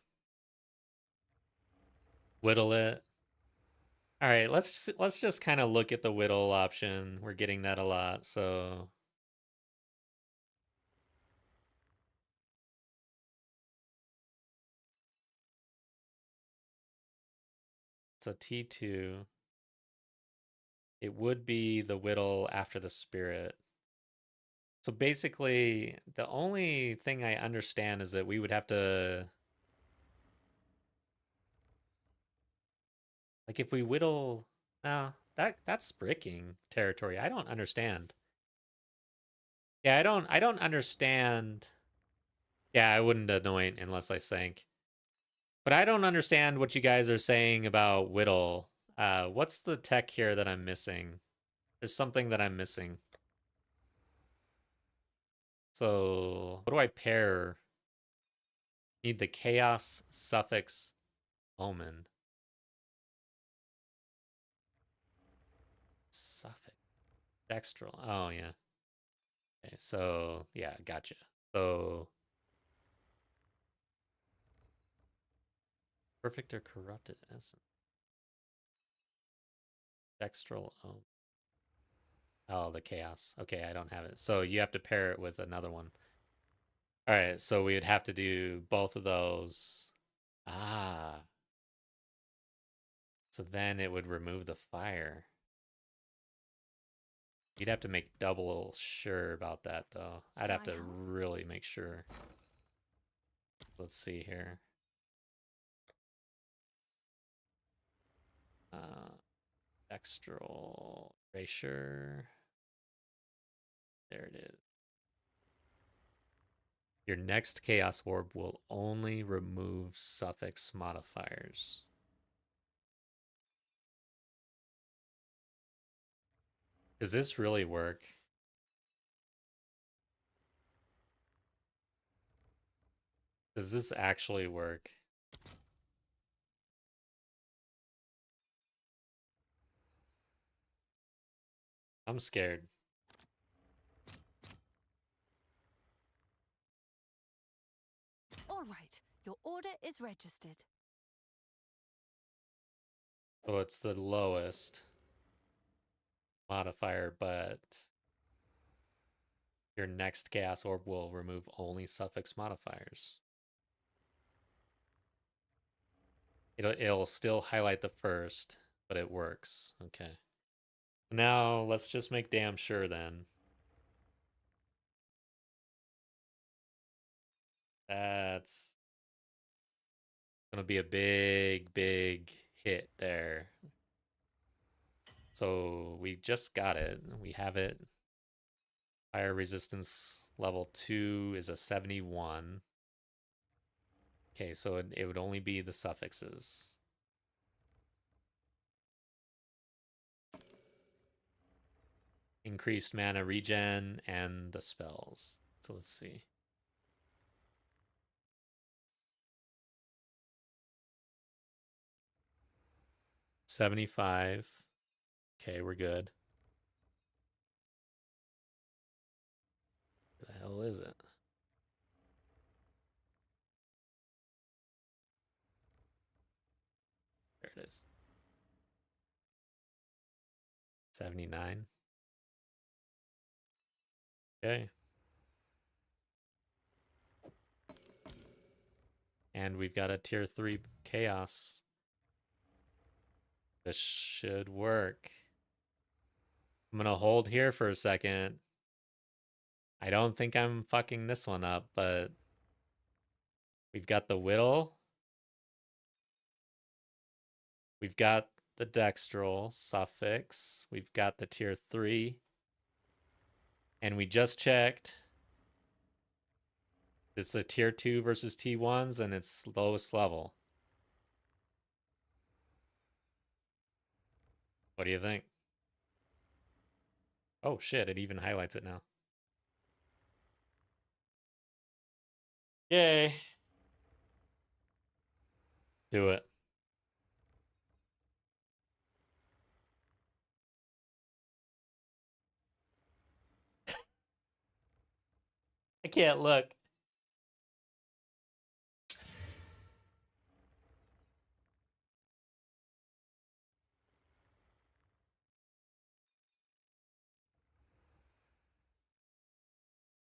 Whittle it. All right, let's just kind of look at the whittle option. We're getting that a lot, so it's a T2. It would be the whittle after the spirit. So basically, the only thing I understand is that we would have to, like, if we whittle, no, that's bricking territory. I don't understand. Yeah, I don't understand. Yeah, I wouldn't anoint unless I sank. But I don't understand what you guys are saying about whittle. What's the tech here that I'm missing? There's something that I'm missing. So, what do I pair? Need the chaos suffix omen. Suffix. Dextral. Oh, yeah. Okay, so, yeah, gotcha. So, perfect or corrupted essence. Dextral omen. Oh, the chaos. Okay, I don't have it. So, you have to pair it with another one. All right, so we would have to do both of those. Ah, so then it would remove the fire. You'd have to make double sure about that, though. I'd Can have I to help? really make sure. Let's see here. Uh, Extral erasure. There it is. Your next Chaos Orb will only remove suffix modifiers. Does this really work? Does this actually work? I'm scared. All right, your order is registered. So it's the lowest modifier, but your next Chaos Orb will remove only suffix modifiers. It'll still highlight the first, but it works. Okay. Now let's just make damn sure then. That's Gonna be a big, big hit there. So we just got it. We have it. Fire resistance level 2 is a 71. Okay, so it would only be the suffixes. Increased mana regen and the spells. So let's see. $75. Okay, we're good. What the hell is it? There it is. 79. Okay. And we've got a tier 3 chaos. This should work. I'm gonna hold here for a second. I don't think I'm fucking this one up, but we've got the whittle. We've got the dextral suffix. We've got the tier 3. And we just checked. It's a tier 2 versus T1s, and it's lowest level. What do you think? Oh shit, it even highlights it now. Yay. Do it. I can't look.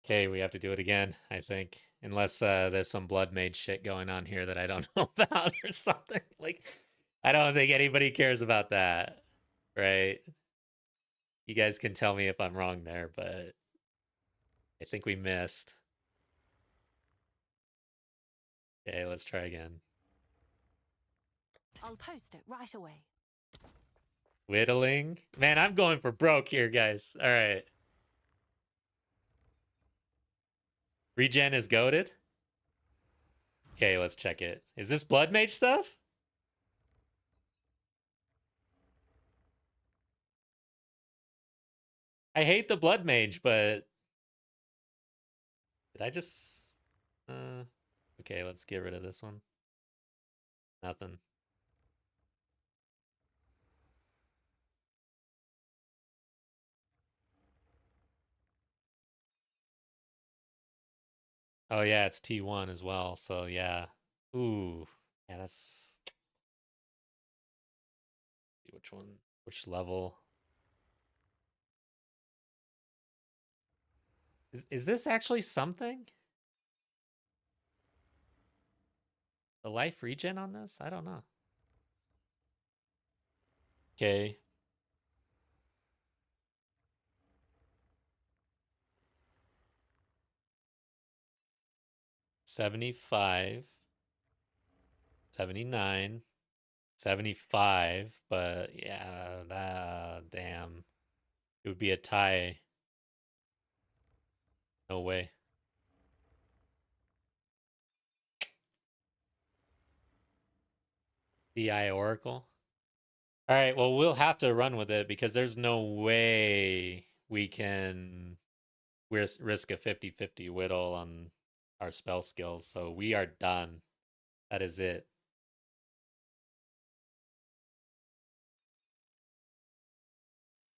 Okay, we have to do it again, I think. Unless there's some blood mage shit going on here that I don't know about or something. Like, I don't think anybody cares about that, right? You guys can tell me if I'm wrong there, but I think we missed. Okay, let's try again. I'll post it right away. Whittling? Man, I'm going for broke here, guys. All right. Regen is goaded? Okay, let's check it. Is this blood mage stuff? I hate the blood mage, but did I just okay, let's get rid of this one. Nothing. Oh yeah, it's T1 as well. So yeah. Ooh. Yeah, that's which one? Which level? Is this actually something? The life regen on this? I don't know. Okay. 75, 79, 75, but yeah, that damn. It would be a tie. No way. DI Oracle. All right, well, we'll have to run with it because there's no way we can risk a 50-50 whittle on our spell skills. So we are done. That is it.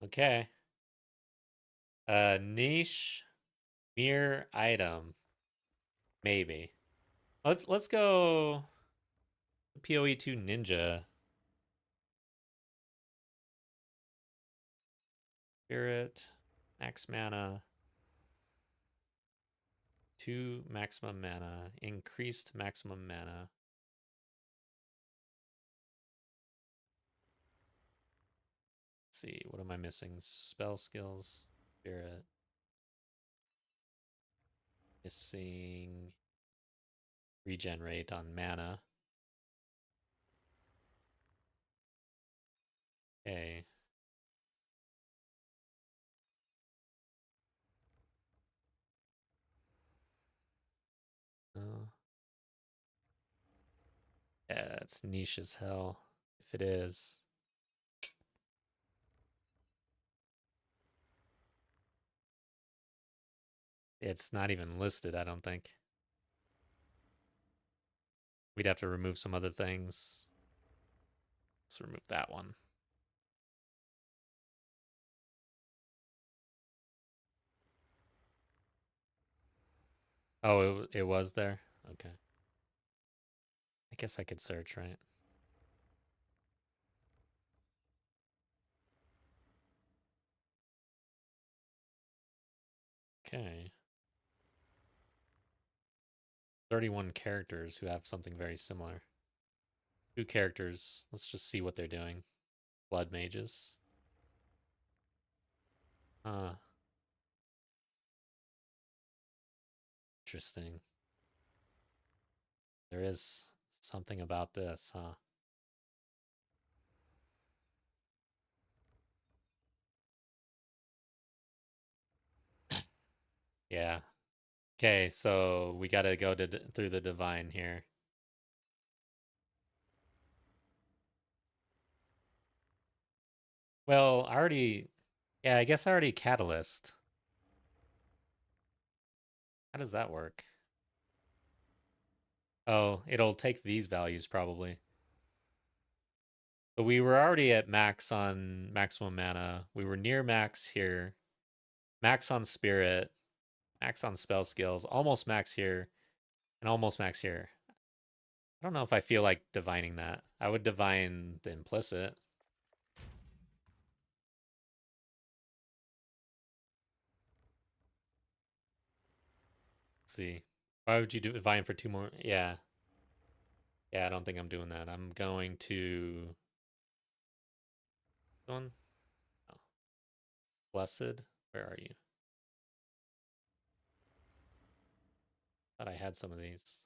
Okay. Niche mirror item. Maybe. Let's go PoE2 ninja. Spirit. Max mana. 2 maximum mana. Increased maximum mana. Let's see, what am I missing? Spell skills. Spirit. Missing regen rate on mana. Okay. Uh, yeah, it's niche as hell. If it is. It's not even listed, I don't think. We'd have to remove some other things. Let's remove that one. Oh, it was there? Okay. I guess I could search, right? Okay. 31 characters who have something very similar. 2 characters. Let's just see what they're doing. Blood mages. Interesting. There is something about this, huh? Yeah. Okay, so we gotta go through the divine here. Well, I already... Yeah, I guess I already catalyst. How does that work? Oh, it'll take these values probably. But we were already at max on maximum mana. We were near max here. Max on spirit. Max on spell skills. Almost max here. And almost max here. I don't know if I feel like divining that. I would divine the implicit. Let's see. Why would you divine for 2 more? Yeah. Yeah, I don't think I'm doing that. I'm going to... One? Oh. Blessed? Where are you? Thought I had some of these.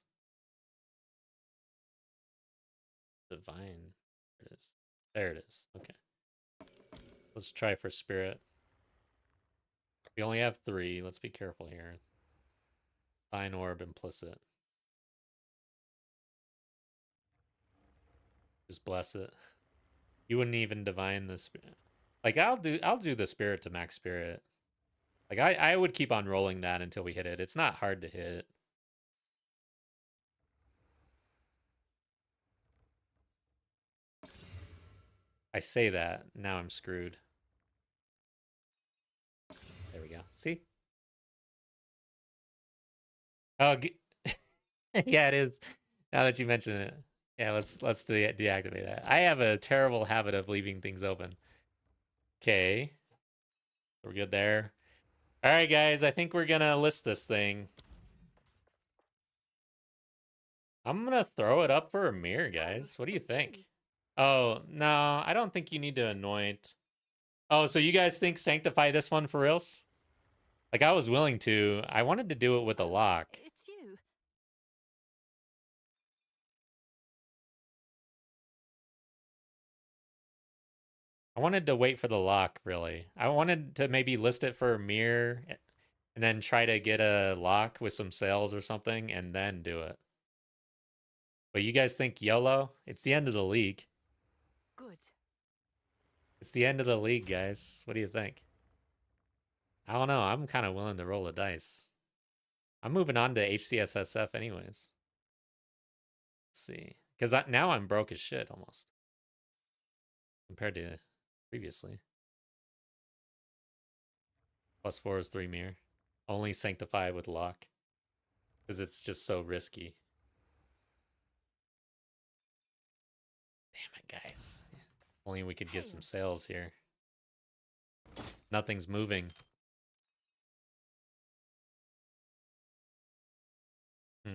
Divine. There it is. There it is. Okay. Let's try for spirit. We only have 3. Let's be careful here. Divine orb implicit. Just bless it. You wouldn't even divine the spirit. Like I'll do the spirit to max spirit. Like I would keep on rolling that until we hit it. It's not hard to hit. I say that, now I'm screwed. There we go. See? Oh, yeah, it is. Now that you mention it. Yeah, let's deactivate that. I have a terrible habit of leaving things open. Okay. We're good there. All right, guys, I think we're gonna list this thing. I'm gonna throw it up for a mirror, guys. What do you think? Oh, no, I don't think you need to anoint. Oh, so you guys think sanctify this one for reals? Like, I was willing to. I wanted to do it with a lock. It's you. I wanted to wait for the lock, really. I wanted to maybe list it for a mirror and then try to get a lock with some sales or something and then do it. But you guys think YOLO? It's the end of the league. Good. It's the end of the league, guys. What do you think? I don't know. I'm kind of willing to roll the dice. I'm moving on to HCSSF anyways. Let's see. Because now I'm broke as shit almost. Compared to previously. +4 is 3 mirror. Only sanctify with lock. Because it's just so risky. Damn it, guys. Only we could get some sales here. Nothing's moving. How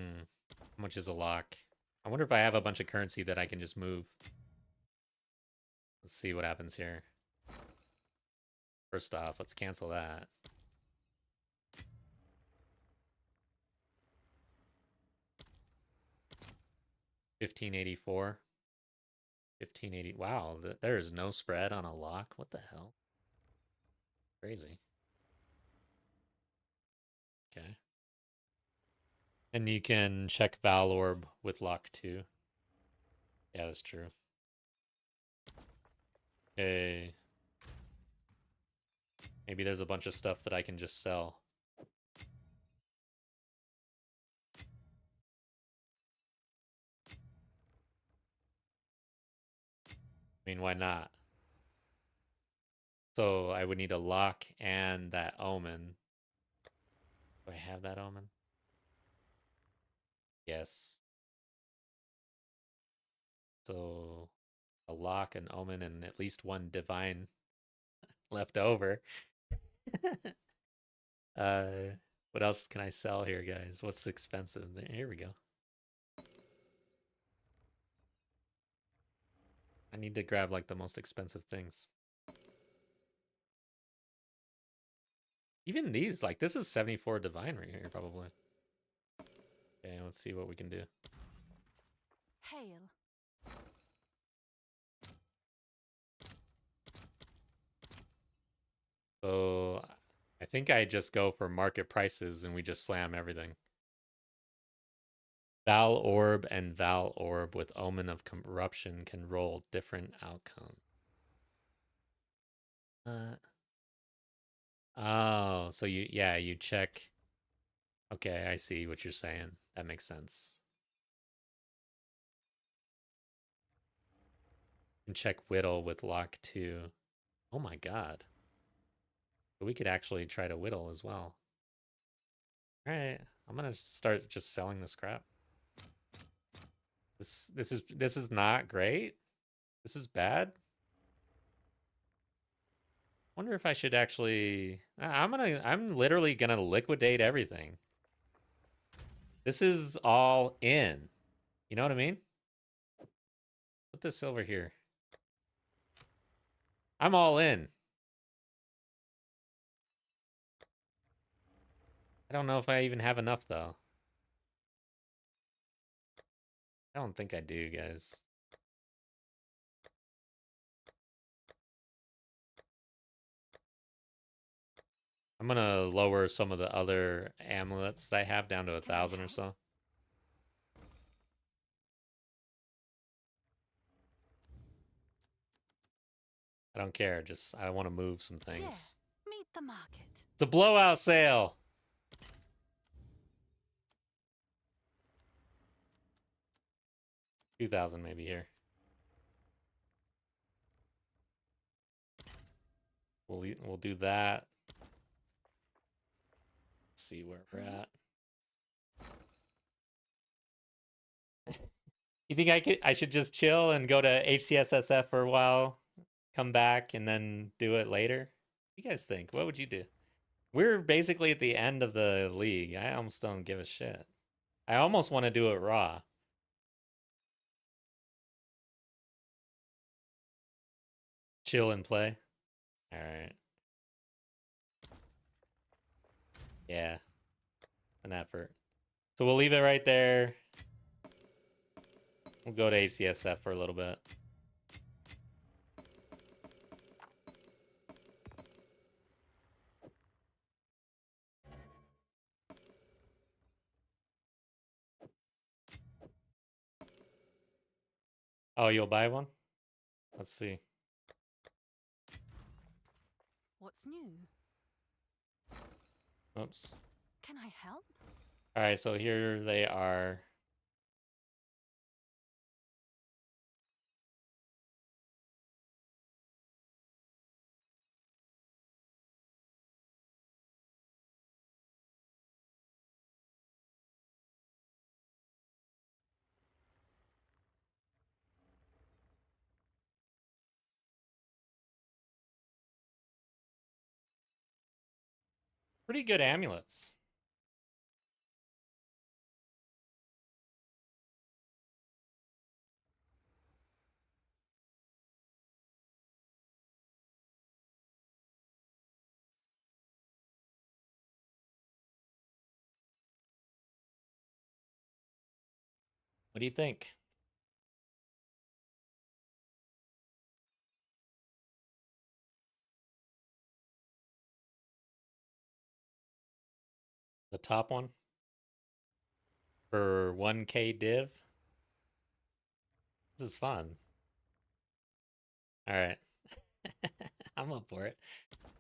much is a lock? I wonder if I have a bunch of currency that I can just move. Let's see what happens here. First off, let's cancel that. $15.84. 1580. Wow, there is no spread on a lock. What the hell? Crazy. Okay. And you can check Val Orb with lock too. Yeah, that's true. Okay. Maybe there's a bunch of stuff that I can just sell. I mean, why not? So I would need a lock and that omen. Do I have that omen? Yes. So a lock, an omen, and at least one divine left over. uh, what else can I sell here, guys? What's expensive? Here we go. I need to grab like the most expensive things. Even these, like this is 74 divine right here, probably. Okay, let's see what we can do. Hail. So I think I just go for market prices and we just slam everything. Val Orb and Val Orb with Omen of Corruption can roll different outcome. Oh, so you check. Okay, I see what you're saying. That makes sense. And check Whittle with lock 2. Oh my god. So we could actually try to whittle as well. Alright, I'm gonna start just selling the scrap. This is not great. This is bad. Wonder if I should actually I'm literally gonna liquidate everything. This is all in. You know what I mean? Put this over here. I'm all in. I don't know if I even have enough though. I don't think I do, guys. I'm gonna lower some of the other amulets that I have down to 1,000 or so. I don't care. Just I want to move some things. There, meet the market. It's a blowout sale. 2,000 maybe here. We'll do that. Let's see where we're at. You think I should just chill and go to HCSSF for a while, come back, and then do it later? What do you guys think? What would you do? We're basically at the end of the league. I almost don't give a shit. I almost want to do it raw. Chill and play. All right. Yeah. An effort. So we'll leave it right there. We'll go to HCSF for a little bit. Oh, you'll buy one? Let's see. What's new? Oops. Can I help? All right, so here they are. Pretty good amulets. What do you think? The top one for 1K div. This is fun. All right. I'm up for it.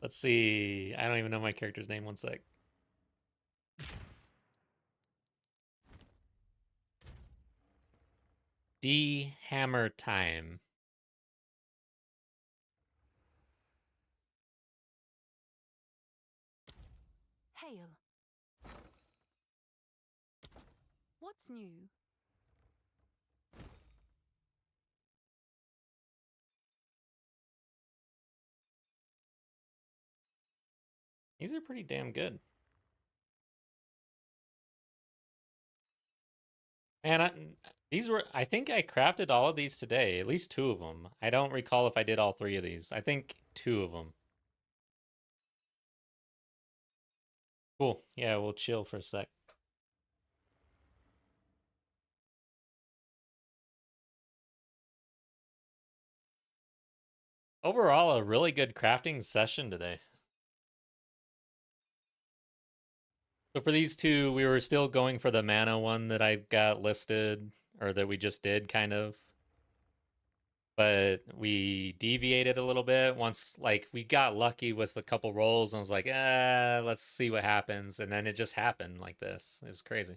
Let's see. I don't even know my character's name. One sec. D Hammer Time. Hail. What's new? These are pretty damn good. Man, I think I crafted all of these today, at least two of them. I don't recall if I did all three of these. I think two of them. Cool. Yeah, we'll chill for a sec. Overall, a really good crafting session today. So for these two, we were still going for the mana one that I got listed, or that we just did, kind of. But we deviated a little bit once, like, we got lucky with a couple rolls, and I was like, let's see what happens. And then it just happened like this. It was crazy.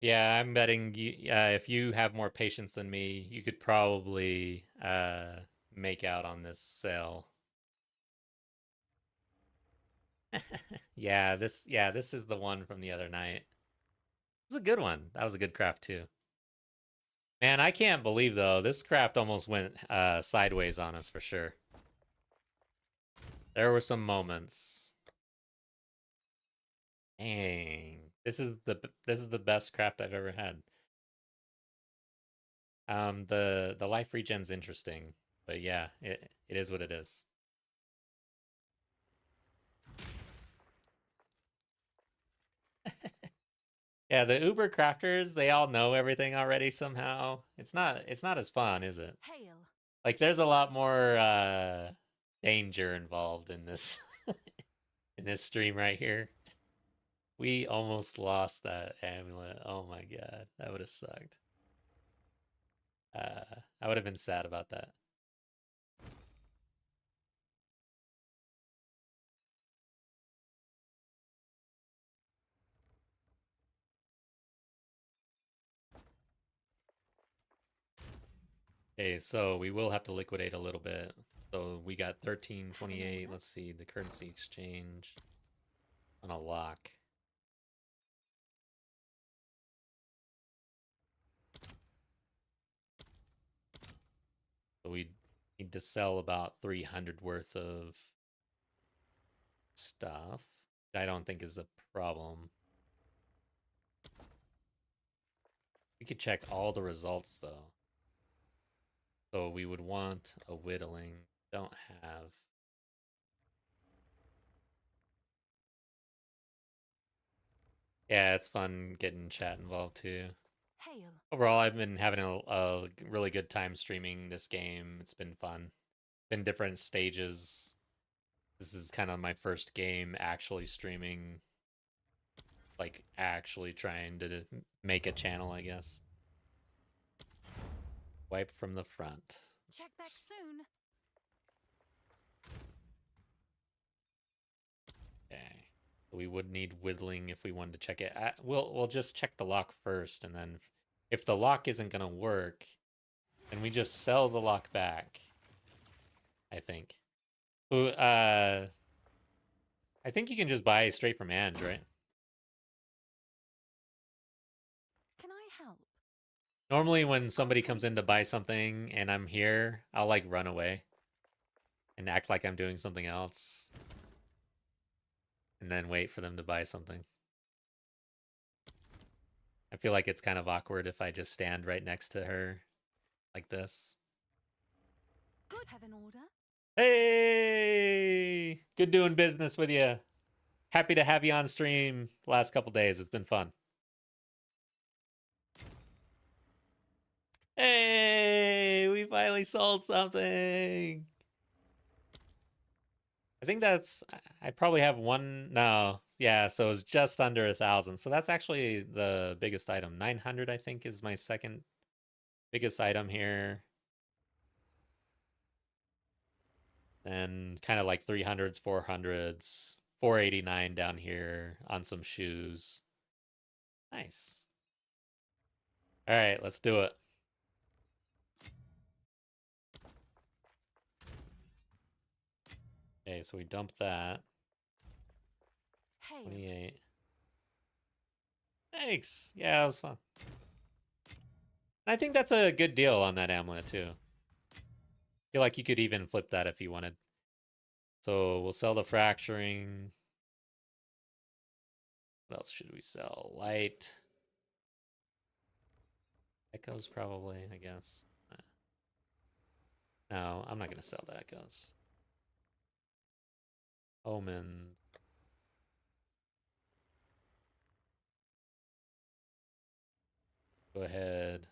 Yeah, I'm betting if you have more patience than me, you could probably make out on this sale. This is the one from the other night. It was a good one. That was a good craft too. Man, I can't believe though, this craft almost went sideways on us for sure. There were some moments. Dang. This is the best craft I've ever had. The life regen's interesting, but yeah, it is what it is. Yeah, the Uber crafters, they all know everything already somehow. It's not as fun, is it? Hail. Like there's a lot more danger involved in this in this stream right here. We almost lost that amulet. Oh my god, that would have sucked. I would have been sad about that. Okay, so we will have to liquidate a little bit. So we got 1328. Let's see the currency exchange on a lock. So we need to sell about 300 worth of stuff. I don't think is a problem. We could check all the results though. So we would want a whittling. Don't have. Yeah, it's fun getting chat involved too. Hail. Overall, I've been having a really good time streaming this game. It's been fun. Been different stages. This is kind of my first game actually streaming, like actually trying to make a channel, I guess. Wipe from the front. Check back soon. Okay. We would need whittling if we wanted to check it. We'll just check the lock first, and then if the lock isn't gonna work, then we just sell the lock back. I think. Ooh, I think you can just buy straight from Ange, right? Can I help? Normally, when somebody comes in to buy something and I'm here, I'll like run away and act like I'm doing something else, and then wait for them to buy something. I feel like it's kind of awkward if I just stand right next to her like this. Good. Have an order. Hey, good doing business with you. Happy to have you on stream last couple days. It's been fun. Hey, we finally sold something. I think that's, I probably have one, no. Yeah, so it's just under 1,000. So that's actually the biggest item. 900, I think, is my second biggest item here. And kind of like 300s, 400s, 489 down here on some shoes. Nice. All right, let's do it. Okay, so we dump that. Hail. 28. Thanks. Yeah, it was fun. I think that's a good deal on that amulet too. Feel like you could even flip that if you wanted. So we'll sell the fracturing. What else should we sell? Light. Echoes probably, I guess. No, I'm not gonna sell the echoes. Omen. Go ahead.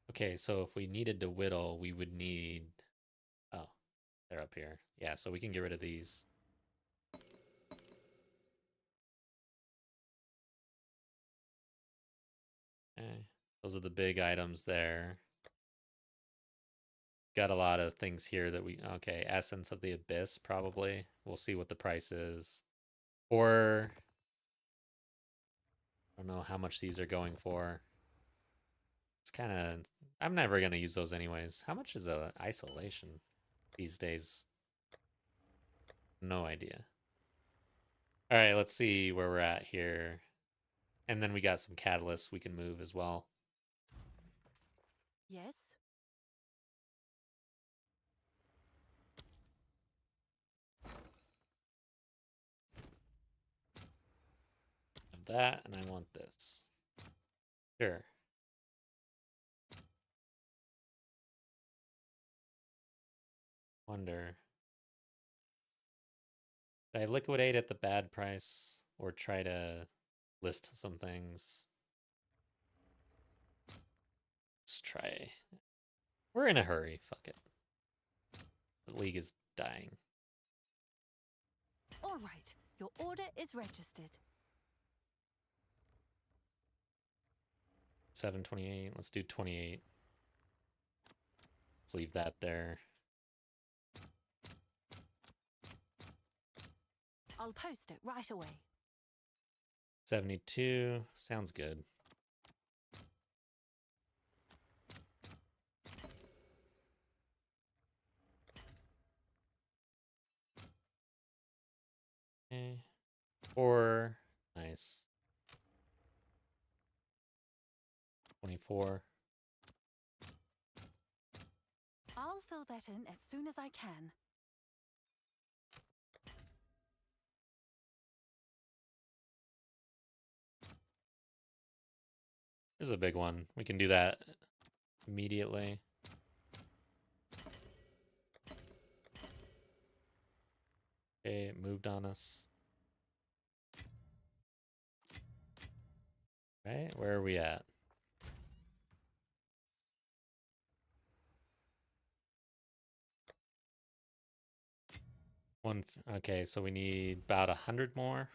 Okay, so if we needed to whittle, we would need... Oh, they're up here. Yeah, so we can get rid of these. Okay, those are the big items there. Got a lot of things here that we... Okay, Essence of the Abyss, probably. We'll see what the price is. Or... I don't know how much these are going for. It's kind of... I'm never going to use those anyways. How much is a isolation these days? No idea. All right, let's see where we're at here. And then we got some catalysts we can move as well. Yes? That, and I want this. Sure. Wonder. Did I liquidate at the bad price or try to list some things? Let's try. We're in a hurry. Fuck it. The league is dying. All right. Your order is registered. 728. Let's do 28. Let's leave that there. I'll post it right away. 72. Sounds good. Okay. 4. Nice. 24. I'll fill that in as soon as I can. This is a big one. We can do that immediately. Okay, it moved on us. Right, where are we at? Okay, so we need about 100 more.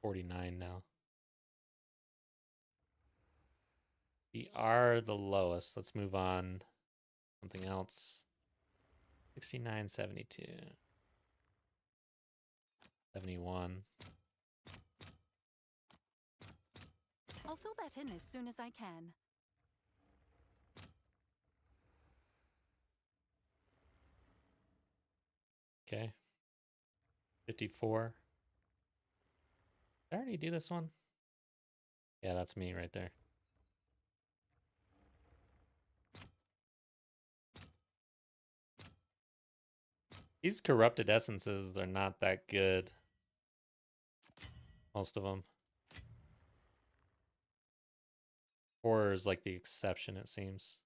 49 now. We are the lowest. Let's move on. Something else. 69, 72. 71. I'll fill that in as soon as I can. Okay. 54. Did I already do this one? Yeah, that's me right there. These corrupted essences are not that good. Most of them. Horror is like the exception, it seems.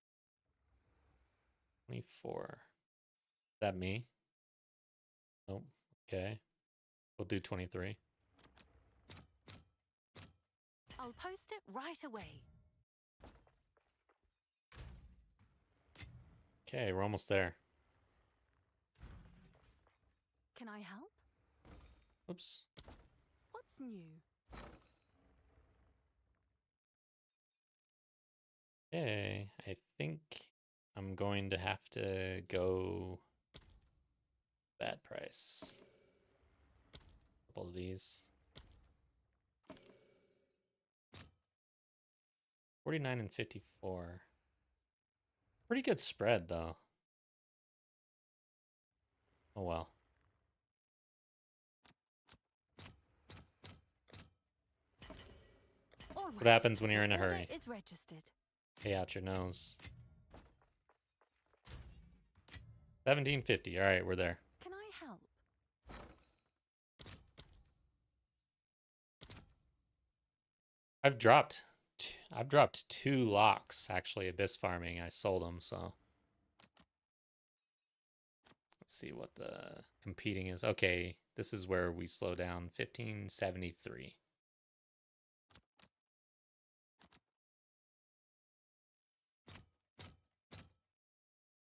24. Is that me? Oh, okay. We'll do 23. I'll post it right away. Okay, we're almost there. Can I help? Oops. What's new? Okay, I think I'm going to have to go bad price. Couple of these. 49 and 54. Pretty good spread though. Oh well. All What right. happens when you're in a Your order hurry? is registered. Pay out your nose. 1750. All right, we're there. Can I help? I've dropped I've dropped 2 locks actually abyss farming. I sold them, so let's see what the competing is. Okay, this is where we slow down. 1573.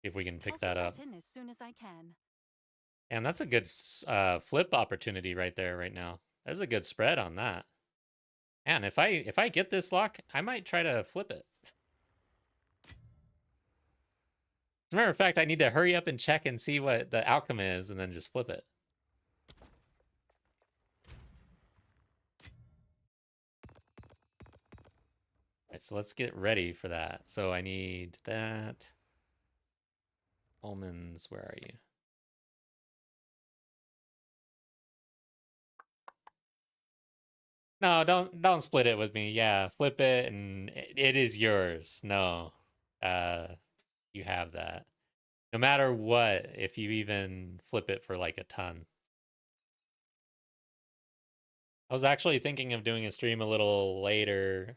If we can pick I'll fit that up. in as soon as I can. And that's a good flip opportunity right there right now. There's a good spread on that. And if I get this lock, I might try to flip it. As a matter of fact, I need to hurry up and check and see what the outcome is and then just flip it. All right, so let's get ready for that. So I need that. Almonds, where are you? No, don't split it with me. Yeah, flip it and it is yours. No. You have that. No matter what, if you even flip it for like a ton. I was actually thinking of doing a stream a little later,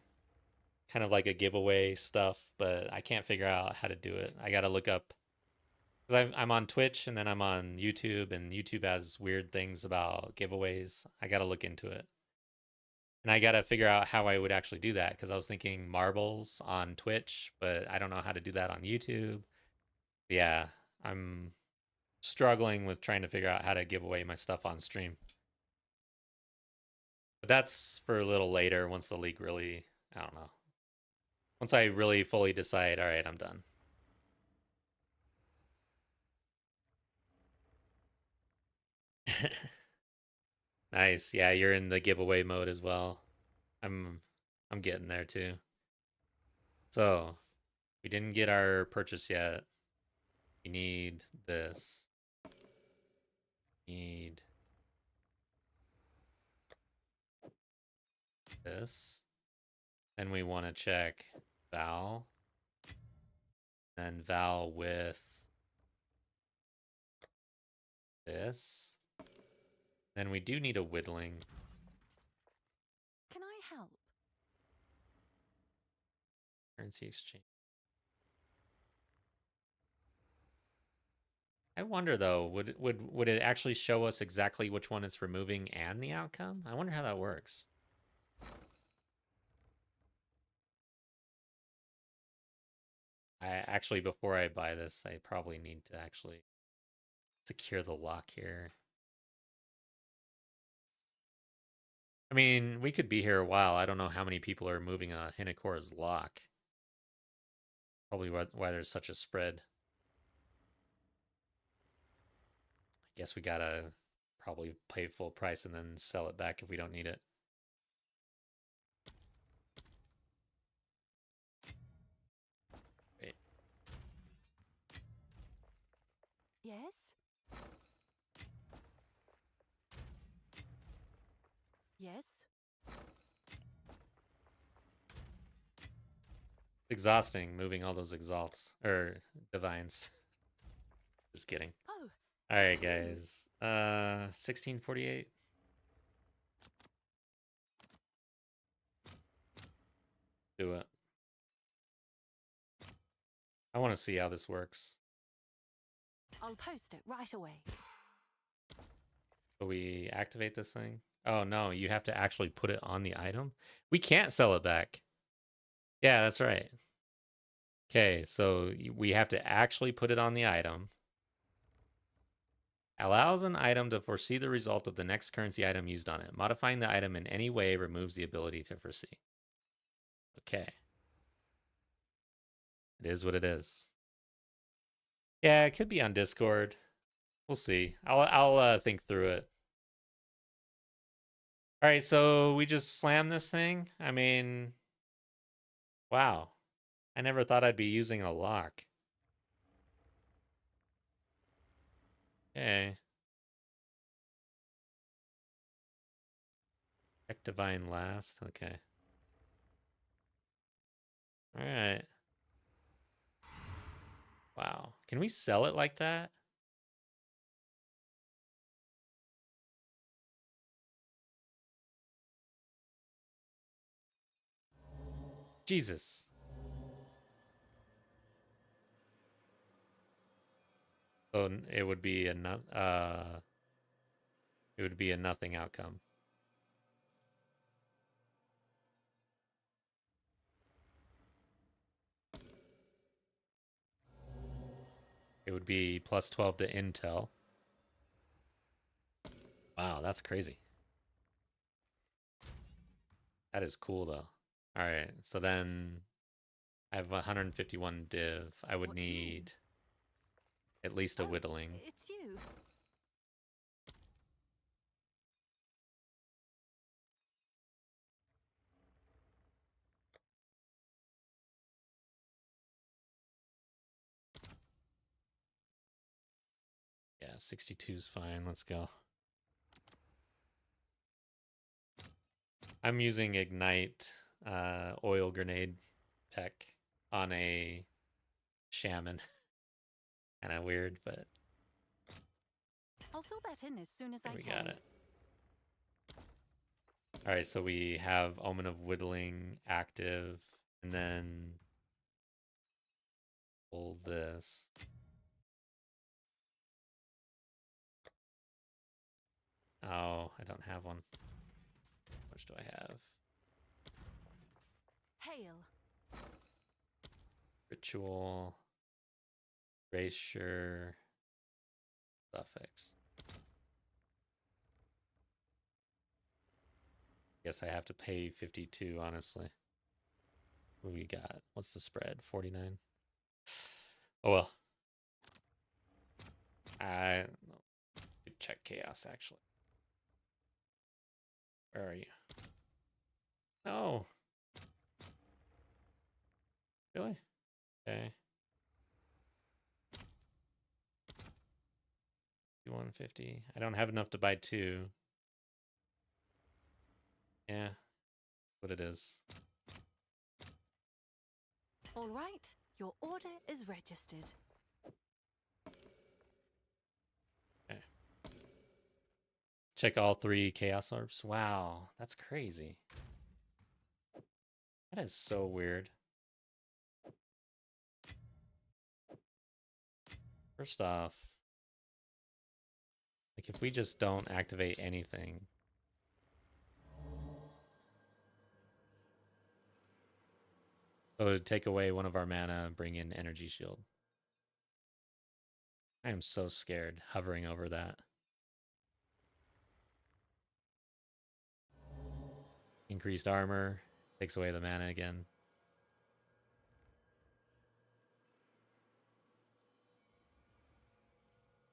kind of like a giveaway stuff, but I can't figure out how to do it. I got to look up because I'm on Twitch and then I'm on YouTube, and YouTube has weird things about giveaways. I got to look into it. And I got to figure out how I would actually do that because I was thinking marbles on Twitch, but I don't know how to do that on YouTube. Yeah, I'm struggling with trying to figure out how to give away my stuff on stream. But that's for a little later once the league really, I don't know. Once I really fully decide, all right, I'm done. Nice. Yeah, you're in the giveaway mode as well. I'm I'm getting there too. So, we didn't get our purchase yet. We need this. Need this. Then we want to check Val. And Val with this. Then we do need a whittling. Can I help? Currency exchange. I wonder though, would it actually show us exactly which one it's removing and the outcome? I wonder how that works. I actually, before I buy this, I probably need to actually secure the lock here. I mean, we could be here a while. I don't know how many people are moving a Hinakora's lock. Probably why there's such a spread. I guess we gotta probably pay full price and then sell it back if we don't need it. Wait. Yes? Yes? Exhausting moving all those exalts or divines. Just kidding. Oh. All right, guys. 1648. Do it. I want to see how this works. I'll post it right away. So we activate this thing. Oh no, you have to actually put it on the item. We can't sell it back. Yeah, that's right. Okay, so we have to actually put it on the item. Allows an item to foresee the result of the next currency item used on it. Modifying the item in any way removes the ability to foresee. Okay. It is what it is. Yeah, it could be on Discord. We'll see. I'll think through it. All right, so we just slammed this thing. I mean, wow. I never thought I'd be using a lock. Okay. Check Divine last. Okay. All right. Wow. Can we sell it like that? Jesus. So it would be a it would be a nothing outcome. It would be plus 12 to intel. Wow, that's crazy. That is cool though. All right, so then I have 151 div. I would need at least a whittling. It's you. Yeah, 62 is fine. Let's go. I'm using Ignite oil grenade tech on a shaman. Kind of weird, but I'll fill that in as soon as I we can. got it. All right, so we have Omen of Whittling active, and then pull this. Oh, I don't have one. How much do I have? Hail. Ritual, Erasure, Suffix. Guess I have to pay 52, honestly. What do we got? What's the spread? 49? Oh well. I could check chaos, actually. Where are you? No. Really? Okay. 150. I don't have enough to buy two. Yeah, what it is. All right, your order is registered. Okay. Check all 3 chaos orbs. Wow, that's crazy. That is so weird. First off, like if we just don't activate anything. So it would take away one of our mana and bring in energy shield. I am so scared hovering over that. Increased armor. Takes away the mana again.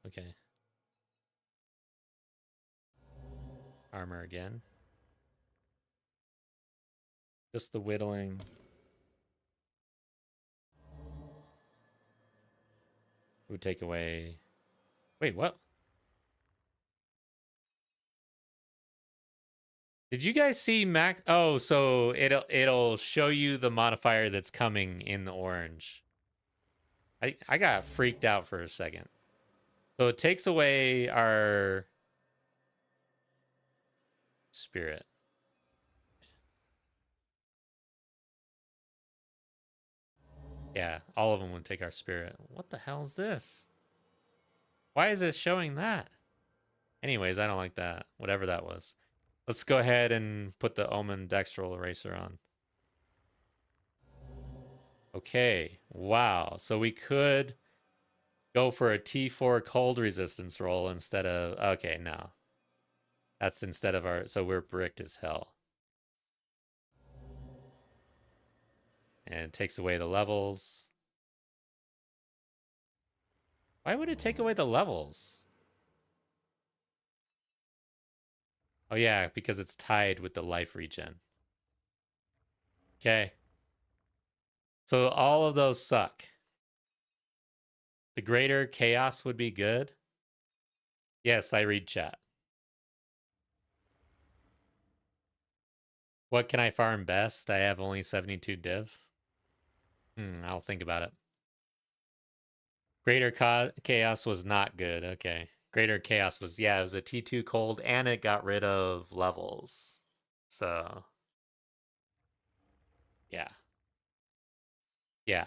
Okay. Armor again. Just the whittling. Would take away. Wait, what? Did you guys see max? Oh, so it'll show you the modifier that's coming in the orange. I got freaked out for a second. So it takes away our spirit. Yeah, all of them would take our spirit. What the hell is this? Why is it showing that? Anyways, I don't like that. Whatever that was. Let's go ahead and put the Omen Dextral Eraser on. Okay. Wow. So we could go for a T4 cold resistance roll instead of... Okay, no. That's instead of our... So we're bricked as hell. And it takes away the levels. Why would it take away the levels? Oh yeah, because it's tied with the life regen. Okay. So all of those suck. The greater chaos would be good. Yes, I read chat. What can I farm best? I have only 72 div. I'll think about it. Greater chaos was not good. Okay. Greater chaos was, yeah, it was a T2 cold and it got rid of levels. So, yeah. Yeah.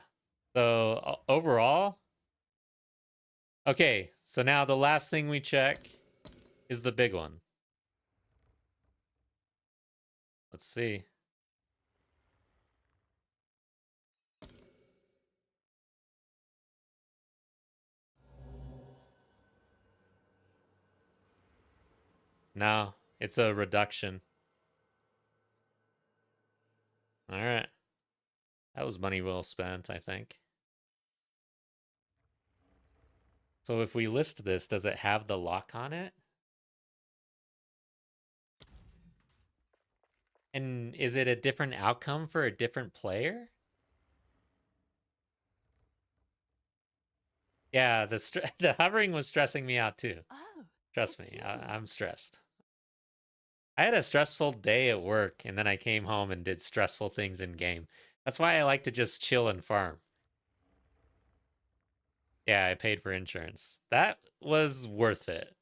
So overall, okay. So now the last thing we check is the big one. Let's see. No, it's a reduction. All right. That was money well spent, I think. So if we list this, does it have the lock on it? And is it a different outcome for a different player? Yeah, the hovering was stressing me out too. Oh, Trust it's me, you. I'm stressed. I had a stressful day at work, and then I came home and did stressful things in game. That's why I like to just chill and farm. Yeah, I paid for insurance. That was worth it.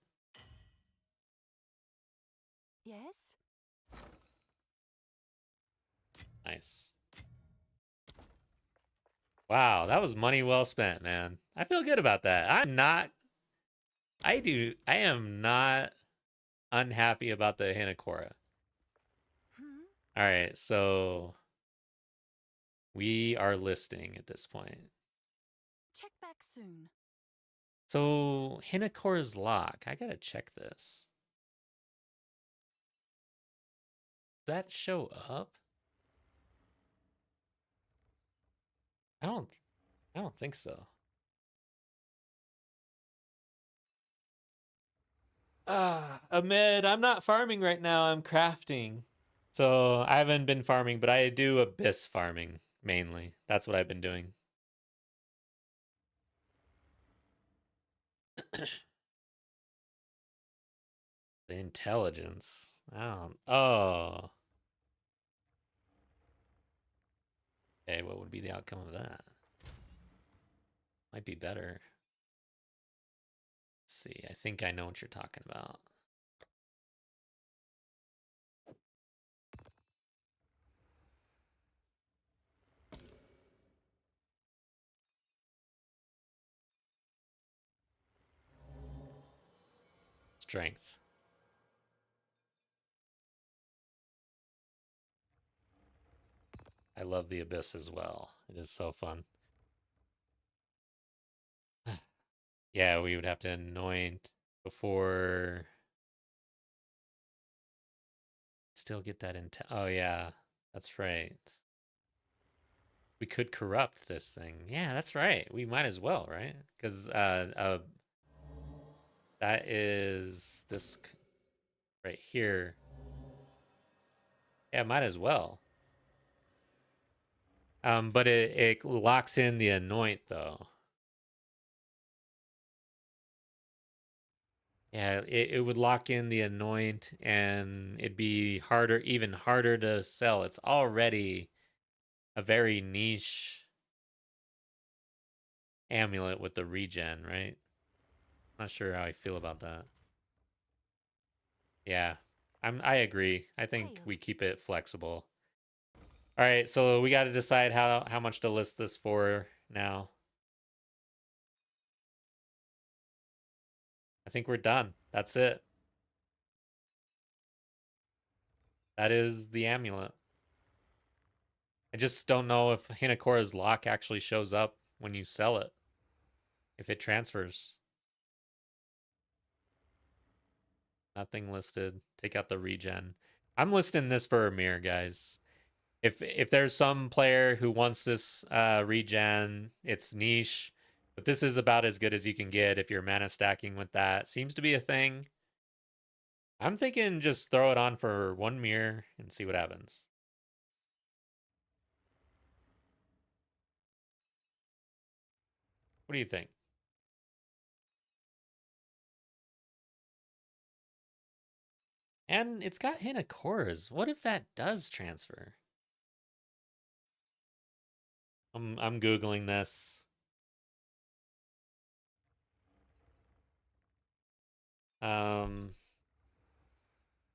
Yes? Nice. Wow, that was money well spent, man. I feel good about that. I am not unhappy about the Hinakora. Hmm? All right, so we are listing at this point. Check back soon. So Hinakora's lock, I gotta check this. Does that show up? I don't think so. Ahmed, I'm not farming right now. I'm crafting. So I haven't been farming, but I do abyss farming mainly. That's what I've been doing. The intelligence. Oh. Okay, what would be the outcome of that? Might be better. Let's see. I think I know what you're talking about. Strength. I love the abyss as well. It is so fun. Yeah, we would have to anoint before still get that intel. Oh yeah, that's right. We could corrupt this thing. Yeah, that's right. We might as well, right? Because that is this right here. Yeah, might as well. But it locks in the anoint though. Yeah, it would lock in the anoint and it'd be harder, even harder to sell. It's already a very niche amulet with the regen, right? Not sure how I feel about that. Yeah, I agree. I think Hail. we keep it flexible. All right, so we got to decide how much to list this for now. I think we're done. That's it. That is the amulet. I just don't know if Hinakora's lock actually shows up when you sell it. If it transfers. Nothing listed. Take out the regen. I'm listing this for Amir, guys. If there's some player who wants this regen, it's niche. But this is about as good as you can get if you're mana stacking with that. Seems to be a thing. I'm thinking just throw it on for one mirror and see what happens. What do you think? And it's got Hinakora's. What if that does transfer? I'm Googling this.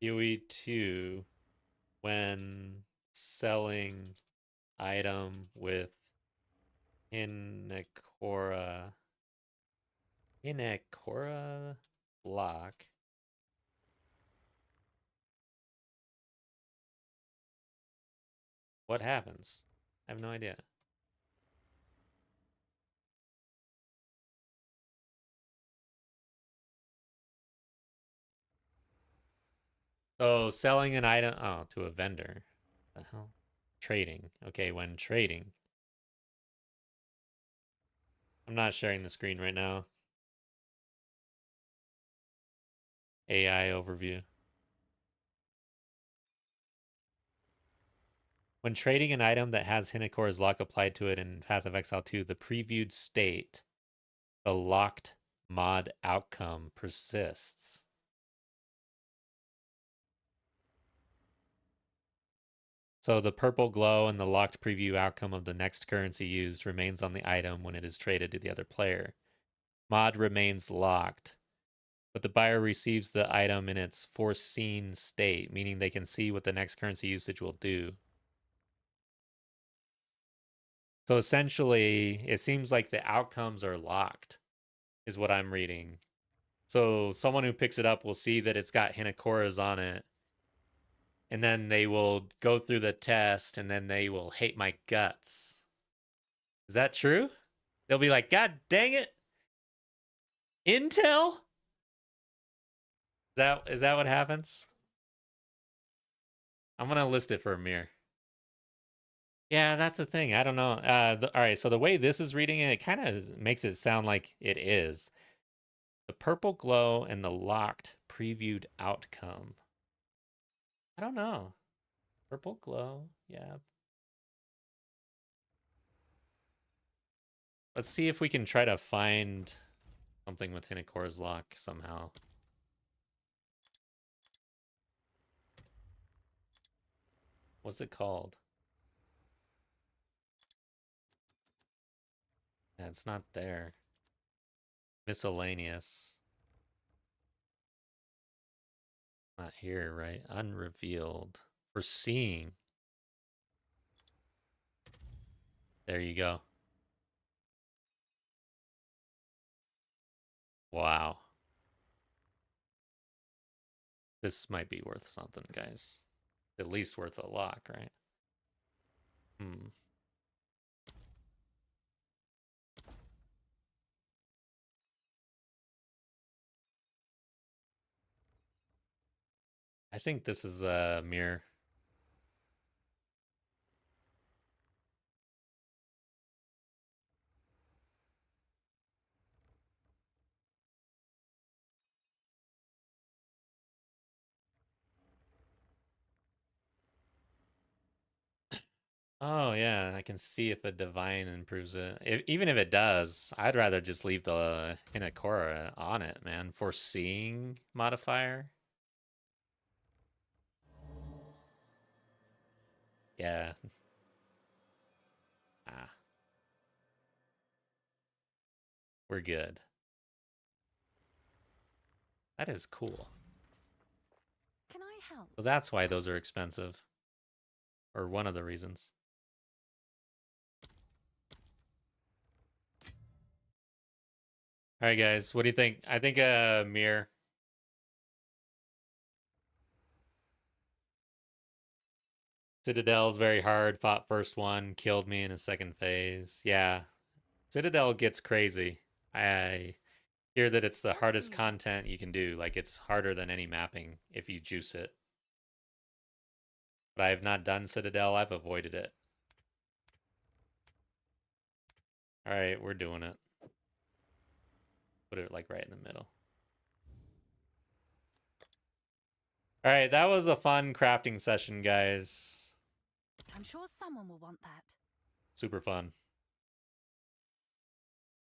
UE2 when selling item with Hinekora block. What happens? I have no idea. So selling an item to a vendor. What the hell? Trading. Okay, when trading. I'm not sharing the screen right now. AI overview. When trading an item that has Hinakora's lock applied to it in Path of Exile 2, the previewed state, the locked mod outcome persists. So the purple glow and the locked preview outcome of the next currency used remains on the item when it is traded to the other player. Mod remains locked, but the buyer receives the item in its foreseen state, meaning they can see what the next currency usage will do. So essentially, it seems like the outcomes are locked, is what I'm reading. So someone who picks it up will see that it's got Hinakora's on it, and then they will go through the test, and then they will hate my guts. Is that true? They'll be like, God dang it, Intel? Is that what happens? I'm gonna list it for Amir. Yeah, that's the thing. I don't know. All right, so the way this is reading it, it kind of makes it sound like it is. The purple glow and the locked previewed outcome. I don't know. Purple glow, yeah. Let's see if we can try to find something with Hinakora's lock somehow. What's it called? Yeah, it's not there. Miscellaneous. Not here, right? Unrevealed. Foreseeing. There you go. Wow. This might be worth something, guys. At least worth a lock, right? Hmm. I think this is a mirror. Oh yeah, I can see if a divine improves it. Even if it does, I'd rather just leave the Hinakora on it, man. Foreseeing modifier. Yeah. Ah, we're good. That is cool. Can I help? So that's why those are expensive. Or one of the reasons. All right, guys, what do you think? I think a mirror. Citadel's very hard. Fought first one, killed me in a second phase. Yeah, Citadel gets crazy. I hear that it's the That's hardest new. content you can do. Like, it's harder than any mapping if you juice it. But I have not done Citadel. I've avoided it. All right, we're doing it. Put it like right in the middle. All right, that was a fun crafting session, guys. I'm sure someone will want that. Super fun.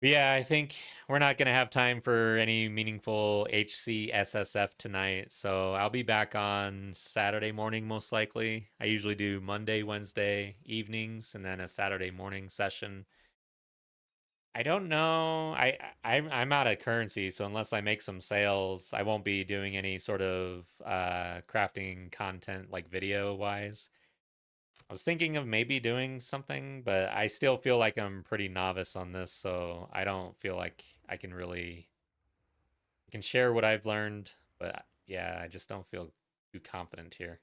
But yeah, I think we're not going to have time for any meaningful HCSSF tonight. So I'll be back on Saturday morning, most likely. I usually do Monday, Wednesday evenings, and then a Saturday morning session. I don't know. I'm out of currency, so unless I make some sales, I won't be doing any sort of crafting content like video wise. I was thinking of maybe doing something, but I still feel like I'm pretty novice on this, so I don't feel like I can share what I've learned, but yeah, I just don't feel too confident here.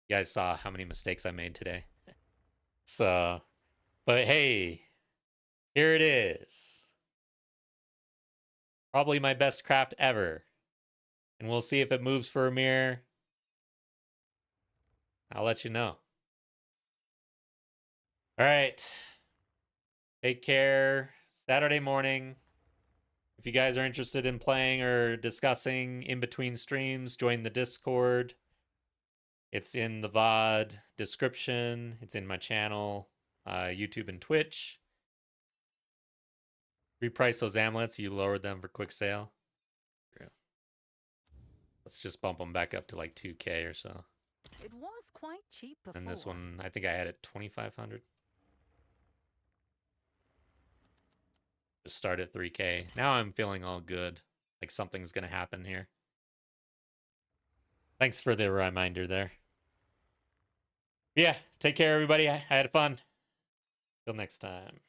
You guys saw how many mistakes I made today. So, but hey, here it is. Probably my best craft ever. And we'll see if it moves for a mirror. I'll let you know. All right. Take care. Saturday morning. If you guys are interested in playing or discussing in between streams, join the Discord. It's in the VOD description. It's in my channel, YouTube and Twitch. Reprice those amulets. You lowered them for quick sale. Let's just bump them back up to like 2K or so. It was quite cheap before. And this one, I think I had it 2,500. Just start at 3K. Now I'm feeling all good. Like something's going to happen here. Thanks for the reminder there. Yeah, take care, everybody. I had fun. Till next time.